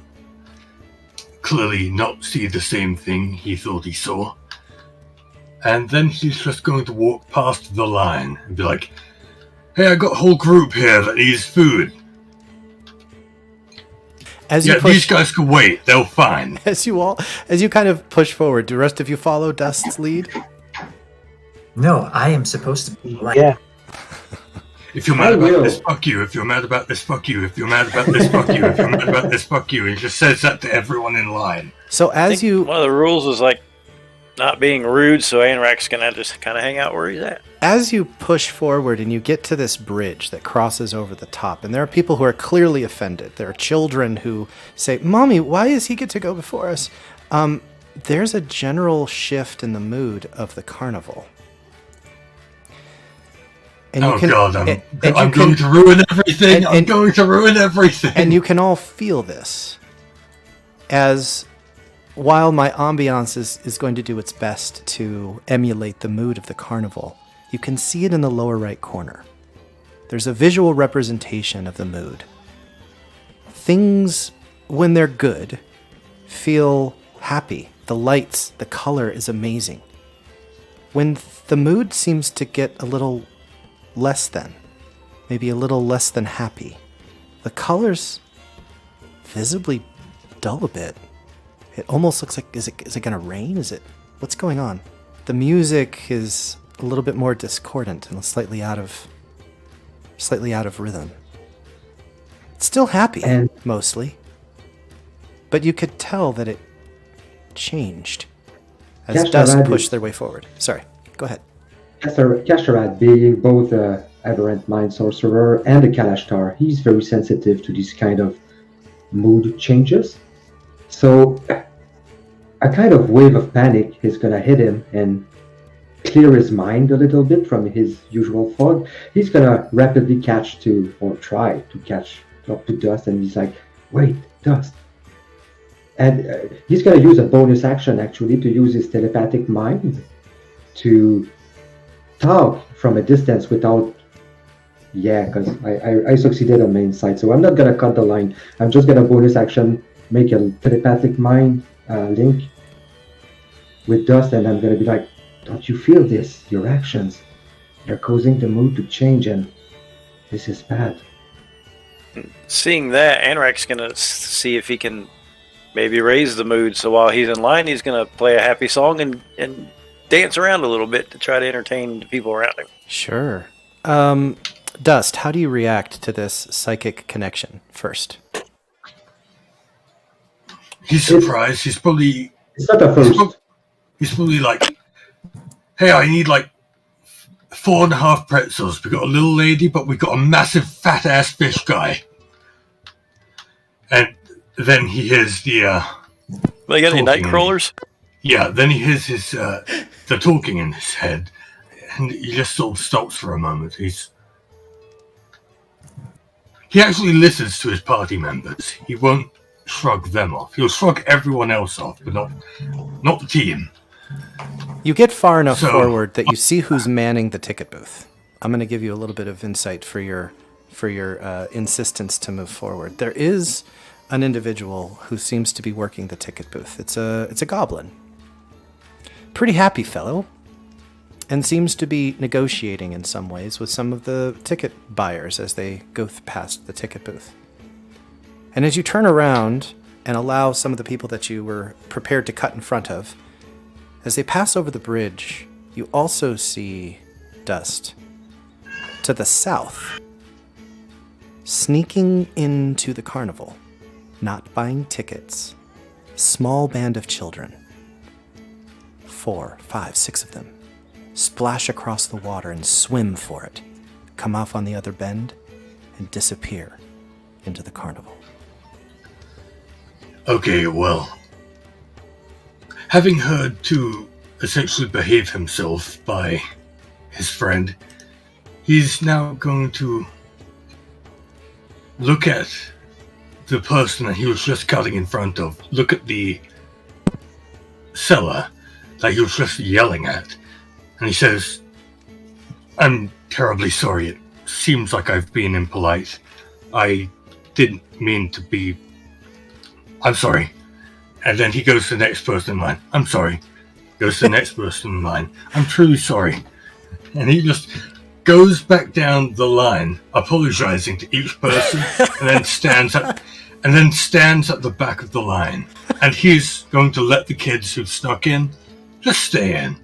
Clearly not see the same thing he thought he saw. And then he's just going to walk past the line and be like, hey, I got a whole group here that needs food. These guys can wait. They'll find. As you kind of push forward, do the rest of you follow Dust's lead? No, I am supposed to be like... Yeah. If you're mad about this, fuck you. If you're mad about this, fuck you. If you're mad about this, fuck you. If you're mad about this, fuck you. He just says that to everyone in line. So one of the rules is like not being rude, so Anrak's gonna just kind of hang out where he's at. As you push forward and you get to this bridge that crosses over the top, and there are people who are clearly offended. There are children who say, Mommy, why does he get to go before us? There's a general shift in the mood of the carnival. And I'm going to ruin everything. I'm going to ruin everything. And you can all feel this. As while my ambiance is going to do its best to emulate the mood of the carnival, you can see it in the lower right corner. There's a visual representation of the mood. Things, when they're good, feel happy. The lights, the color is amazing. When the mood seems to get a little less than, maybe a little less than happy, the colors visibly dull a bit. It almost looks like, is it going to rain? What's going on? The music is a little bit more discordant and slightly out of rhythm. It's still happy, mostly, but you could tell that it changed as Dust pushed their way forward. Sorry, go ahead. Kashtarad, being both an aberrant mind sorcerer and a Kalashtar, he's very sensitive to these kind of mood changes. So a kind of wave of panic is going to hit him and clear his mind a little bit from his usual fog. He's going to rapidly try to catch up to Dust, and he's like, wait, Dust. And he's going to use a bonus action, actually, to use his telepathic mind to talk from a distance without... Yeah, because I succeeded on my insight, so I'm not going to cut the line. I'm just going to bonus action, make a telepathic mind link with Dust, and I'm going to be like, don't you feel this? Your actions. They're causing the mood to change, and this is bad. Seeing that, Anrak's gonna see if he can maybe raise the mood. So while he's in line, he's gonna play a happy song and dance around a little bit to try to entertain the people around him. Sure. Dust, how do you react to this psychic connection first? He's surprised. He's probably... It's not a first. He's probably like, hey, I need like 4.5 pretzels. We got a little lady, but we got a massive fat ass fish guy. And then he hears the They got any night talking. crawlers? Yeah, then he hears his the talking in his head, and he just sort of stops for a moment. He actually listens to his party members. He won't shrug them off. He'll shrug everyone else off, but not the team. You get far enough forward that you see who's manning the ticket booth. I'm going to give you a little bit of insight for your insistence to move forward. There is an individual who seems to be working the ticket booth. It's a goblin. Pretty happy fellow, and seems to be negotiating in some ways with some of the ticket buyers as they go past the ticket booth. And as you turn around and allow some of the people that you were prepared to cut in front of, as they pass over the bridge, you also see Dust to the south, sneaking into the carnival, not buying tickets. Small band of children, 4, 5, 6 of them, splash across the water and swim for it, come off on the other bend, and disappear into the carnival. Okay, well, having heard to essentially behave himself by his friend, he's now going to look at the person that he was just cutting in front of, look at the seller that he was just yelling at, and he says, I'm terribly sorry. It seems like I've been impolite. I didn't mean to be... I'm sorry. And then he goes to the next person in line. I'm sorry. Goes to the next person in line. I'm truly sorry. And he just goes back down the line, apologizing to each person, and then stands at the back of the line. And he's going to let the kids who snuck in just stay in.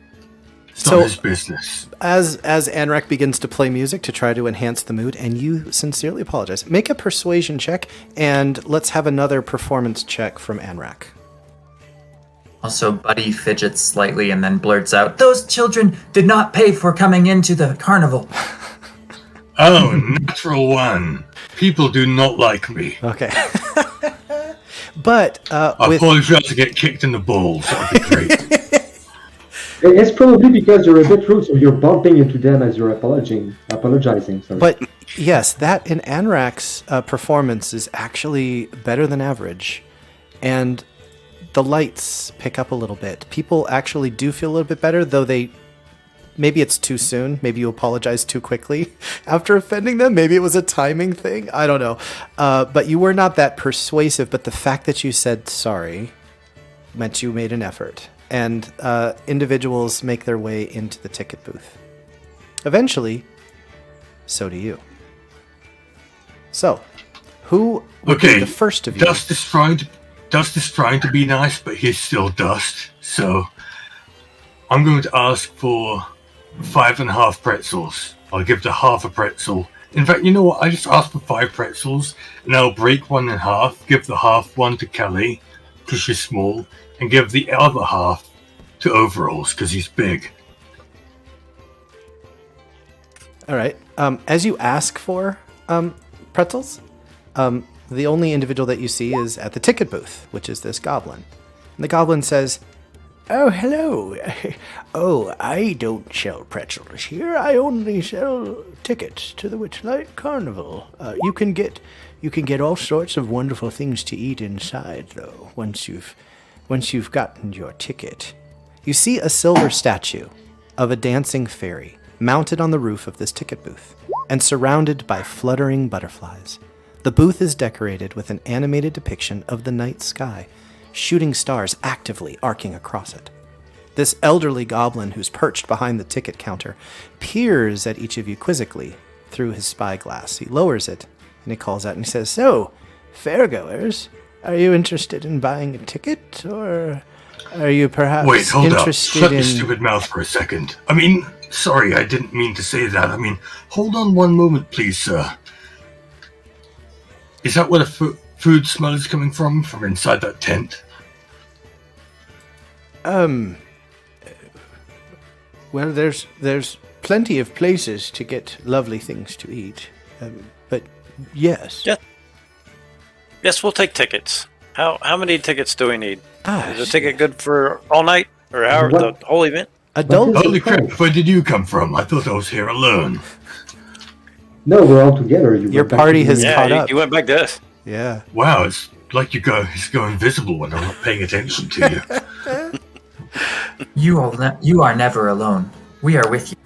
It's not his business. As Anrak begins to play music to try to enhance the mood, and you sincerely apologize, make a persuasion check, and let's have another performance check from Anrak. Also, Buddy fidgets slightly and then blurts out, "Those children did not pay for coming into the carnival." Oh, natural one. People do not like me. Okay. But I apologize to get kicked in the balls. That would be great. It's probably because you're a bit rude, so you're bumping into them as you're apologizing. Sorry. But yes, that in Anrak's performance is actually better than average. And the lights pick up a little bit. People actually do feel a little bit better, though maybe it's too soon. Maybe you apologize too quickly after offending them. Maybe it was a timing thing. I don't know. But you were not that persuasive. But the fact that you said sorry meant you made an effort. And individuals make their way into the ticket booth. Eventually, so do you. So, who would be the first of you? Dust is trying to be nice, but he's still Dust. So, I'm going to ask for 5.5 pretzels. I'll give the half a pretzel. In fact, you know what? I just asked for 5 pretzels, and I'll break one in half, give the half one to Kalei, because she's small, and give the other half to Overalls, because he's big. All right. As you ask for pretzels, the only individual that you see is at the ticket booth, which is this goblin. And the goblin says, "Oh, hello. Oh, I don't sell pretzels here. I only sell tickets to the Witchlight Carnival. You can get all sorts of wonderful things to eat inside, though, once you've gotten your ticket." You see a silver statue of a dancing fairy mounted on the roof of this ticket booth and surrounded by fluttering butterflies. The booth is decorated with an animated depiction of the night sky, shooting stars actively arcing across it. This elderly goblin who's perched behind the ticket counter peers at each of you quizzically through his spyglass. He lowers it, and he calls out and he says, "So, fairgoers, are you interested in buying a ticket, or are you perhaps Wait, hold up. interested Shut in..." your stupid mouth for a second. I mean, sorry, I didn't mean to say that. I mean, hold on one moment, please, sir. Is that where the food smell is coming from inside that tent? Well, there's plenty of places to get lovely things to eat, but yes. Yeah. Yes, we'll take tickets. How many tickets do we need? Is a ticket good for all night or the whole event? Adult. Holy crap, where did you come from? I thought I was here alone. No, we're all together. Your party has caught up. You went back to us. Yeah. Wow, it's like you go invisible when I'm not paying attention to you. You are never alone. We are with you.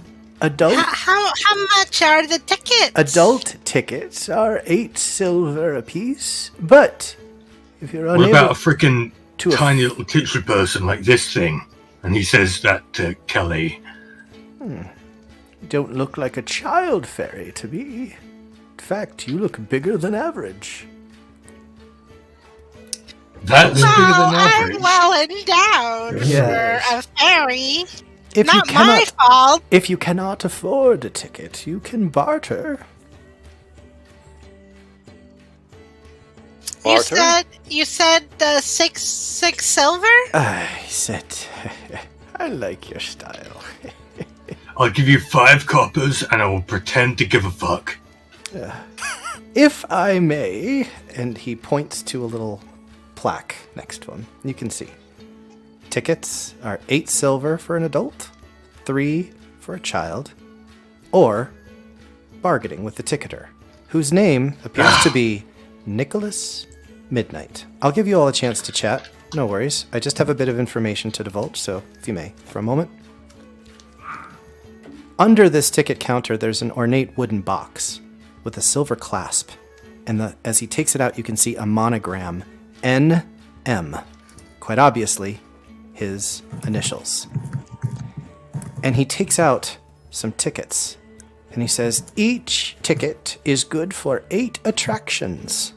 Adult. How much are the tickets? Adult tickets are 8 silver apiece, but if you're What unable about a freaking to tiny little titchy person like this thing? And he says that to Kalei. don't look like a child fairy to me. In fact, you look bigger than average. That's bigger than I'm average. well endowed Yes. for a fairy. If Not my fault. If you cannot afford a ticket, you can barter. Barter? You said the six silver? I said, I like your style. I'll give you 5 coppers and I will pretend to give a fuck. If I may, and he points to a little plaque next to him. You can see. Tickets are 8 silver for an adult, 3 for a child, or bargaining with the ticketer, whose name appears to be Nicholas Midnight. I'll give you all a chance to chat. No worries. I just have a bit of information to divulge, so if you may, for a moment. Under this ticket counter, there's an ornate wooden box with a silver clasp, and as he takes it out, you can see a monogram, NM. Quite obviously, his initials. And he takes out some tickets, and he says, each ticket is good for 8 attractions.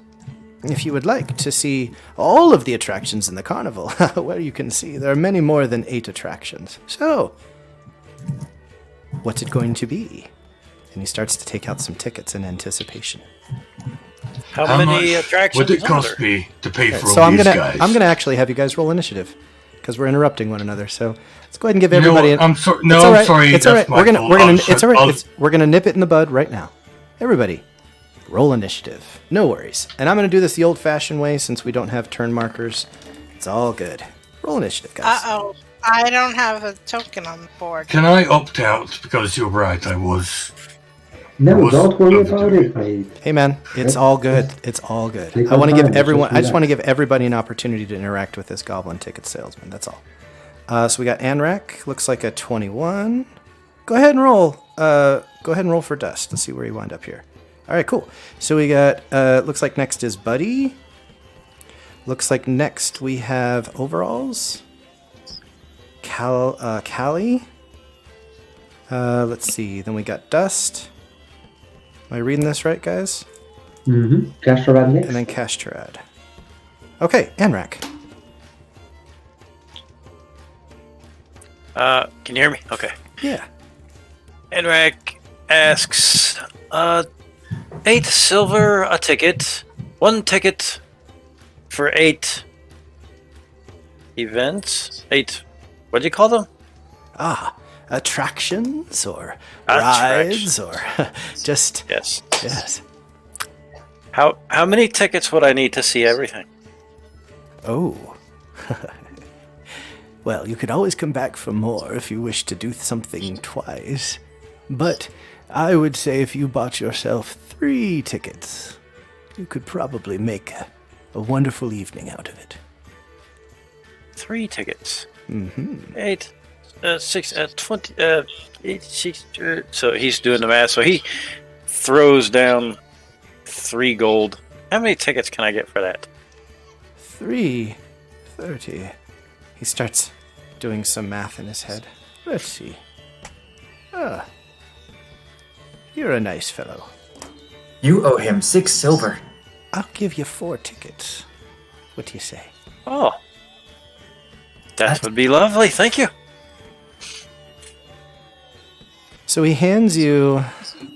If you would like to see all of the attractions in the carnival, well, you can see there are many more than 8 attractions. So, what's it going to be? And he starts to take out some tickets in anticipation. How many much attractions would it are cost there? me to pay for So all I'm these gonna guys? actually have you guys roll initiative because we're interrupting one another. So let's go ahead and give You know everybody. what? I'm sorry. It's No, all right. I'm sorry. It's all right. That's my fault. We're gonna. I'll- It's all right. I'll- We're gonna nip it in the bud right now. Everybody, roll initiative. No worries. And I'm gonna do this the old-fashioned way since we don't have turn markers. It's all good. Roll initiative, guys. Uh-oh. I don't have a token on the board. Can I opt out? Because you're right, I was... No, Was don't worry over about doing it. mate. Hey man, it's all good. It's all good. Take I want to your give time, everyone. just I just want to relax. give everybody an opportunity to interact with this goblin ticket salesman. That's all. So we got Anrak. Looks like a 21. Go ahead and roll. Go ahead and roll for dust. Let's see where you wind up here. All right, cool. So we got. Looks like next is Buddy. Looks like next we have overalls. Kalei. Let's see. Then we got Dust. Am I reading this right, guys? Mm-hmm. Kashtarad next. And then Kashtarad. Okay, Anrak. Can you hear me? Okay. Yeah. Anrak asks, 8 silver a ticket, 1 ticket for 8 events. 8, what do you call them? Attractions or Attractions. rides or just Yes. yes. How many tickets would I need to see everything? Oh. Well, you could always come back for more if you wish to do something twice. But I would say if you bought yourself 3 tickets, you could probably make a wonderful evening out of it. 3 tickets. Mm-hmm. 8, 6, 20, 8, 6. So he's doing the math. So he throws down 3 gold. How many tickets can I get for that? 330. He starts doing some math in his head. Let's see. Ah. You're a nice fellow. You owe him 6 silver. I'll give you 4 tickets. What do you say? Oh. That would be lovely. Thank you. So he hands you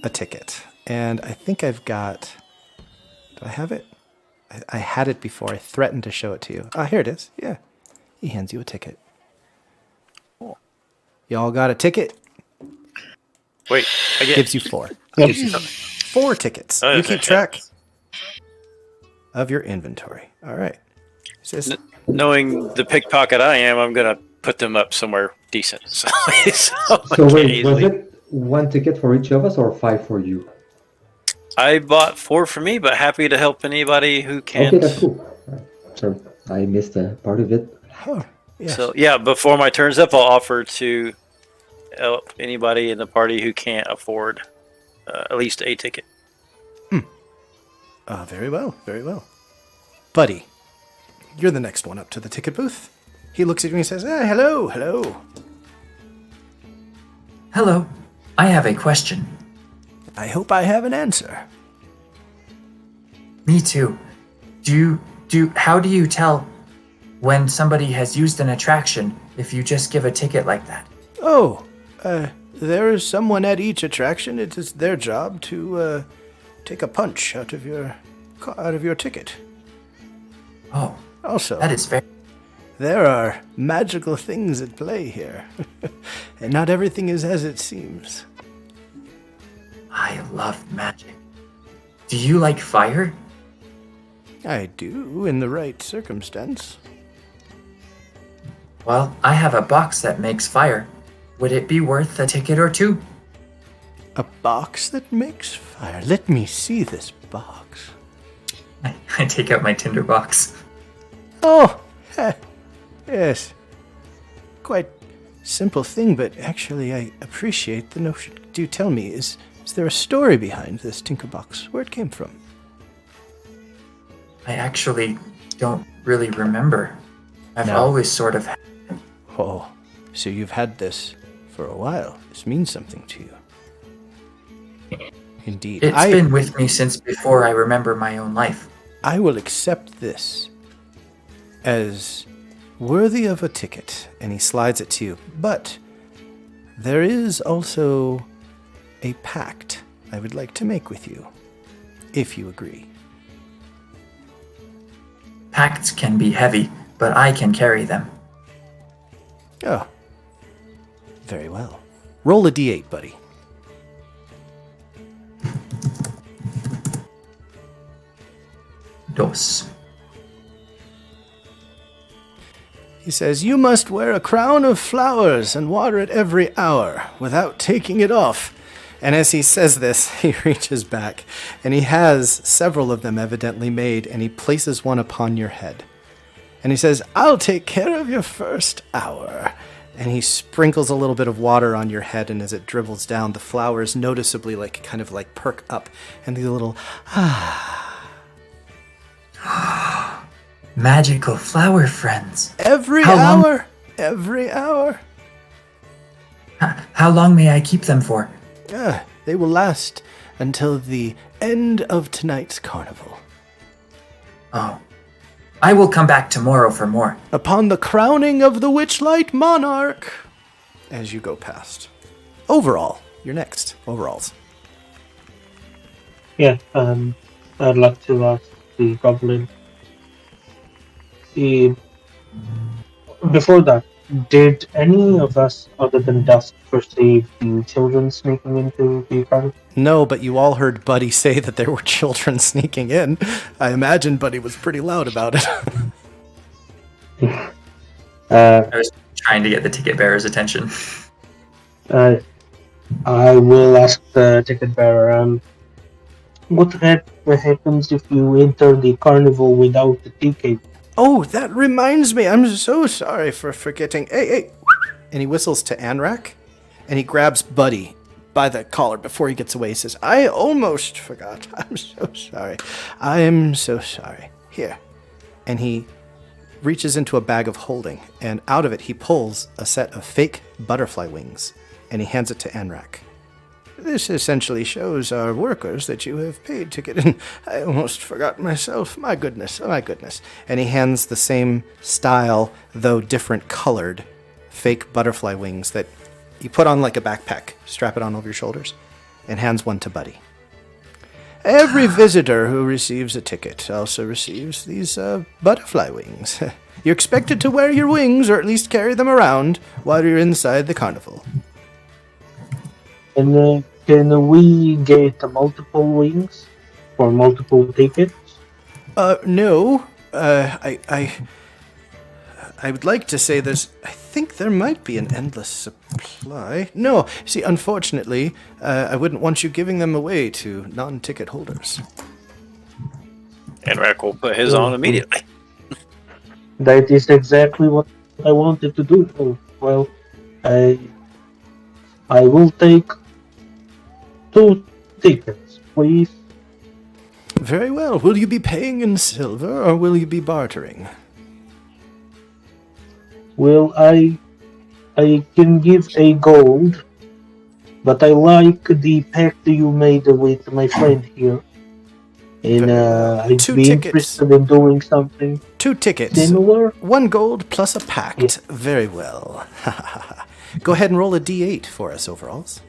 a ticket. And I think I've got... Do I have it? I had it before. I threatened to show it to you. Ah, here it is. Yeah. He hands you a ticket. Y'all got a ticket? Wait, I get Gives you 4. Yep. Gives you 4 tickets. Oh, You okay. keep track of your inventory. All right. Says, Knowing the pickpocket I am, I'm gonna put them up somewhere decent. So So I wait, was easily- it 1 ticket for each of us or 5 for you? I bought 4 for me, but happy to help anybody who can't. Okay, that's cool. Sorry, I missed a part of it. oh, yes. So yeah, before my turn's up, I'll offer to help anybody in the party who can't afford at least a ticket. Very well, very well. Buddy, you're the next one up to the ticket booth. He looks at you and he says, hello, hello. Hello. I have a question. I hope I have an answer. Me too. How do you tell when somebody has used an attraction if you just give a ticket like that? Oh, there is someone at each attraction. It is their job to take a punch out of your ticket. Oh, Also, that is very... there are magical things at play here, and not everything is as it seems. I love magic. Do you like fire? I do, in the right circumstance. Well, I have a box that makes fire. Would it be worth a ticket or 2? A box that makes fire. Let me see this box. I take out my tinder box. Oh, yes. Quite simple thing, but actually I appreciate the notion. Do tell me, is there a story behind this tinkerbox? Where it came from? I actually don't really remember. I've No. always sort of... Oh, so you've had this for a while. This means something to you. Indeed. It's been with me since before I remember my own life. I will accept this as worthy of a ticket. And he slides it to you. But there is also a pact I would like to make with you, if you agree. Pacts can be heavy, but I can carry them. Oh, very well. Roll a d8, buddy. Dos. He says, you must wear a crown of flowers and water it every hour without taking it off. And as he says this, he reaches back, and he has several of them evidently made, and he places one upon your head. And he says, I'll take care of your first hour. And he sprinkles a little bit of water on your head, and as it dribbles down, the flowers noticeably kind of perk up, and the little, Magical flower friends. every How long- hour, every hour. How long may I keep them for? They will last until the end of tonight's carnival. Oh. I will come back tomorrow for more. Upon the crowning of the Witchlight monarch. As you go past. Overall, you're next. Overalls. Yeah, I'd like to ask the goblin. Before that, did any of us, other than Dusk, perceive the children sneaking into the carnival? No, but you all heard Buddy say that there were children sneaking in. I imagine Buddy was pretty loud about it. I was trying to get the ticket bearer's attention. I will ask the ticket bearer, what happens if you enter the carnival without the ticket? Oh, that reminds me. I'm so sorry for forgetting. Hey. And he whistles to Anrak, and he grabs Buddy by the collar before he gets away. He says, I almost forgot. I'm so sorry. I am so sorry. Here. And he reaches into a bag of holding, and out of it he pulls a set of fake butterfly wings, and he hands it to Anrak. This essentially shows our workers that you have paid to get in. I almost forgot myself. My goodness, oh my goodness. And he hands the same style, though different colored, fake butterfly wings that you put on like a backpack, strap it on over your shoulders, and hands one to Buddy. Every visitor who receives a ticket also receives these butterfly wings. You're expected to wear your wings, or at least carry them around, while you're inside the carnival. And can we get multiple wings for multiple tickets? No. I would like to say I think there might be an endless supply. No, see, unfortunately, I wouldn't want you giving them away to non-ticket holders. Anrak will put his on immediately. That is exactly what I wanted to do. Oh, well, I will take 2 tickets, please. Very well. Will you be paying in silver, or will you be bartering? Well, I can give a gold, but I like the pact you made with my friend here. And I'd 2 be tickets. interested in doing something 2 tickets. similar. 1 gold plus a pact. Yes. Very well. Go ahead and roll a d8 for us, overalls.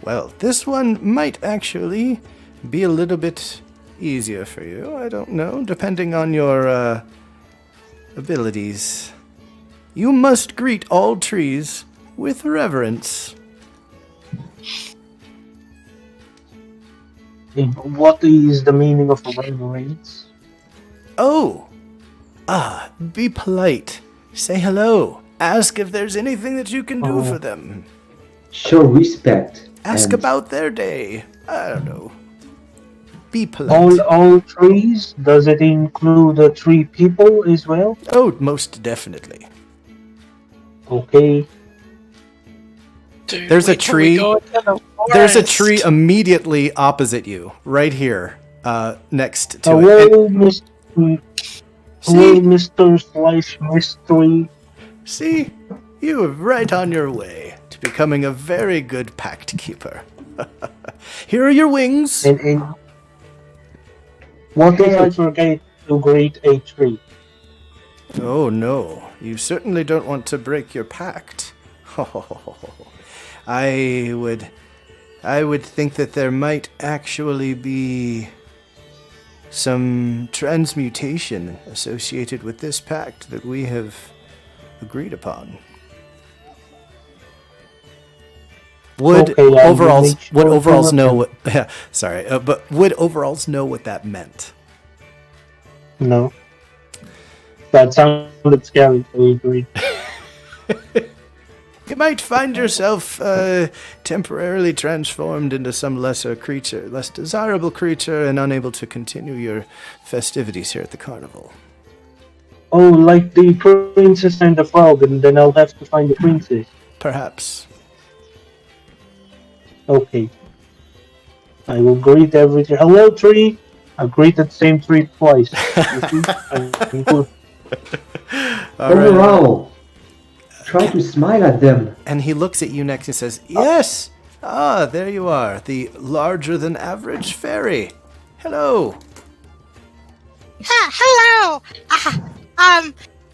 Well, this one might actually be a little bit easier for you. I don't know, depending on your abilities. You must greet all trees with reverence. What is the meaning of reverence? Oh! Be polite. Say hello. Ask if there's anything that you can do for them. Show respect. Ask and about their day. I don't know. Be polite. All trees? Does it include 3 people as well? Oh, most definitely. Okay. Dude, There's a wait till we tree. go into the There's a forest. tree immediately opposite you, right here, next to it. Hello, And- Mr. / Mystery. See, you are right on your way to becoming a very good pact keeper. Here are your wings. And what if I forget to greet a tree? Oh no, you certainly don't want to break your pact. I would think that there might actually be some transmutation associated with this pact that we have agreed upon. Would Okay, I will overalls make sure would to overalls look know at- what? Yeah, sorry, but would overalls know what that meant? No. That sounded scary, so we agreed. You might find yourself temporarily transformed into some lesser creature, less desirable creature, and unable to continue your festivities here at the carnival. Oh, like the princess and the frog, and then I'll have to find the princess. Perhaps. Okay. I will greet every tree. Hello, tree! I greeted the same tree twice. You see? I'm good. All right. overall, try to smile at them. And he looks at you next and says, "Yes! Ah, there you are, the larger-than-average fairy. Hello." Hello.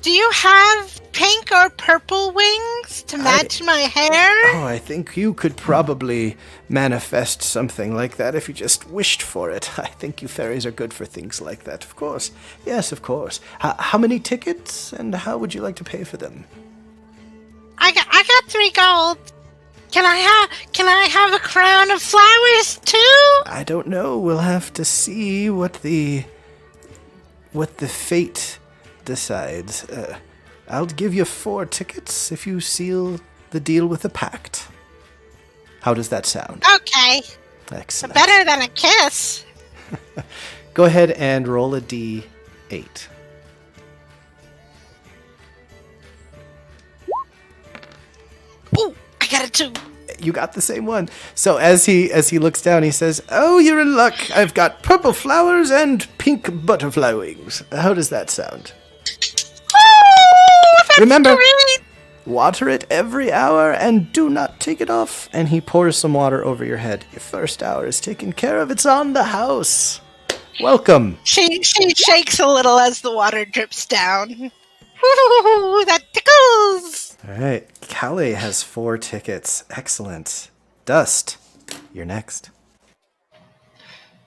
Do you have pink or purple wings to match my hair? Oh, I think you could probably manifest something like that if you just wished for it. I think you fairies are good for things like that, of course. Yes, of course. How many tickets, and how would you like to pay for them? I got 3 gold. Can I have a crown of flowers too? I don't know. We'll have to see what the fate decides. I'll give you 4 tickets if you seal the deal with the pact. How does that sound? Okay, Excellent. better than a kiss. Go ahead and roll a d8. Ooh, I too. You got the same one. So as he looks down, he says, "Oh, you're in luck. I've got purple flowers and pink butterfly wings. How does that sound?" Oh, that's Remember, great. water it every hour and do not take it off. And he pours some water over your head. Your first hour is taken care of. It's on the house. Welcome. She shakes a little as the water drips down. Ooh, that tickles. All right. Kalei has 4 tickets. Excellent. Dust, you're next.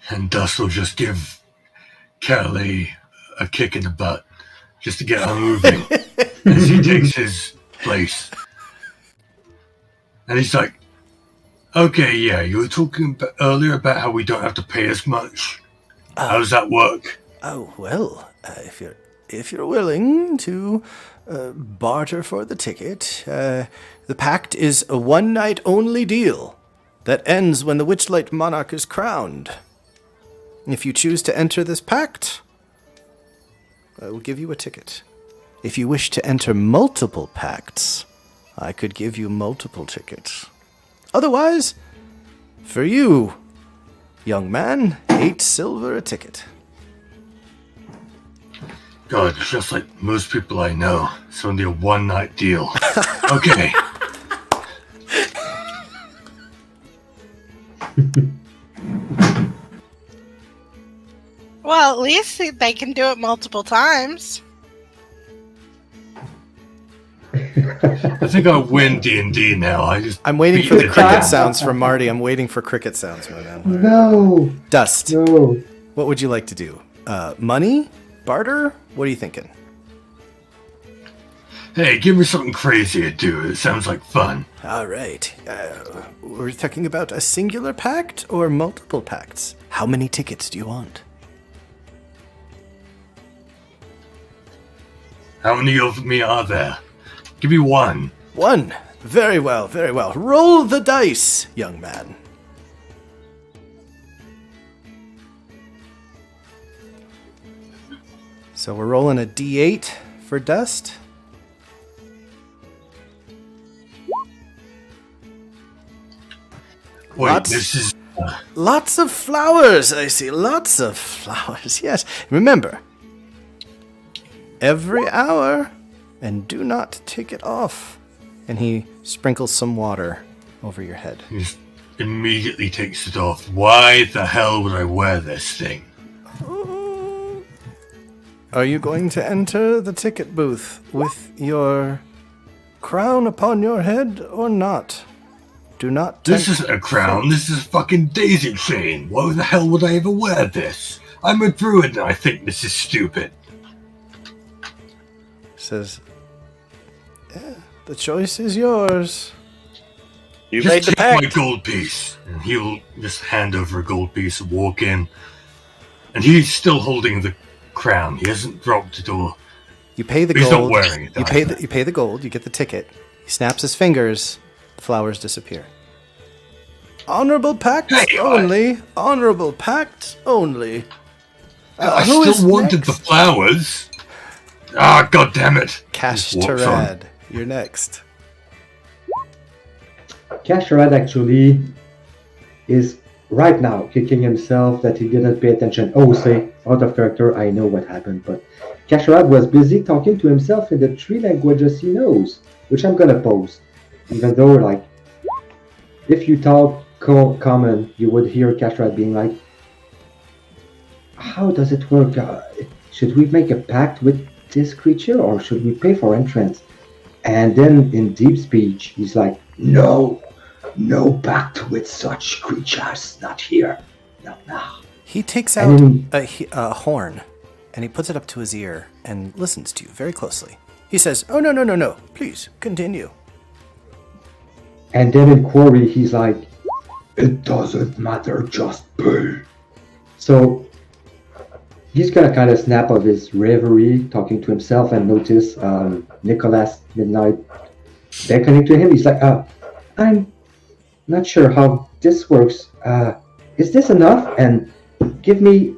And Dust will just give Kalei a kick in the butt just to get her moving as he takes his place. And he's like, "Okay, yeah, you were talking earlier about how we don't have to pay as much. How does that work?" Oh, well, if you're willing to barter for the ticket, the pact is a one-night-only deal that ends when the Witchlight monarch is crowned. If you choose to enter this pact, I will give you a ticket. If you wish to enter multiple pacts, I could give you multiple tickets. Otherwise, for you, young man, 8 silver a ticket. God, it's just like most people I know. It's only a one-night deal. Okay. Well, at least they can do it multiple times. I think I win D&D now. I'm waiting beat for the it. cricket sounds from Mardi. I'm waiting for cricket sounds, my man. No, Dust, no. what would you like to do? Money? Barter? What are you thinking? Hey, give me something crazy to do. It sounds like fun. All right. We're talking about a singular pact or multiple pacts? How many tickets do you want? How many of me are there? Give me one. 1. Very well, very well. Roll the dice, young man. So we're rolling a D8 for Dust. Wait, Lots- this is... Lots of flowers, I see. Lots of flowers, yes. Remember, every hour, and do not take it off. And he sprinkles some water over your head. He just immediately takes it off. Why the hell would I wear this thing? Are you going to enter the ticket booth with your crown upon your head or not? Do not This tempt isn't a crown, this is a fucking daisy chain. Why the hell would I ever wear this? I'm a druid and I think this is stupid. Says, yeah, the choice is yours. You Just made the take my pact. gold piece. And he'll just hand over a gold piece and walk in. And he's still holding the crown. He hasn't dropped it or... You pay the He's gold. not wearing it, You pay the gold. You get the ticket. He snaps his fingers. The flowers disappear. Honorable pacts Hey, only. Honorable pacts only. I who is still wanted the next? flowers. Ah, god damn it. Just walks on. Kashtarad, you're next. Kashtarad actually is right now kicking himself that he didn't pay attention. Oh, say, out of character, I know what happened, but Kashtarad was busy talking to himself in the 3 languages he knows, which I'm gonna post. Even though, like, if you talk common, you would hear Kashtarad being like, how does it work? Should we make a pact with this creature or should we pay for entrance? And then in deep speech, he's like, no pact with such creatures, not here, not now. He takes out And- a horn and he puts it up to his ear and listens to you very closely. He says, "Oh, no. Please, continue." And then in Quarry, he's like, it doesn't matter, just pay. So he's gonna kind of snap of his reverie, talking to himself, and notice Nicholas Midnight beckoning to him. He's like, I'm not sure how this works. Is this enough? And give me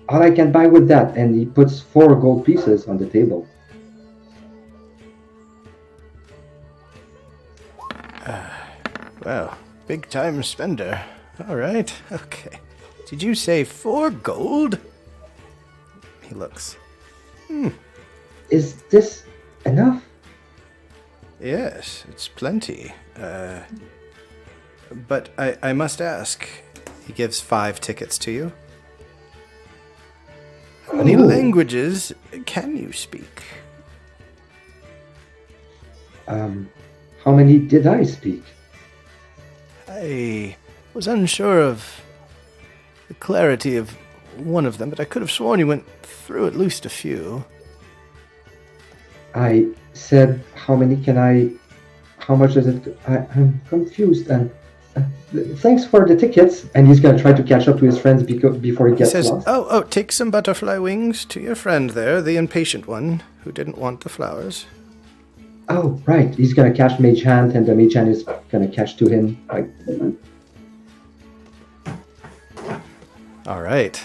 all I can buy with that. And he puts 4 gold pieces on the table. Well, big time spender. All right, okay. Did you say 4 gold? He looks. Is this enough? Yes, it's plenty. But I must ask. He gives 5 tickets to you. How many languages can you speak? How many did I speak? I was unsure of the clarity of one of them, but I could have sworn you went through at least a few. I said, how many can I... How much is it? I'm confused, and thanks for the tickets. And he's going to try to catch up to his friends before he He gets says, lost. oh, take some butterfly wings to your friend there, the impatient one, who didn't want the flowers. Oh, right. He's going to catch Mage Hand, and the Mage Hand is going to catch to him. Like, All right.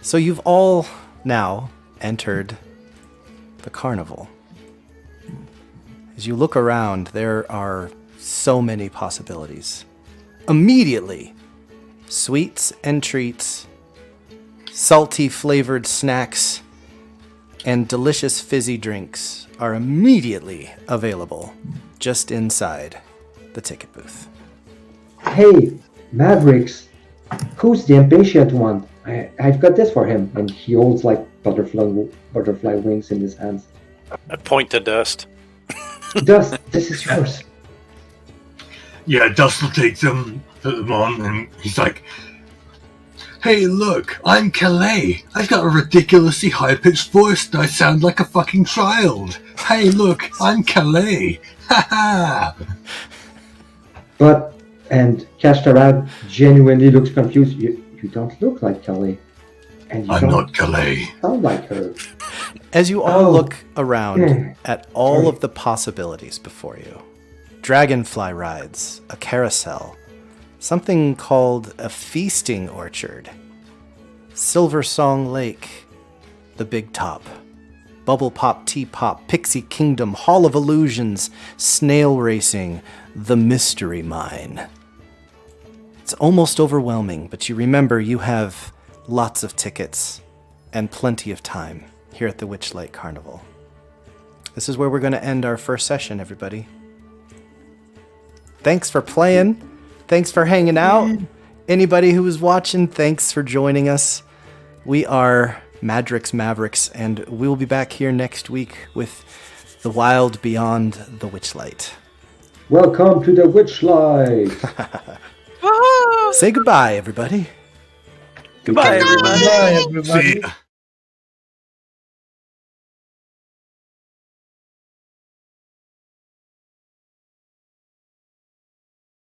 So you've all now entered the carnival. As you look around, there are so many possibilities. Immediately, sweets and treats, salty flavored snacks, and delicious fizzy drinks are immediately available just inside the ticket booth. hey, Mavericks, who's the impatient one? I've got this for him. And he holds like butterfly wings in his hands. I point to Dust. Dust, this is yours. Yeah, Dust will take them, put them on, and he's like, "Hey, look, I'm Kalei. I've got a ridiculously high-pitched voice and I sound like a fucking child. Hey, look, I'm Kalei. Ha ha!" And Kashtarad genuinely looks confused. You don't look like Kalei. And you I'm don't not Kalei. sound like her. As you all Oh. look around Yeah. at all Sorry. of the possibilities before you, dragonfly rides, a carousel, something called a feasting orchard, Silver Song Lake, the Big Top, Bubble Pop Tea Pop, Pixie Kingdom, Hall of Illusions, Snail Racing, the Mystery Mine. It's almost overwhelming, but you remember you have lots of tickets and plenty of time here at the Witchlight Carnival. This is where we're going to end our first session, everybody. Thanks for playing. Thanks for hanging out. Anybody who was watching, thanks for joining us. We are Madryck's Mavericks, and we'll be back here next week with the wild beyond the Witchlight. Welcome to the Witchlight. Woohoo! Say goodbye, everybody. Goodbye, everybody. Bye, everybody. See ya.